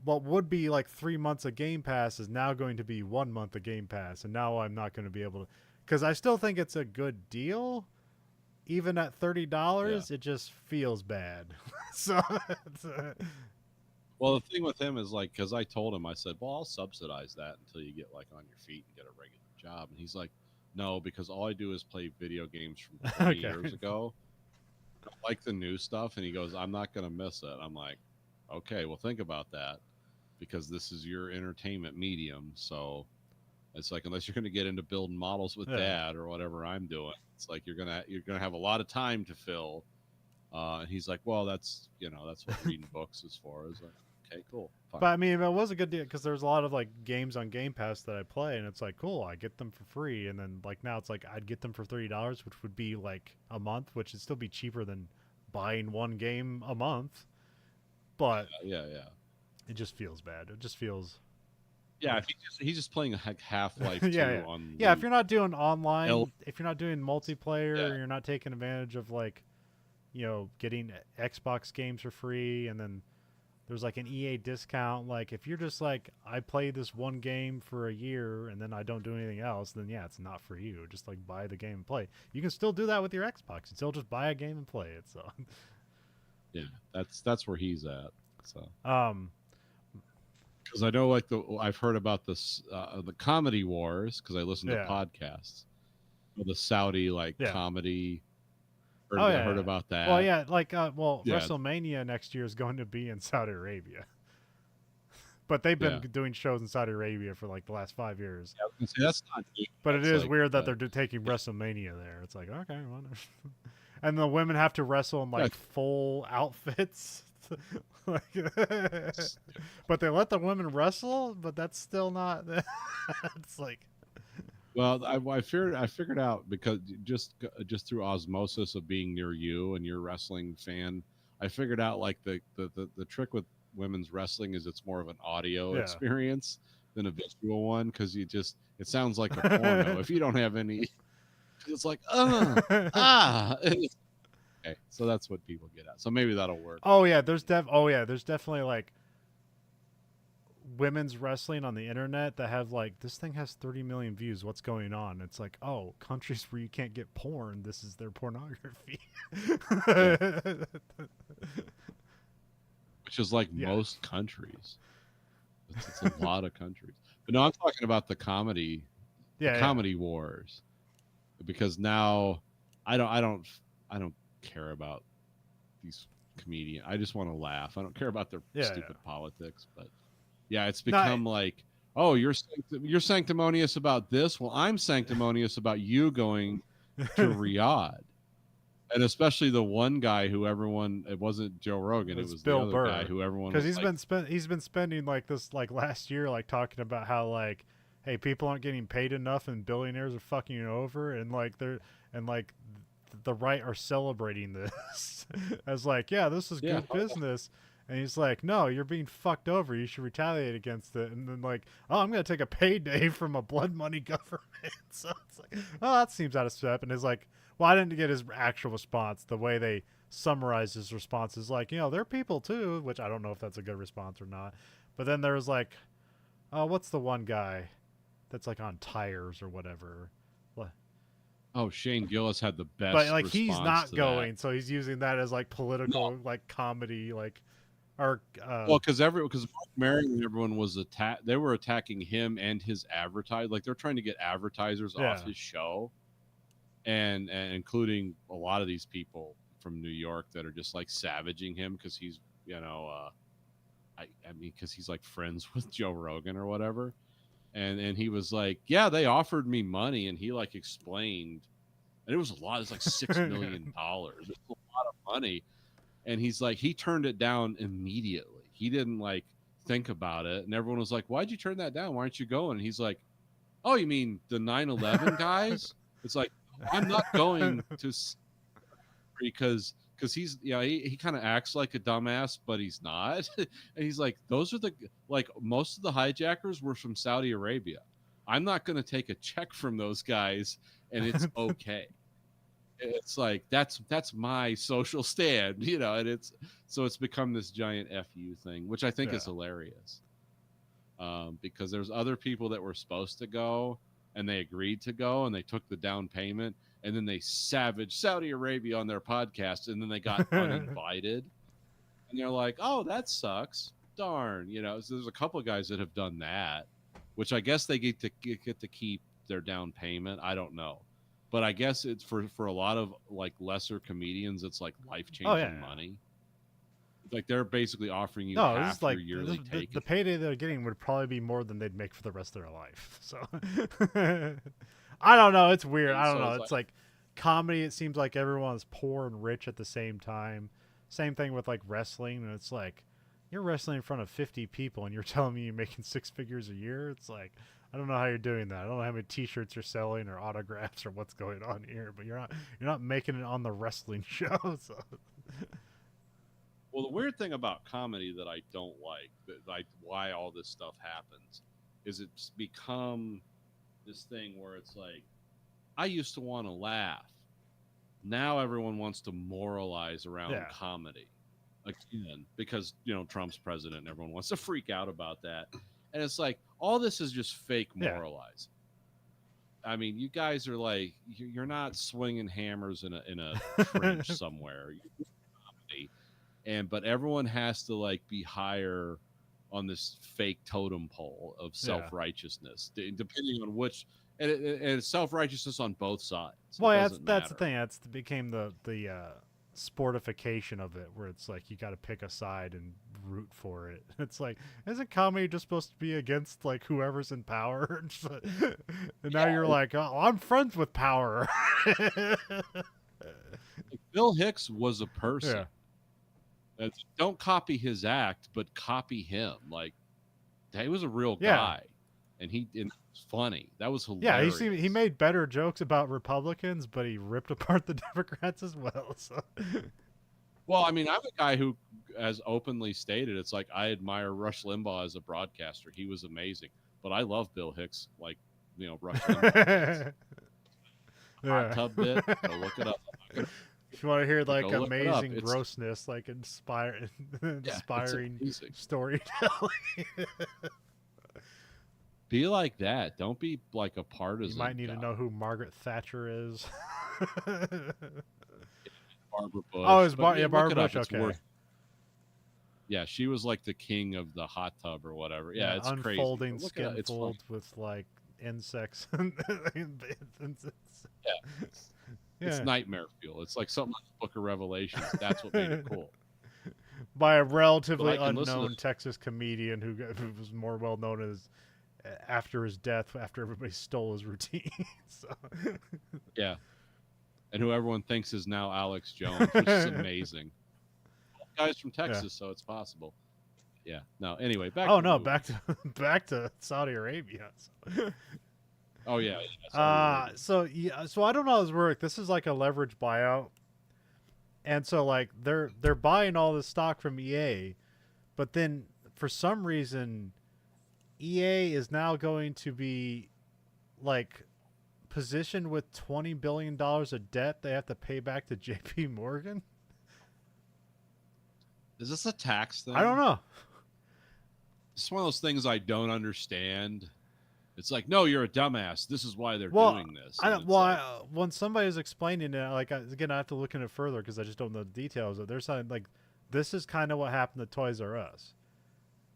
what would be like 3 months of Game Pass is now going to be 1 month of Game Pass, and now I'm not going to be able to, because I still think it's a good deal. Even at Yeah. $30, it just feels bad. So, Well, the thing with him is like, because I told him, I said, well, I'll subsidize that until you get like on your feet and get a regular job. And he's like, no, because all I do is play video games from 20 okay, years ago. I don't like the new stuff. And he goes, I'm not going to miss it. I'm like, okay, well, think about that because this is your entertainment medium. So it's like, unless you're going to get into building models with yeah. dad or whatever I'm doing, it's like you're gonna have a lot of time to fill. And he's like, well, that's that's what reading books is for. I was like, okay, cool, fine. But I mean, it was a good deal because there's a lot of like games on Game Pass that I play, and it's like cool, I get them for free, and then like now it's like I'd get them for $30, which would be like a month, which would still be cheaper than buying one game a month. But Yeah. it just feels bad. It just feels Yeah, if he's just playing like Half Life yeah, 2 yeah, on yeah. If loop. you're not doing online, L- if you're not doing multiplayer, yeah, or you're not taking advantage of like getting Xbox games for free, and then there's like an EA discount. Like if you're just like I play this one game for a year and then I don't do anything else, then yeah, it's not for you. Just like buy the game and play. You can still do that with your Xbox. You still just buy a game and play it. So, yeah, that's where he's at. So um, because I know like I've heard about this the comedy wars because I listen to yeah, podcasts. The Saudi like yeah. comedy. Oh Heard yeah. about Well, that. yeah, like Yeah, WrestleMania next year is going to be in Saudi Arabia. But they've been yeah. doing shows in Saudi Arabia for like the last 5 years. I was gonna say, that's not new. But it That's is like weird that that. they're taking WrestleMania there. It's like, okay, whatever. And the women have to wrestle in Yeah, like full outfits. Like, but they let the women wrestle, but that's still not. It's like, well, I figured out because just through osmosis of being near you and your wrestling fan, I figured out like the trick with women's wrestling is it's more of an audio yeah. experience than a visual one because it sounds like a porno if you don't have any. It's like ah. Okay, so that's what people get at. So maybe that'll work. Oh yeah, there's definitely like women's wrestling on the internet that have like this thing has 30 million views. What's going on? It's like, oh, countries where you can't get porn, this is their pornography. Yeah, which is like Yeah. most countries. It's a lot of countries. But no, I'm talking about the Yeah, yeah. comedy wars, because now I don't care about these comedians. I just want to laugh. I don't care about their Yeah, stupid yeah. politics. But yeah, it's No, become like, oh, you're sanctimonious about this. Well, I'm sanctimonious about you going to Riyadh. And especially the one guy who everyone, it wasn't Joe Rogan, it it's was the Bill other guy Burr, who everyone because was like, he's been spending like this like last year like talking about how like, hey, people aren't getting paid enough and billionaires are fucking you over, and like they're and like the right are celebrating this as like, yeah, this is yeah, good business. And he's like, no, you're being fucked over. You should retaliate against it. And then like, oh, I'm gonna take a payday from a blood money government. So it's like, oh, that seems out of step. And he's like, well, I didn't get his actual response. The way they summarized his response is like, they're people too, which I don't know if that's a good response or not. But then there was like, oh, what's the one guy that's like on tires or whatever? oh, Shane Gillis had the But best like he's response not to that. going, so he's using that as like political, like comedy, like or Well, because Mark Maron and everyone was they were attacking him and his like they're trying to get advertisers off yeah, his show, and including a lot of these people from New York that are just like savaging him because he's I mean because he's like friends with Joe Rogan or whatever. and he was like, yeah, they offered me money, and he like explained, and it was a lot. It's like $6 million. It's a lot of money, and he's like, he turned it down immediately. He didn't like think about it, and everyone was like, why'd you turn that down? Why aren't you going? And he's like, oh, you mean the 9/11 guys? It's like, I'm not going to because he's he kind of acts like a dumbass, but he's not. And he's like, those are the like most of the hijackers were from Saudi Arabia. I'm not going to take a check from those guys, and it's okay. It's like that's my social stand, and it's become this giant fu thing, which I think is hilarious. Because there's other people that were supposed to go, and they agreed to go, and they took the down payment, and then they savaged Saudi Arabia on their podcast, and then they got uninvited, and they're like, "Oh, that sucks, darn." So there's a couple of guys that have done that, which I guess they get to keep their down payment. I don't know, but I guess it's for a lot of like lesser comedians, it's like life-changing money. Like they're basically offering you half your yearly take. The payday they're getting would probably be more than they'd make for the rest of their life. So I don't know. It's weird. I don't know. It's like comedy. It seems like everyone's poor and rich at the same time. Same thing with like wrestling. And it's like you're wrestling in front of 50 people and you're telling me you're making 6 figures a year. It's like I don't know how you're doing that. I don't know how many T-shirts you're selling or autographs or what's going on here. But you're not making it on the wrestling show. So. Well, the weird thing about comedy that I don't like why all this stuff happens, is it's become this thing where it's like, I used to want to laugh. Now everyone wants to moralize around comedy. Again, because, Trump's president and everyone wants to freak out about that. And it's like, all this is just fake moralizing. I mean, you guys are like, you're not swinging hammers in a trench somewhere. You're comedy. But everyone has to like be higher on this fake totem pole of self-righteousness, depending on which, and it's self-righteousness on both sides. Well, that's the thing. That's became the sportification of it, where it's like you got to pick a side and root for it. It's like, isn't comedy just supposed to be against like whoever's in power? And now you're like, oh, I'm friends with power. Bill Hicks was a person. Yeah. Don't copy his act, but copy him. Like, he was a real guy, and it was funny. That was hilarious. Yeah, he made better jokes about Republicans, but he ripped apart the Democrats as well. So. Well, I mean, I'm a guy who has openly stated, it's like, I admire Rush Limbaugh as a broadcaster. He was amazing, but I love Bill Hicks. Like, Rush Limbaugh. Hot tub bit. Go look it up. If you want to hear like amazing grossness, like inspiring storytelling, be like that. Don't be like a partisan. You might need to know who Margaret Thatcher is. Barbara Bush. Oh, it's Barbara Bush. Okay. Yeah, she was like the king of the hot tub or whatever. Yeah, it's crazy. Unfolding skin fold with like insects. It's nightmare fuel. It's like something like the Book of Revelations. That's what made it cool. By a relatively unknown Texas comedian who was more well known as after his death, after everybody stole his routine. So. Yeah. And who everyone thinks is now Alex Jones, which is amazing. Guy's from Texas, so it's possible. Yeah. No, anyway, back to Saudi Arabia. So. Oh yeah. So I don't know how this works. This is like a leverage buyout, and so like they're buying all this stock from EA, but then for some reason, EA is now going to be like positioned with $20 billion of debt they have to pay back to JP Morgan. Is this a tax thing? I don't know. It's one of those things I don't understand. It's like, no, you're a dumbass. This is why they're doing this. When somebody is explaining it, like again, I have to look into it further because I just don't know the details. They're saying like, this is kind of what happened to Toys R Us.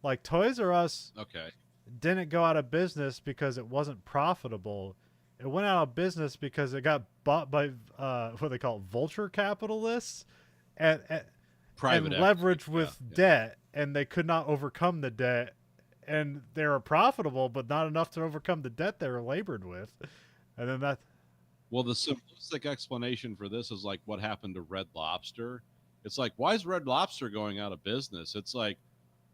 Like Toys R Us, didn't go out of business because it wasn't profitable. It went out of business because it got bought by what they call vulture capitalists and leveraged with debt, and they could not overcome the debt. and they were profitable, but not enough to overcome the debt they were labored with. And then that, Well, the simplistic explanation for this is like what happened to Red Lobster. It's like, why is Red Lobster going out of business? It's like,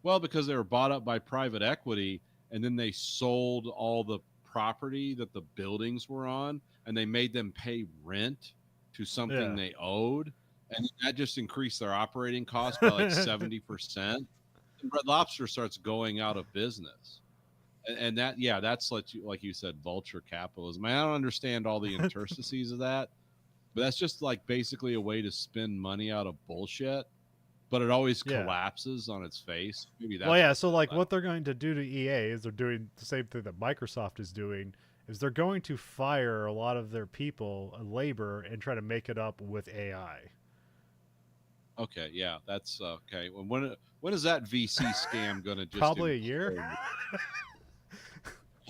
well, because they were bought up by private equity and then they sold all the property that the buildings were on and they made them pay rent to something yeah, they owed. And that just increased their operating costs by like 70%. And Red Lobster starts going out of business. And that, yeah, that's like you said, vulture capitalism. I don't understand all the interstices of that, but that's just like basically a way to spend money out of bullshit, but it always yeah. collapses on its face. Maybe Well, that's yeah. what So it is. like, I what don't they're going to do to EA is they're doing the same thing that Microsoft is doing. Is they're going to fire a lot of their people, labor, and try to make it up with AI. Okay, yeah, that's okay. When is that VC scam going to just Probably a year. implode?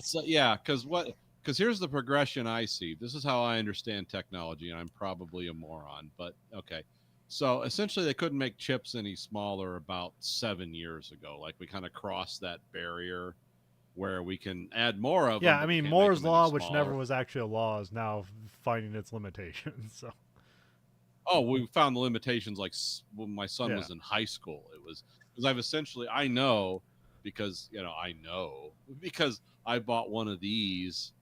So yeah, because here's the progression I see. This is how I understand technology, and I'm probably a moron, but okay. So essentially, they couldn't make chips any smaller about 7 years ago. Like we kind of crossed that barrier where we can add more of Yeah, them, I but we mean can't make Moore's them any law, which never smaller. was actually a law, is now finding its limitations. So Oh, we found the limitations like when my son yeah, was in high school. It was because I've essentially I know because I know because I bought one of these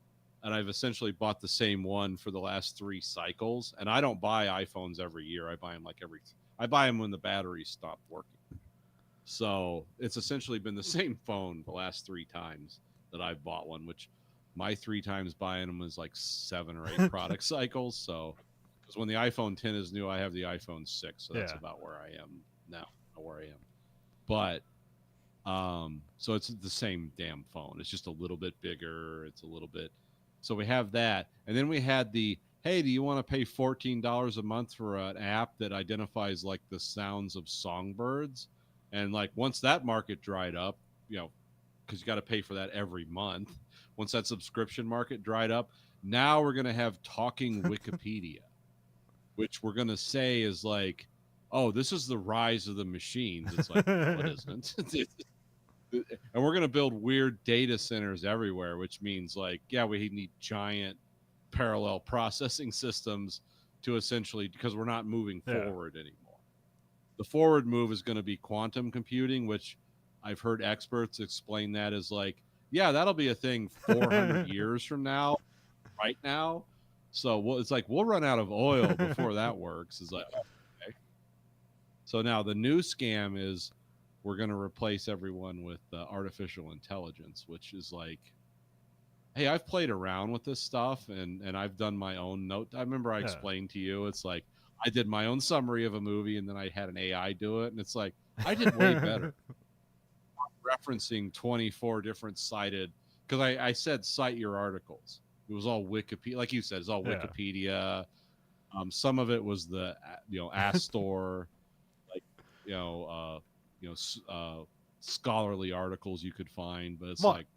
and I've essentially bought the same one for the last 3 cycles. And I don't buy iPhones every year. I buy them I buy them when the batteries stop working. So it's essentially been the same phone the last 3 times that I've bought one, which my 3 times buying them was like 7 or 8 product cycles. So, because when the iPhone 10 is new, I have the iPhone 6. So that's yeah. about where I am now, where I am. But, so it's the same damn phone. It's just a little bit bigger. It's a little bit. So we have that. And then we had hey, do you want to pay $14 a month for an app that identifies like the sounds of songbirds? And like once that market dried up, because you got to pay for that every month. Once that subscription market dried up, now we're going to have talking Wikipedia, which we're going to say is like, oh, this is the rise of the machines. It's like, no, it isn't. And we're going to build weird data centers everywhere, which means like, yeah, we need giant parallel processing systems to essentially, because we're not moving Yeah. forward anymore. The forward move is going to be quantum computing, which I've heard experts explain that as like, yeah, that'll be a thing 400 years from now, right now. So it's like we'll run out of oil before that works. It's like, okay. So now the new scam is we're going to replace everyone with artificial intelligence, which is like, hey, I've played around with this stuff and I've done my own note. I remember I Yeah. explained to you, it's like I did my own summary of a movie and then I had an AI do it. And it's like, I did way better referencing 24 different cited, because I said cite your articles. It was all Wikipedia. Like you said, it's all Yeah. Wikipedia. Some of it was the, Astor, like, you know, uh, scholarly articles you could find, but it's Well, like,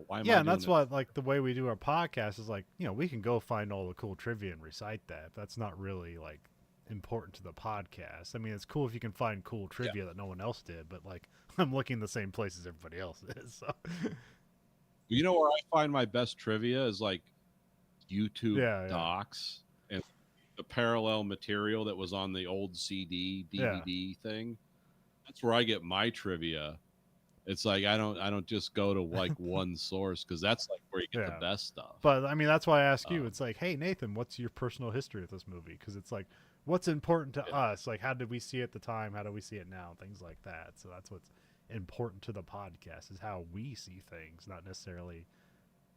why am yeah, I and doing that's it? what like the way we do our podcast is like, we can go find all the cool trivia and recite that. That's not really like important to the podcast. I mean, it's cool if you can find cool Yeah. trivia that no one else did, but like I'm looking the same place as everybody else is. So You know where I find my best trivia is like YouTube yeah, yeah, docs and the parallel material that was on the old CD yeah. DVD thing. That's where I get my trivia. It's like I don't just go to like one source because that's like where you get the Yeah. best stuff. But I mean, that's why I ask you. Um, It's like, hey, Nathan, what's your personal history with this movie? Because it's like, what's important to yeah, us? Like, how did we see it at the time? How do we see it now? Things like that. So that's what's important to the podcast is how we see things, not necessarily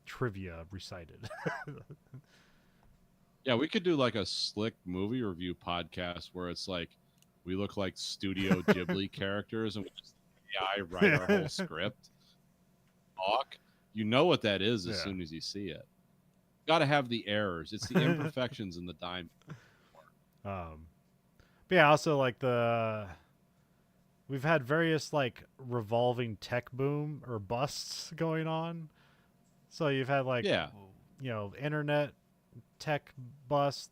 trivia recited. yeah, we could do like a slick movie review podcast where it's like we look like Studio Ghibli characters and we just AI write our whole script. Talk. You know what that is as Yeah. soon as you see it. Got to have the errors. It's the imperfections in the diamond. um, but yeah, also like we've had various like revolving tech boom or busts going on. So you've had like, Yeah, internet tech bust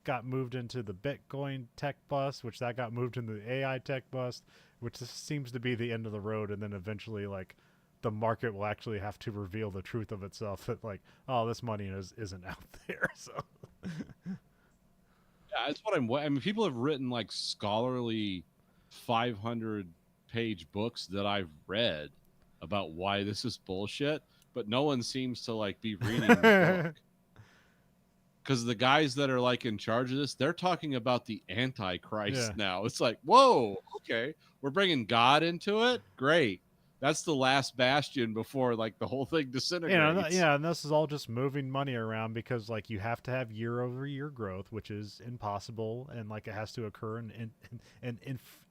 got moved into the Bitcoin tech bust, which that got moved into the AI tech bust, which seems to be the end of the road. And then eventually, like, the market will actually have to reveal the truth of itself that like, oh, this money isn't out there. So Yeah, that's what I mean, people have written like scholarly 500-page books that I've read about why this is bullshit, but no one seems to like be reading the book. Because the guys that are like in charge of this, they're talking about the Antichrist now. It's like, whoa, okay, we're bringing God into it. Great, that's the last bastion before like the whole thing disintegrates. Yeah, and this is all just moving money around because like you have to have year-over-year growth, which is impossible, and like it has to occur in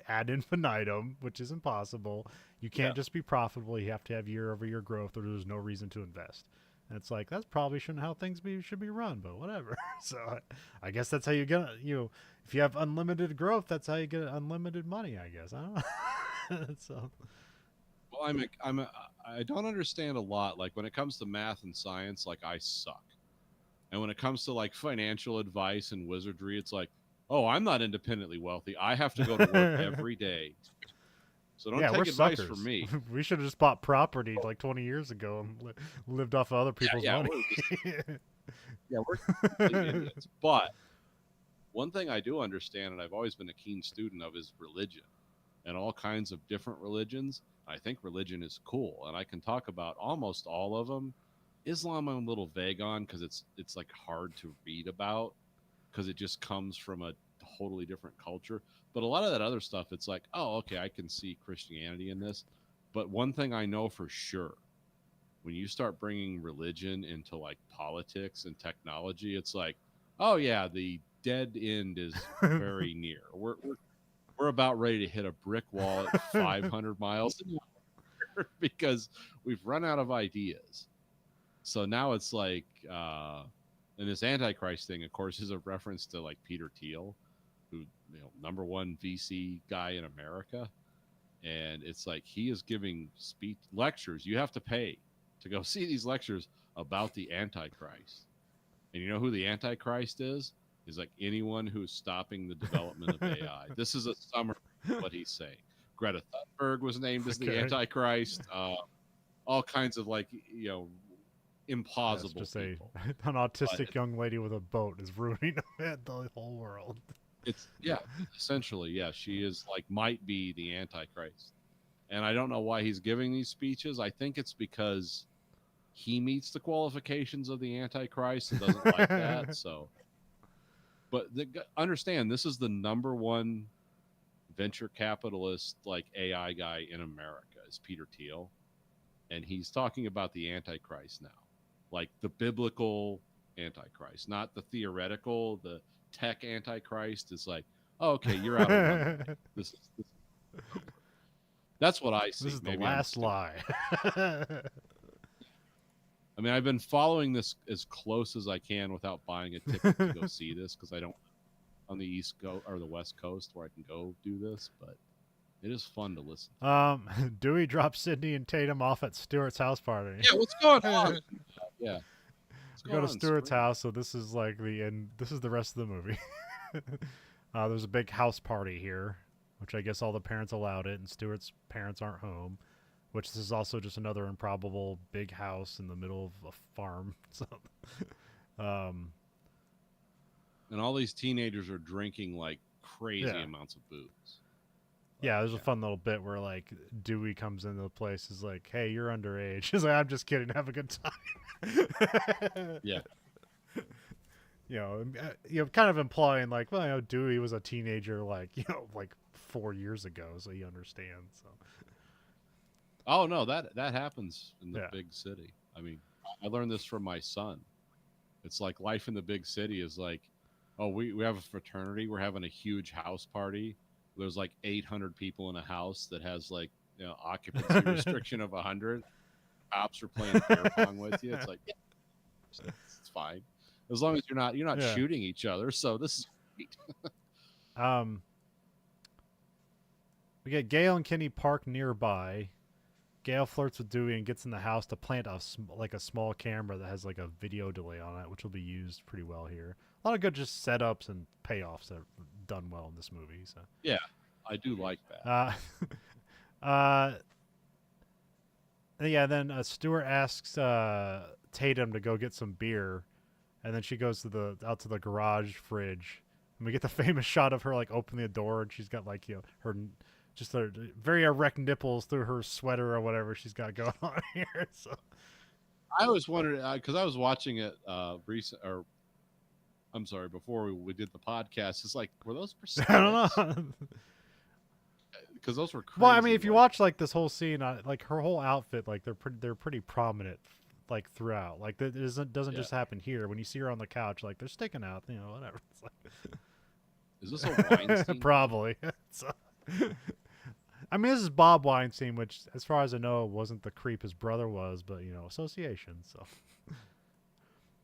ad infinitum, which is impossible. You can't just be profitable. You have to have year-over-year growth, or there's no reason to invest. And it's like that's probably shouldn't how things should be run, but whatever. So I guess that's how you get if you have unlimited growth, that's how you get unlimited money. I guess I don't know. So. Well, I don't understand a lot. Like when it comes to math and science, like I suck. And when it comes to like financial advice and wizardry, it's like, oh, I'm not independently wealthy. I have to go to work every day. So don't take advice from me. We should have just bought property like 20 years ago and lived off of other people's money. We're idiots. But one thing I do understand, and I've always been a keen student of, is religion and all kinds of different religions. I think religion is cool, and I can talk about almost all of them. Islam I'm a little vague on because it's like hard to read about because it just comes from a totally different culture. But a lot of that other stuff, it's like, oh, okay, I can see Christianity in this. But one thing I know for sure, when you start bringing religion into like politics and technology, it's like, oh yeah, the dead end is very near. We're about ready to hit a brick wall at 500 miles an hour because we've run out of ideas. So now it's like, and this Antichrist thing, of course, is a reference to like Peter Thiel, who, #1 VC guy in America. And it's like he is giving lectures. You have to pay to go see these lectures about the Antichrist. And you know who the Antichrist is? Is like anyone who's stopping the development of AI. This is a summary of what he's saying. Greta Thunberg was named as the Antichrist. All kinds of like, implausible people. An autistic young lady with a boat is ruining the whole world. It's essentially, she is like might be the Antichrist. And I don't know why he's giving these speeches. I think it's because he meets the qualifications of the Antichrist and doesn't like that. So, but understand, this is the #1 venture capitalist, like AI guy in America, is Peter Thiel. And he's talking about the Antichrist now, like the biblical Antichrist, not the theoretical. The tech Antichrist is like, oh, okay, you're out of line. That's what I see. This is the last lie. I mean, I've been following this as close as I can without buying a ticket to go see this because I don't on the East Coast or the West Coast where I can go do this, but it is fun to listen to. Dewey drops Sydney and Tatum off at Stuart's house party. Yeah, what's going on? Yeah. We go to Stuart's house, so this is like the end. This is the rest of the movie. There's a big house party here, which I guess all the parents allowed it, and Stuart's parents aren't home, which this is also just another improbable big house in the middle of a farm. So, and all these teenagers are drinking like crazy amounts of booze. Yeah, there's a fun little bit where like Dewey comes into the place, is like, "Hey, you're underage." He's like, "I'm just kidding, have a good time." Yeah. Kind of implying like, well, Dewey was a teenager like 4 years ago, so he understands. So. Oh no, that happens in the big city. I mean, I learned this from my son. It's like life in the big city is like, oh, we have a fraternity. We're having a huge house party. There's like 800 people in a house that has like occupancy restriction of 100. Cops are playing beer pong with you. It's like, it's fine as long as you're not shooting each other. So this is great. We get Gail and Kenny park nearby. Gail flirts with Dewey and gets in the house to plant a small camera that has like a video delay on it, which will be used pretty well here. A lot of good just setups and payoffs that are done well in this movie. So yeah, I do like that. yeah, then Stuart asks Tatum to go get some beer, and then she goes to the out to the garage fridge, and we get the famous shot of her like opening the door, and she's got like her just her very erect nipples through her sweater or whatever she's got going on here. So I was wondering because I was watching it recent, or I'm sorry, before we did the podcast. It's like, were those I don't prosthetics? know. Because those were Well, I crazy. mean, if you watch like this whole scene, like her whole outfit, like they're pretty prominent, like throughout. Like that doesn't yeah, just happen here. When you see her on the couch, like they're sticking out, whatever. It's is this a Weinstein? like probably. So, I mean, this is Bob Weinstein, which, as far as I know, wasn't the creep his brother was, but association. So,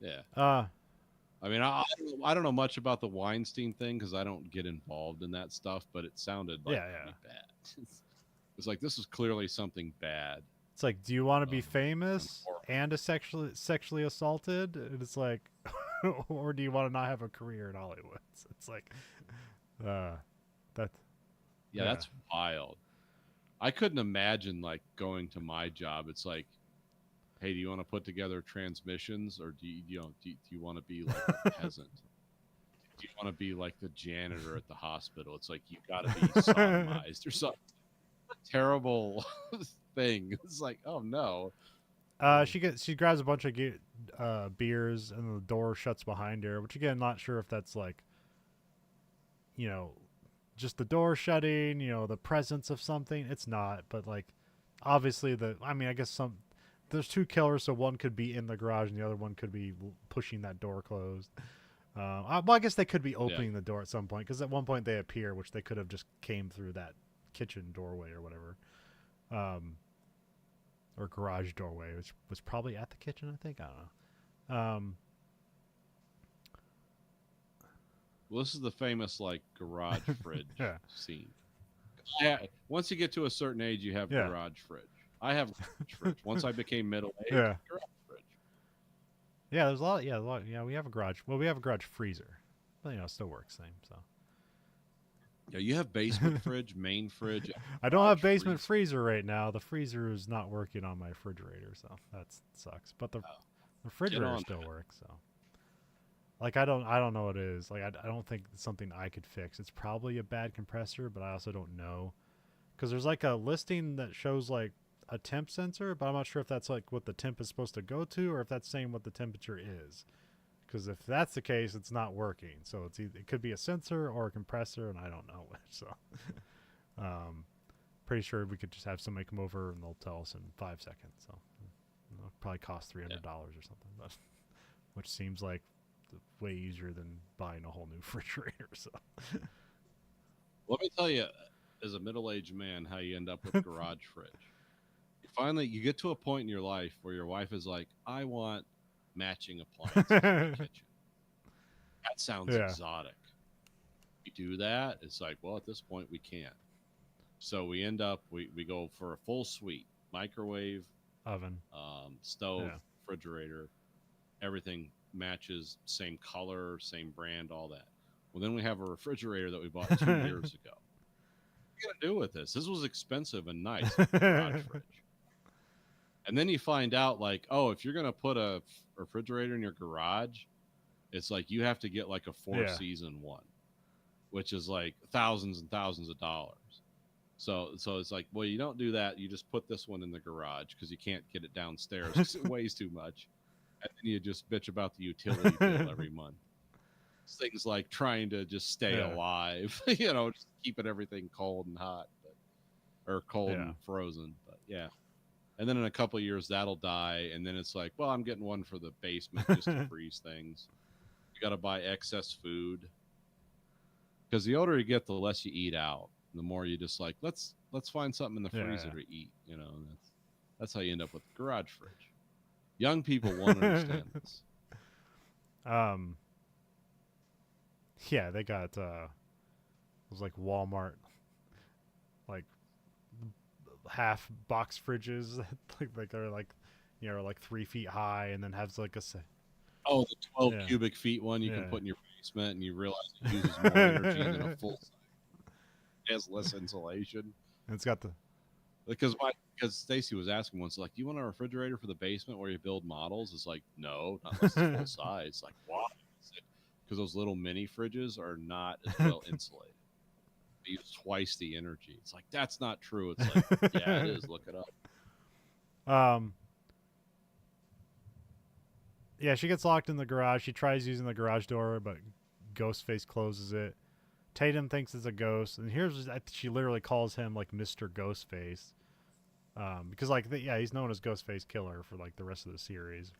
Yeah. uh, I mean, I don't know much about the Weinstein thing because I don't get involved in that stuff, but it sounded like pretty bad. It's like this is clearly something bad. It's like, do you want to be Um, famous and a sexually assaulted? And it's like, or do you want to not have a career in Hollywood? It's like, that. Yeah, that's wild. I couldn't imagine like going to my job. It's like, hey, do you want to put together transmissions, or do you want to be like a peasant? Do you want to be like the janitor at the hospital? It's like you got to be sodomized or something. Terrible thing. It's like, oh no. She grabs a bunch of beers, and the door shuts behind her. Which again, not sure if that's like, just the door shutting. The presence of something. It's not, but like, obviously I guess there's two killers, so one could be in the garage and the other one could be pushing that door closed. Well, I guess they could be opening the door at some point, because at one point they appear, which they could have just came through that kitchen doorway or whatever, or garage doorway, which was probably at the kitchen. I think, I don't know. Well, this is the famous like garage fridge scene. Yeah, once you get to a certain age, you have garage fridge. I have garage fridge. Once I became middle aged, garage fridge. Yeah, there's a lot. Yeah, we have a garage. Well, we have a garage freezer, but it still works same. So. Yeah, you have basement fridge, main fridge. I don't have basement freezer right now. The freezer is not working on my refrigerator, so that sucks. But the refrigerator still works. So, like, I don't know what it is. Like, I don't think it's something I could fix. It's probably a bad compressor, but I also don't know, because there's like a listing that shows like a temp sensor, but I'm not sure if that's like what the temp is supposed to go to, or if that's saying what the temperature is. Because if that's the case, it's not working. So it could be a sensor or a compressor, and I don't know which. So, pretty sure we could just have somebody come over and they'll tell us in 5 seconds. So, it'll probably cost $300 or something, but which seems like way easier than buying a whole new refrigerator. So, let me tell you, as a middle-aged man, how you end up with garage fridge. Finally, you get to a point in your life where your wife is like, "I want matching appliances in the kitchen." That sounds exotic. You do that, it's like, well, at this point we can't. So we end up we go for a full suite: microwave, oven, stove, refrigerator, everything matches, same color, same brand, all that. Well, then we have a refrigerator that we bought 2 years ago. What are you gonna do with this? This was expensive and nice, garage fridge. And then you find out, like, oh, if you're going to put a refrigerator in your garage, it's like you have to get like a four-season one, which is like thousands and thousands of dollars. So it's like, well, you don't do that. You just put this one in the garage because you can't get it downstairs because it weighs too much. And then you just bitch about the utility bill every month. It's things like trying to just stay alive, just keeping everything cold and hot, or cold and frozen. But yeah. And then in a couple of years, that'll die. And then it's like, well, I'm getting one for the basement just to freeze things. You got to buy excess food. Because the older you get, the less you eat out. The more you just like, let's find something in the freezer to eat. That's how you end up with the garage fridge. Young people won't understand this. Yeah, they got it was like Walmart, like half box fridges, like they're like 3 feet high, and then has like the 12 cubic feet one you can put in your basement, and you realize it uses more energy than a full size. It has less insulation. And it's got because Stacy was asking once, like, do you want a refrigerator for the basement where you build models? It's like, no, not unless it's full size. Like, why? Because those little mini fridges are not as well insulated. They use twice the energy. It's like, that's not true. It's like, yeah, it is. Look it up. um, yeah, she gets locked in the garage. She tries using the garage door, but Ghostface closes it. Tatum thinks it's a ghost, and she literally calls him like Mr. Ghostface, because like yeah, he's known as Ghostface Killer for like the rest of the series,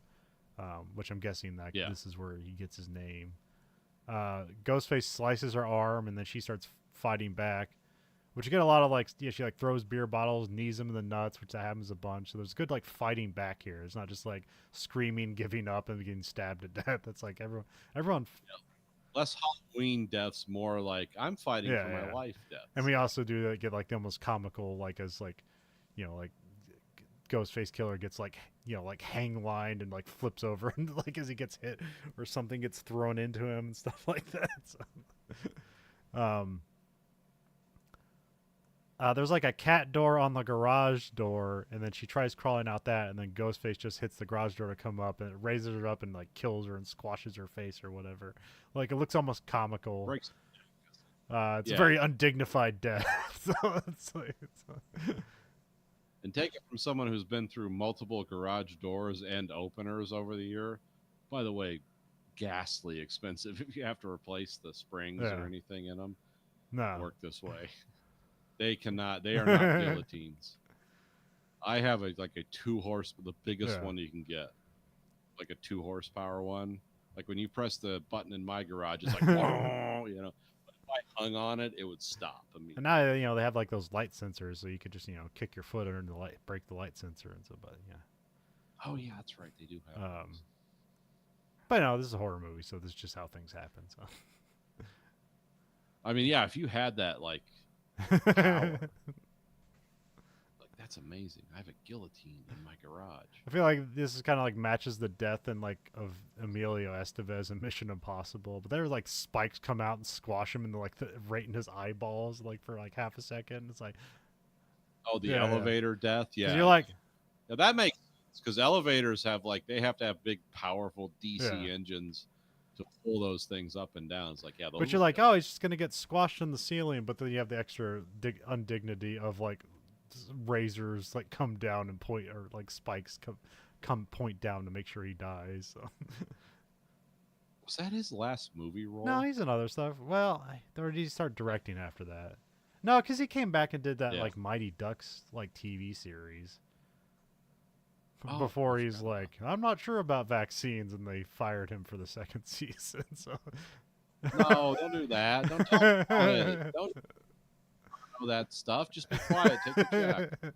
which I'm guessing that this is where he gets his name. Ghostface slices her arm, and then she starts fighting back, which you get a lot of like she like throws beer bottles, knees him in the nuts, which that happens a bunch. So there's good like fighting back here. It's not just like screaming, giving up, and getting stabbed to death. It's like everyone. Less Halloween deaths, more like I'm fighting for my life deaths. And we also do that, get like the almost comical, like as like, like Ghostface Killer gets like like hang lined and like flips over and like as he gets hit or something gets thrown into him and stuff like that. So, there's like a cat door on the garage door, and then she tries crawling out that, and then Ghostface just hits the garage door to come up, and it raises her up and like kills her and squashes her face or whatever. Like it looks almost comical. It's a very undignified death. So and take it from someone who's been through multiple garage doors and openers over the year. By the way, ghastly expensive if you have to replace the springs or anything in them. No, work this way. They cannot. They are not guillotines. I have a 2-horse, the biggest one you can get, like a 2 horsepower one. Like when you press the button in my garage, it's like, But if I hung on it, it would stop immediately. And now they have like those light sensors, so you could just kick your foot under the light, break the light sensor, and so. But yeah. Oh yeah, that's right. They do have. But no, this is a horror movie, so this is just how things happen. So. I mean, yeah, if you had that power, that's amazing. I have a guillotine in my garage. I feel like this is kind of like matches the death of Emilio Estevez in Mission Impossible, but there like spikes come out and squash him and like right in his eyeballs like for like half a second. It's like, the elevator death. Yeah, you're like, that makes sense because elevators have they have to have big, powerful DC engines to pull those things up and down. It's like, but you're like, oh, he's just gonna get squashed in the ceiling, but then you have the extra undignity of like razors like come down and point, or like spikes come point down to make sure he dies. So. Was that his last movie role? No, he's in other stuff. Well, or did he start directing after that? No, because he came back and did that like Mighty Ducks like TV series. Before he's like, I'm not sure about vaccines, and they fired him for the second season. So. No, don't do that. Don't tell me about it. Don't know that stuff. Just be quiet. Take a check. You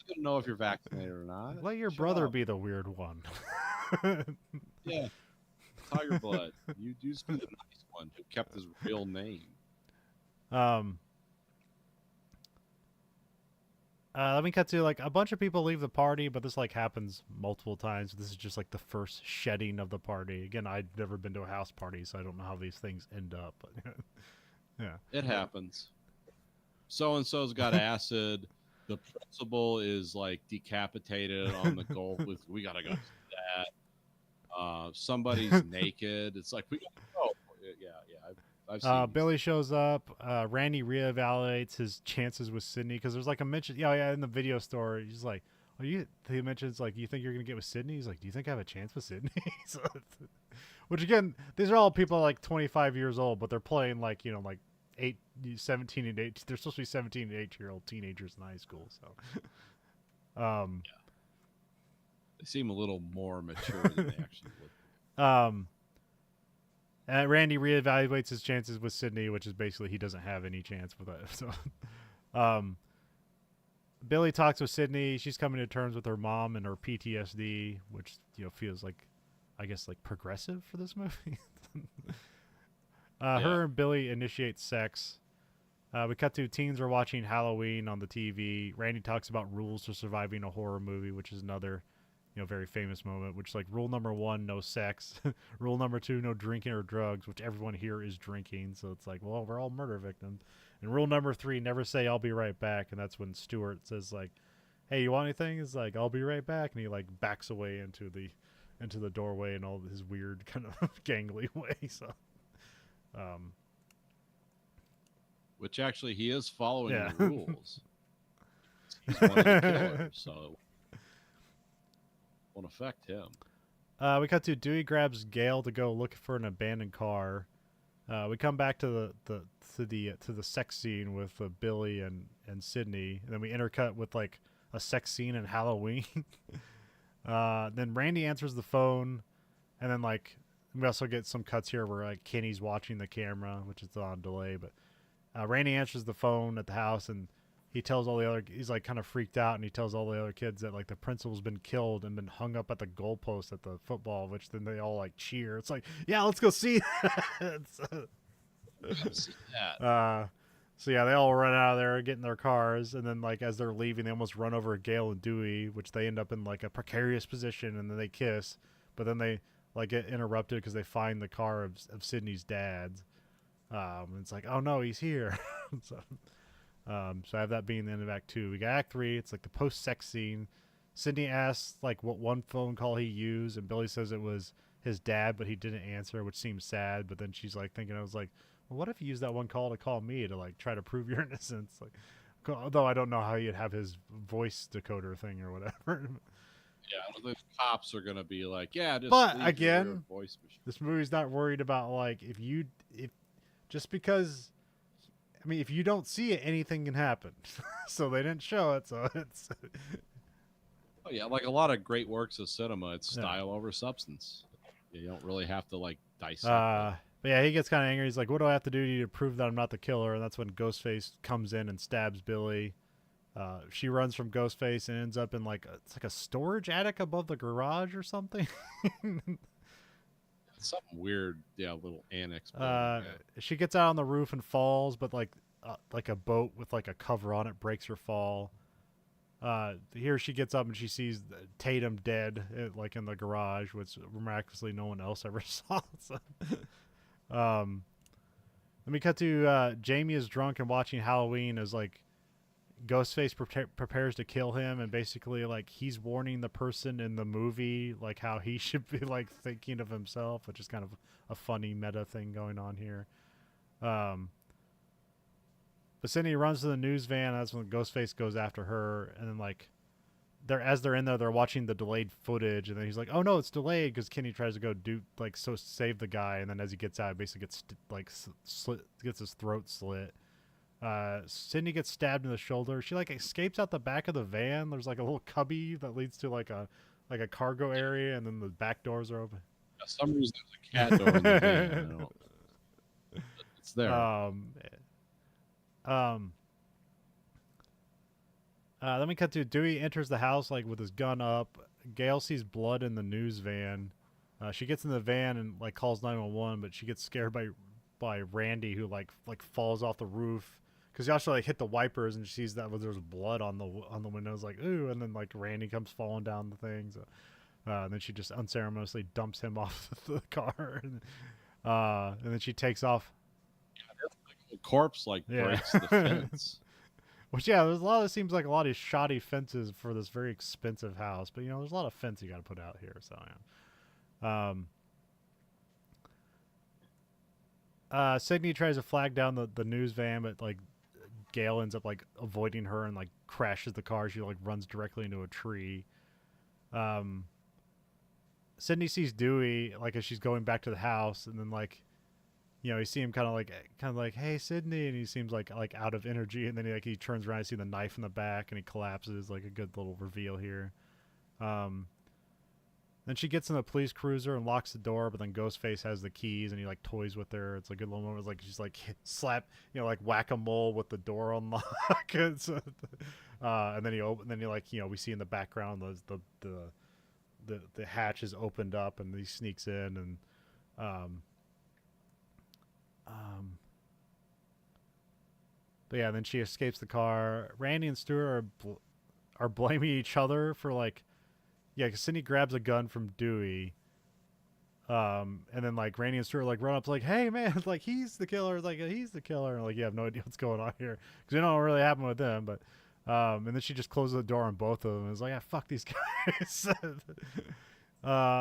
don't know if you're vaccinated or not. Let your brother be the weird one. Yeah. Tiger blood. You just be the nice one who kept his real name. Let me cut to like a bunch of people leave the party, but this like happens multiple times. This is just like the first shedding of the party. Again, I've never been to a house party, so I don't know how these things end up. But yeah, it happens. So and so's got acid. The principal is like decapitated on the goal. We gotta go do that. Somebody's naked. It's like we gotta go. Yeah. I've seen Billy shows up. Randy reevaluates his chances with Sydney because there's like a mention. In the video store, he's like, he mentions like, you think you're gonna get with Sydney? He's like, do you think I have a chance with Sydney? Which again, these are all people like 25 years old, but they're playing like 17 and 8. They're supposed to be 17 and 8-year-old teenagers in high school. So, they seem a little more mature than they actually look. And Randy reevaluates his chances with Sydney, which is basically he doesn't have any chance with it. So, Billy talks with Sydney. She's coming to terms with her mom and her PTSD, which feels like, I guess, like progressive for this movie. Her and Billy initiate sex. We cut to teens are watching Halloween on the TV. Randy talks about rules to surviving a horror movie, which is another very famous moment, which like rule number 1, no sex. Rule number 2, no drinking or drugs, which everyone here is drinking. So it's like, well, we're all murder victims. And rule number 3: never say "I'll be right back." And that's when Stewart says like, "Hey, you want anything?" He's like, "I'll be right back," and he like backs away into the doorway in all his weird kind of gangly way. So, um, Which actually he is following yeah. the rules. He's one of the killers, so it won't affect him. We cut to Dewey grabs Gail to go look for an abandoned car. We come back to the sex scene with Billy and Sydney, and then we intercut with like a sex scene in Halloween. Then Randy answers the phone, and then like we also get some cuts here where like Kenny's watching the camera, which is on delay. But Randy answers the phone at the house, and he tells all the other. He's like kind of freaked out, and he tells all the other kids that like the principal's been killed and been hung up at the goalpost at the football. Which then they all like cheer. It's like, yeah, let's go see that. See that. So yeah, they all run out of there, get in their cars, and then like as they're leaving, they almost run over Gail and Dewey, which they end up in like a precarious position, and then they kiss, but then they like get interrupted because they find the car of Sydney's dad's. And it's like, oh no, he's here. so I have that being the end of Act 2. We got Act 3. It's like the post-sex scene. Sydney asks like what one phone call he used, and Billy says it was his dad, but he didn't answer, which seems sad. But then she's like thinking, I was like, well, what if you used that one call to call me to like try to prove your innocence? Like, although I don't know how you'd have his voice decoder thing or whatever. Yeah, I don't think the cops are gonna be like, yeah, just But leave again, your voice machine. this movie's not worried about like if just because. I mean, if you don't see it, anything can happen. So they didn't show it. So it's. Oh yeah, like a lot of great works of cinema, it's style over substance. You don't really have to like dissect it. But yeah, he gets kind of angry. He's like, "What do I have to do to prove that I'm not the killer?" And that's when Ghostface comes in and stabs Billy. She runs from Ghostface and ends up in like it's like a storage attic above the garage or something. Something weird, yeah, little annex. She gets out on the roof and falls, but like a boat with like a cover on it breaks her fall. Here she gets up and she sees Tatum dead, like in the garage, which miraculously no one else ever saw. So, then we cut to Jamie is drunk and watching Halloween as like Ghostface prepares to kill him, and basically like he's warning the person in the movie like how he should be like thinking of himself, which is kind of a funny meta thing going on here. But Sydney runs to the news van. That's when Ghostface goes after her, and then like they're in there, they're watching the delayed footage, and then he's like, "Oh no, it's delayed," because Kenny tries to go save the guy, and then as he gets out, he basically gets his throat slit. Sydney gets stabbed in the shoulder. She like escapes out the back of the van. There's like a little cubby that leads to like a cargo area, and then the back doors are open. For some reason, there's a cat door in the van. It's there. Then we cut to Dewey enters the house like with his gun up. Gail sees blood in the news van. She gets in the van and like calls 911, but she gets scared by Randy, who like falls off the roof because he also like hit the wipers, and she sees that there's blood on the windows, like ooh, and then like Randy comes falling down the thing. So, and then she just unceremoniously dumps him off the car, and then she takes off. The corpse like breaks the fence. Which there's it seems like a lot of shoddy fences for this very expensive house, but there's a lot of fence you got to put out here. So Sydney tries to flag down the news van, but like Gail ends up like avoiding her and like crashes the car. She like runs directly into a tree. Sydney sees Dewey like as she's going back to the house, and then like you see him kind of like, hey Sydney, and he seems like out of energy, and then he turns around, and see the knife in the back, and he collapses. Like a good little reveal here. Then she gets in the police cruiser and locks the door, but then Ghostface has the keys and he like toys with her. It's a good little moment. It's like she's like slap, like whack-a-mole with the door unlocked. And then he like we see in the background the hatch is opened up and he sneaks in and but yeah, then she escapes the car. Randy and Stuart are blaming each other for like. Yeah, because Sydney grabs a gun from Dewey. And then like Randy and Stuart like run up to like, hey man, like he's the killer, like he's the killer, and like you have no idea what's going on here because you know what really happened with them. But and then she just closes the door on both of them. And is like, ah, fuck these guys.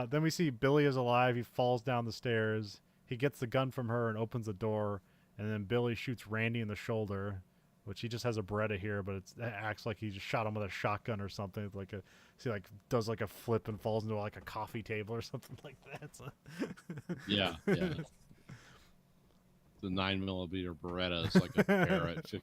Then we see Billy is alive. He falls down the stairs. He gets the gun from her and opens the door. And then Billy shoots Randy in the shoulder, which he just has a Beretta here, but it acts like he just shot him with a shotgun or something. It's like a see like does like a flip and falls into like a coffee table or something like that. So. Yeah, yeah. The 9mm Beretta is like a Barrett 50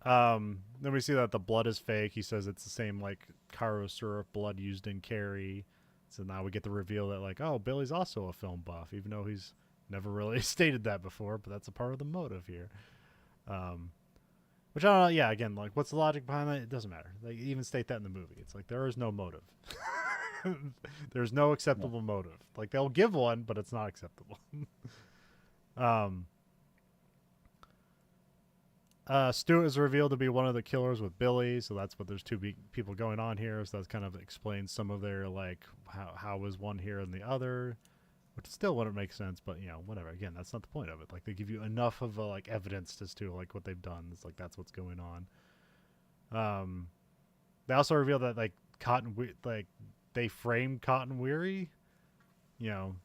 cal. Then we see that the blood is fake. He says it's the same like Caro syrup blood used in Carrie. So now we get the reveal that like, oh, Billy's also a film buff, even though he's never really stated that before. But that's a part of the motive here. Which I don't know. Yeah, again, like, what's the logic behind that? It doesn't matter. They even state that in the movie. It's like there is no motive. There's no acceptable motive. Like they'll give one, but it's not acceptable. Stuart is revealed to be one of the killers with Billy, so that's what there's two people going on here. So that kind of explains some of their like how was one here and the other, which still wouldn't make sense, but you know whatever. Again, that's not the point of it. Like they give you enough of like evidence as to like what they've done. It's like that's what's going on. They also reveal that like like they framed Cotton Weary. You know,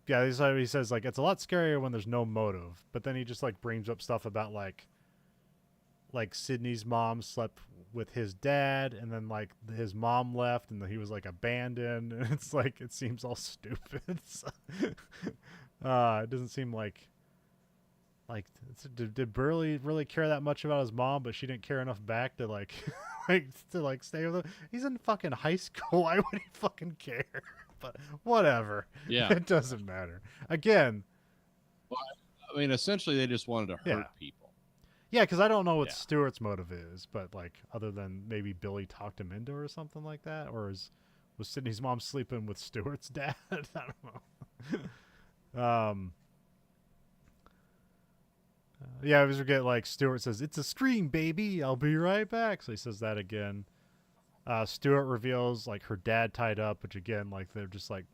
yeah, he says like it's a lot scarier when there's no motive, but then he just like brings up stuff about like Sydney's mom slept with his dad, and then like his mom left, and he was like abandoned. And it's like it seems all stupid. So, it doesn't seem like did Burley really care that much about his mom, but she didn't care enough back to like like stay with him. He's in fucking high school. Why would he fucking care? But whatever. Yeah. It doesn't matter. Again. Well, I mean, essentially, they just wanted to hurt people. Yeah, because I don't know what Stuart's motive is, but like other than maybe Billy talked him into or something like that, or was Sydney's mom sleeping with Stuart's dad? I don't know. Yeah, I always forget. Like Stuart says, "It's a scream, baby. I'll be right back." So he says that again. Stuart reveals like her dad tied up, which again, like they're just like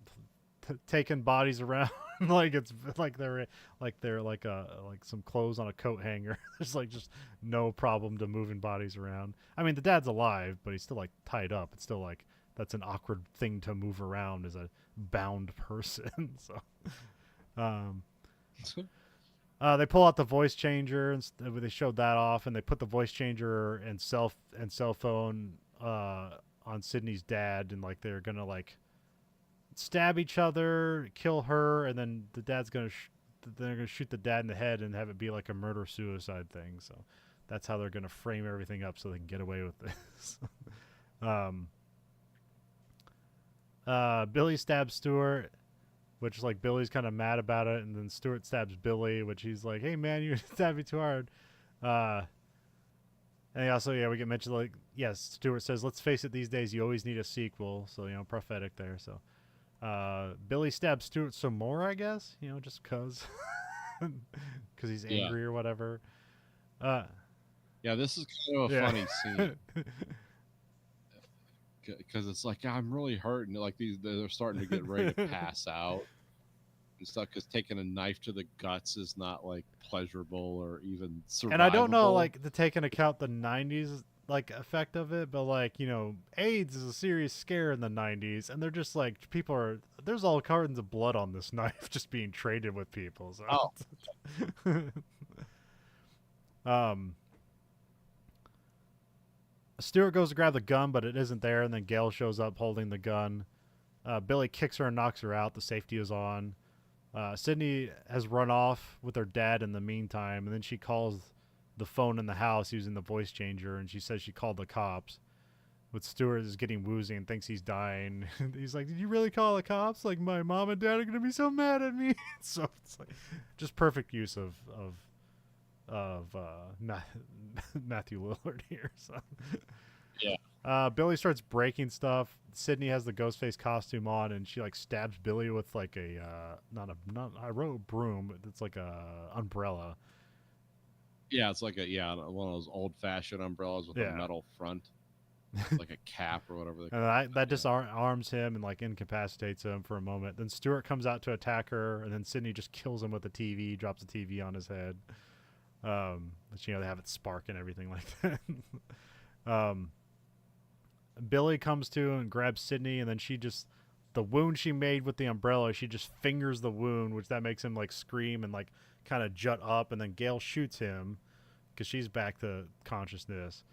taking bodies around, like it's like they're like some clothes on a coat hanger. There's like just no problem to moving bodies around. I mean, the dad's alive, but he's still like tied up. It's still like that's an awkward thing to move around as a bound person. So, they pull out the voice changer and they showed that off, and they put the voice changer and cell phone on Sydney's dad, and like they're gonna like stab each other, kill her, and then the dad's gonna they're gonna shoot the dad in the head and have it be like a murder suicide thing. So that's how they're gonna frame everything up so they can get away with this. Billy stabs Stuart, which like Billy's kind of mad about it, and then Stuart stabs Billy, which he's like, "Hey man, you stabbed me too hard." And also, yeah, we get mentioned like, yes, Stuart says, "Let's face it, these days you always need a sequel." So, you know, prophetic there. So, Billy stabs Stuart some more, I guess, you know, just because he's angry or whatever. Yeah, this is kind of a funny scene because it's like I'm really hurt, and like they're starting to get ready to pass out and stuff. Because taking a knife to the guts is not like pleasurable or even survivable. And I don't know, like, to take into account the '90s like effect of it, but like, you know, AIDS is a serious scare in the '90s, and they're just like there's all cartons of blood on this knife just being traded with people. So. Stuart goes to grab the gun, but it isn't there, and then Gail shows up holding the gun. Billy kicks her and knocks her out. The safety is on. Sydney has run off with her dad in the meantime, and then she calls the phone in the house using the voice changer, and she says she called the cops. But Stuart is getting woozy and thinks he's dying. He's like, "Did you really call the cops? Like, my mom and dad are going to be so mad at me." So it's like just perfect use of Matthew Lillard here. So yeah, Billy starts breaking stuff. Sydney has the Ghostface costume on, and she like stabs Billy with like a I wrote broom, but it's like a umbrella. Yeah, it's like one of those old-fashioned umbrellas with a metal front. like a cap or whatever they And call that it. Yeah. disarms him and like incapacitates him for a moment. Then Stuart comes out to attack her, and then Sydney just kills him with the TV, drops the TV on his head. But they have it spark and everything like that. um, Billy comes to and grabs Sydney, and then the wound she made with the umbrella, she just fingers the wound, which that makes him like scream and like kind of jut up, and then Gail shoots him because she's back to consciousness.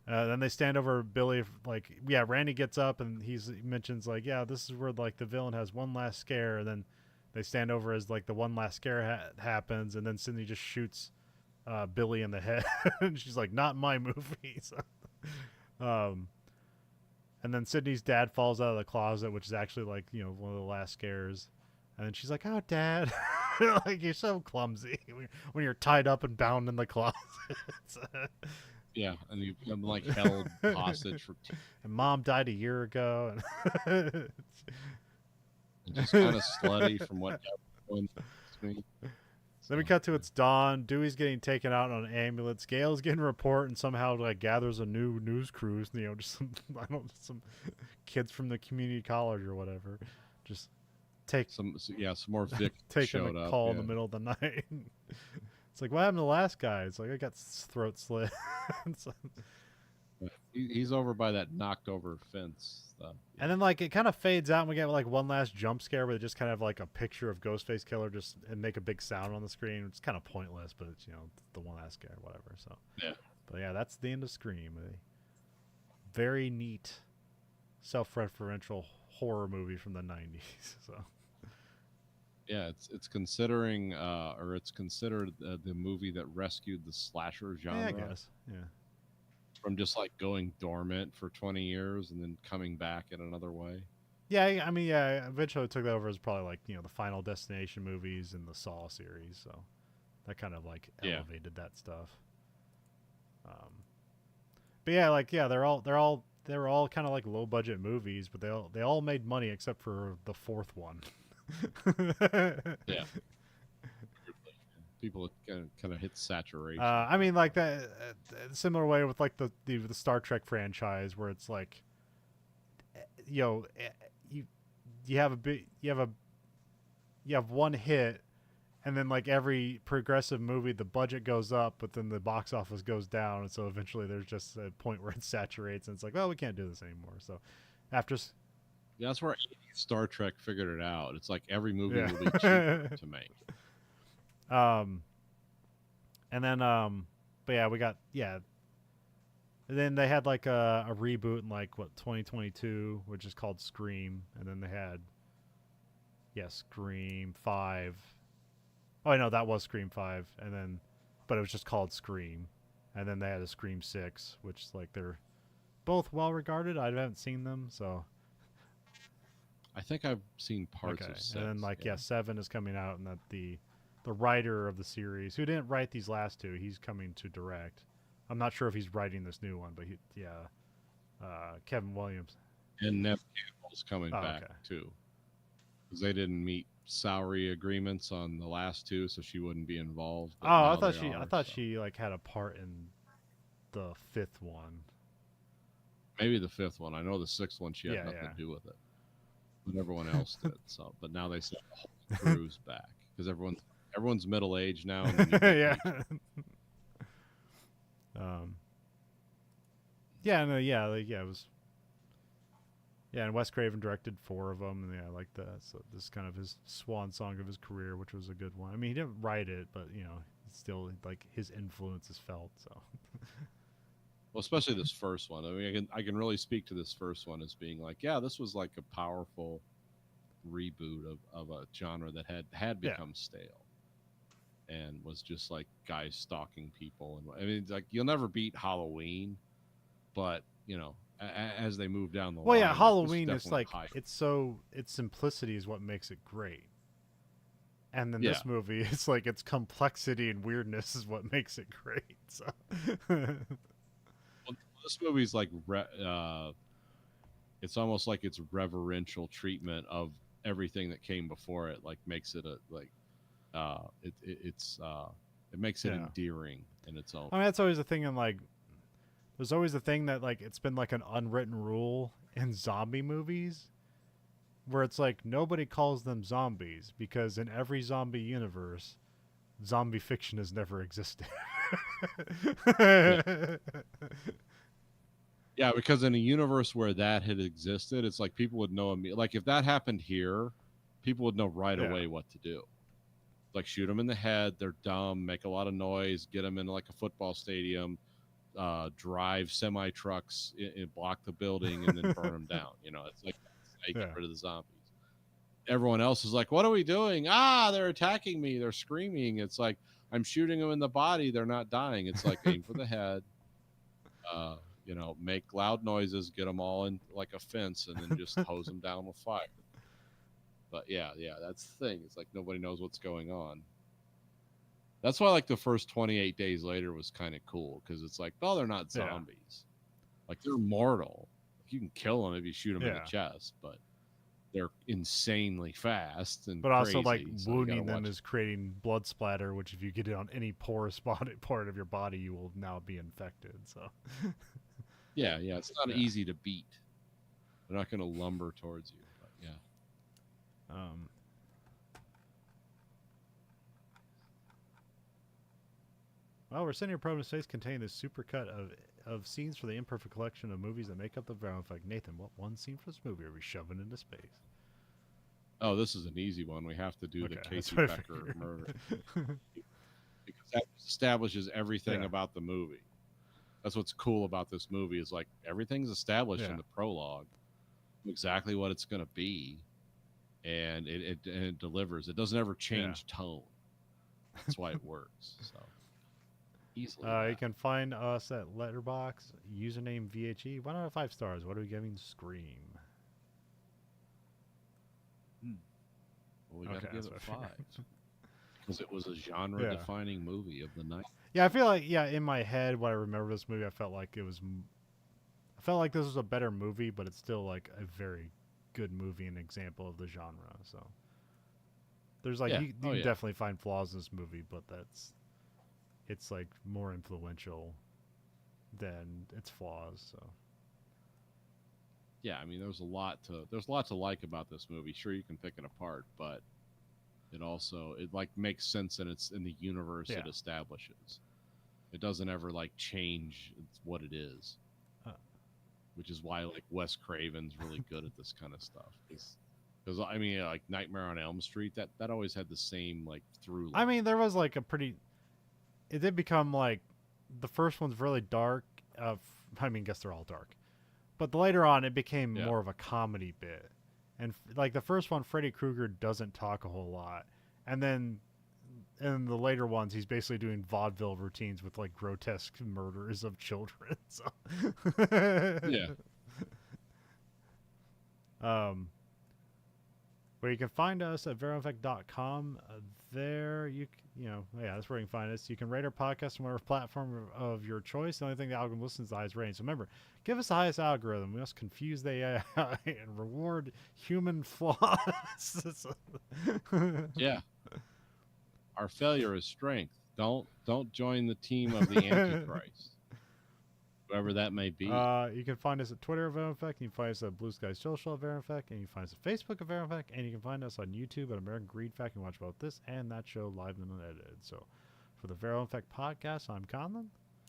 Then they stand over Billy, like, yeah, Randy gets up and he mentions like, yeah, this is where like the villain has one last scare, and then they stand over as like the one last scare happens, and then Sydney just shoots Billy in the head, and she's like, not my movie. So, um, and then Sydney's dad falls out of the closet, which is actually like one of the last scares, and then she's like, oh, Dad. Like, you're so clumsy when you're tied up and bound in the closet. Yeah, and you become like held hostage for And Mom died a year ago. And just kind of slutty from what happened to me. then we cut to it's dawn. Dewey's getting taken out on an ambulance. Gail's getting a report and somehow like gathers a new news crew. Just some kids from the community college or whatever. Just some more Vic taking showed a up. call Yeah. in the middle of the night. It's like, what happened to the last guy? It's like, I got throat slit. He's over by that knocked over fence stuff. And then like it kind of fades out, and we get like one last jump scare where they just kind of like a picture of Ghostface Killer just and make a big sound on the screen. It's kind of pointless, but it's the one last scare, whatever. So Yeah. but yeah, that's the end of Scream. A very neat, self-referential horror movie from the '90s. So Yeah, it's considering or it's considered the movie that rescued the slasher genre. yeah, I guess. Yeah. From just like going dormant for 20 years and then coming back in another way. Yeah, I mean, yeah, eventually took that over as probably like, the Final Destination movies and the Saw series, so that kind of like elevated that stuff. But yeah, like they're all kind of like low budget movies, but they all made money except for the fourth one. Yeah. People kind of hit saturation. I mean, like that similar way with like the Star Trek franchise, where it's like, you have one hit, and then like every progressive movie, the budget goes up, but then the box office goes down, and so eventually there's just a point where it saturates, and it's like, well, we can't do this anymore. So after that's where Star Trek figured it out. It's like every movie will be cheaper to make. And then but yeah, we got and then they had like a reboot in like 2022, which is called Scream, and then they had Scream 5. Oh no, that was Scream 5, and then but it was just called Scream, and then they had a Scream 6, which like they're both well regarded. I haven't seen them, so I think I've seen parts of 6. And then like 7 is coming out, and that the writer of the series, who didn't write these last two, he's coming to direct. I'm not sure if he's writing this new one, but Kevin Williams. And Nev Campbell's coming back too, because they didn't meet salary agreements on the last two, so she wouldn't be involved. I thought she like had a part in the 5th one. Maybe the 5th one. I know the 6th one she had nothing to do with it, but everyone else did. So, but now they sent the whole crew's back because everyone's middle aged now. And yeah. It was. Yeah, and Wes Craven directed 4 of them, and I like that. So this is kind of his swan song of his career, which was a good one. I mean, he didn't write it, but still like his influence is felt. So. Well, especially this first one. I mean, I can really speak to this first one as being like, yeah, this was like a powerful reboot of a genre that had become stale, and was just like guys stalking people. And I mean, like you'll never beat Halloween, but as they move down the line. Well, yeah, Halloween is like its simplicity is what makes it great. And then this movie, it's like its complexity and weirdness is what makes it great. So. Well, this movie's like it's almost like its reverential treatment of everything that came before it, like makes it it makes it endearing in its own. I mean, that's always the thing in like there's always the thing that like it's been like an unwritten rule in zombie movies where it's like nobody calls them zombies because in every zombie universe, zombie fiction has never existed. Yeah. Yeah, because in a universe where that had existed, it's like people would know like if that happened here, people would know right Yeah. away what to do. Like shoot them in the head, they're dumb, make a lot of noise, get them into like a football stadium, drive semi trucks, block the building, and then burn them down. You know, it's like that's how you get Yeah. rid of the zombies. Everyone else is like, "What are we doing? Ah, they're attacking me! They're screaming!" It's like I'm shooting them in the body; they're not dying. It's like aim for the head. Uh, you know, make loud noises, get them all in like a fence, and then just hose them down with fire. But yeah, that's the thing. It's like nobody knows what's going on. That's why like the first 28 days later was kind of cool because it's like, oh, they're not Yeah. zombies. Like they're mortal. Like, you can kill them if you shoot them in the Yeah. chest, but they're insanely fast and But also, crazy. like, So you gotta wounding them watch. is creating blood splatter, which if you get it on any porous part of your body, you will now be infected. So, Yeah, it's not Yeah. easy to beat. They're not going to lumber towards you. But yeah. Well, we're sitting here probing space containing this supercut of scenes for the imperfect collection of movies that make up the Verhoeven Effect. Nathan, what one scene for this movie are we shoving into space? Oh, this is an easy one. We have to do the Okay, Casey that's what I Becker figured. murder because that establishes everything Yeah. about the movie. That's what's cool about this movie is like everything's established Yeah. in the prologue, exactly what it's going to be, and it delivers. It doesn't ever change tone. That's why it works. So easily. You can find us at Letterbox username VHE. 1 out of 5 stars. What are we giving Scream? Well, we got to Okay, give that's it what I 5 because it was a genre-defining movie of the night. Yeah, I feel like in my head when I remember this movie, I felt like it was. I felt like this was a better movie, but it's still like a very good movie and example of the genre. So there's like you can definitely find flaws in this movie, but it's like more influential than its flaws. So Yeah, I mean, there's a lot to like about this movie. Sure, you can pick it apart, but it like makes sense in the universe it establishes. It doesn't ever like change what it is, which is why like Wes Craven's really good at this kind of stuff. Because I mean, like Nightmare on Elm Street, that always had the same like through line. I mean, there was like it did become like the first one's really dark. I mean, guess they're all dark, but later on it became more of a comedy bit. And like the first one, Freddy Krueger doesn't talk a whole lot, and then in the later ones, he's basically doing vaudeville routines with like grotesque murders of children. So Yeah. Where you can find us at veroeffect.com. There, that's where you can find us. You can rate our podcast on whatever platform of your choice. The only thing the algorithm listens to is the highest rating. So remember, give us the highest algorithm. We must confuse the AI and reward human flaws. Yeah. Our failure is strength. Don't join the team of the Antichrist. Whoever that may be. You can find us at Twitter at Verhoeven Effect. You can find us at Blue Sky Social at Verhoeven Effect. And you can find us at Facebook at Verhoeven Effect. And you can find us on YouTube at American Greed Fact. You can watch both this and that show live and unedited. So for the Verhoeven Effect podcast, I'm Conlon.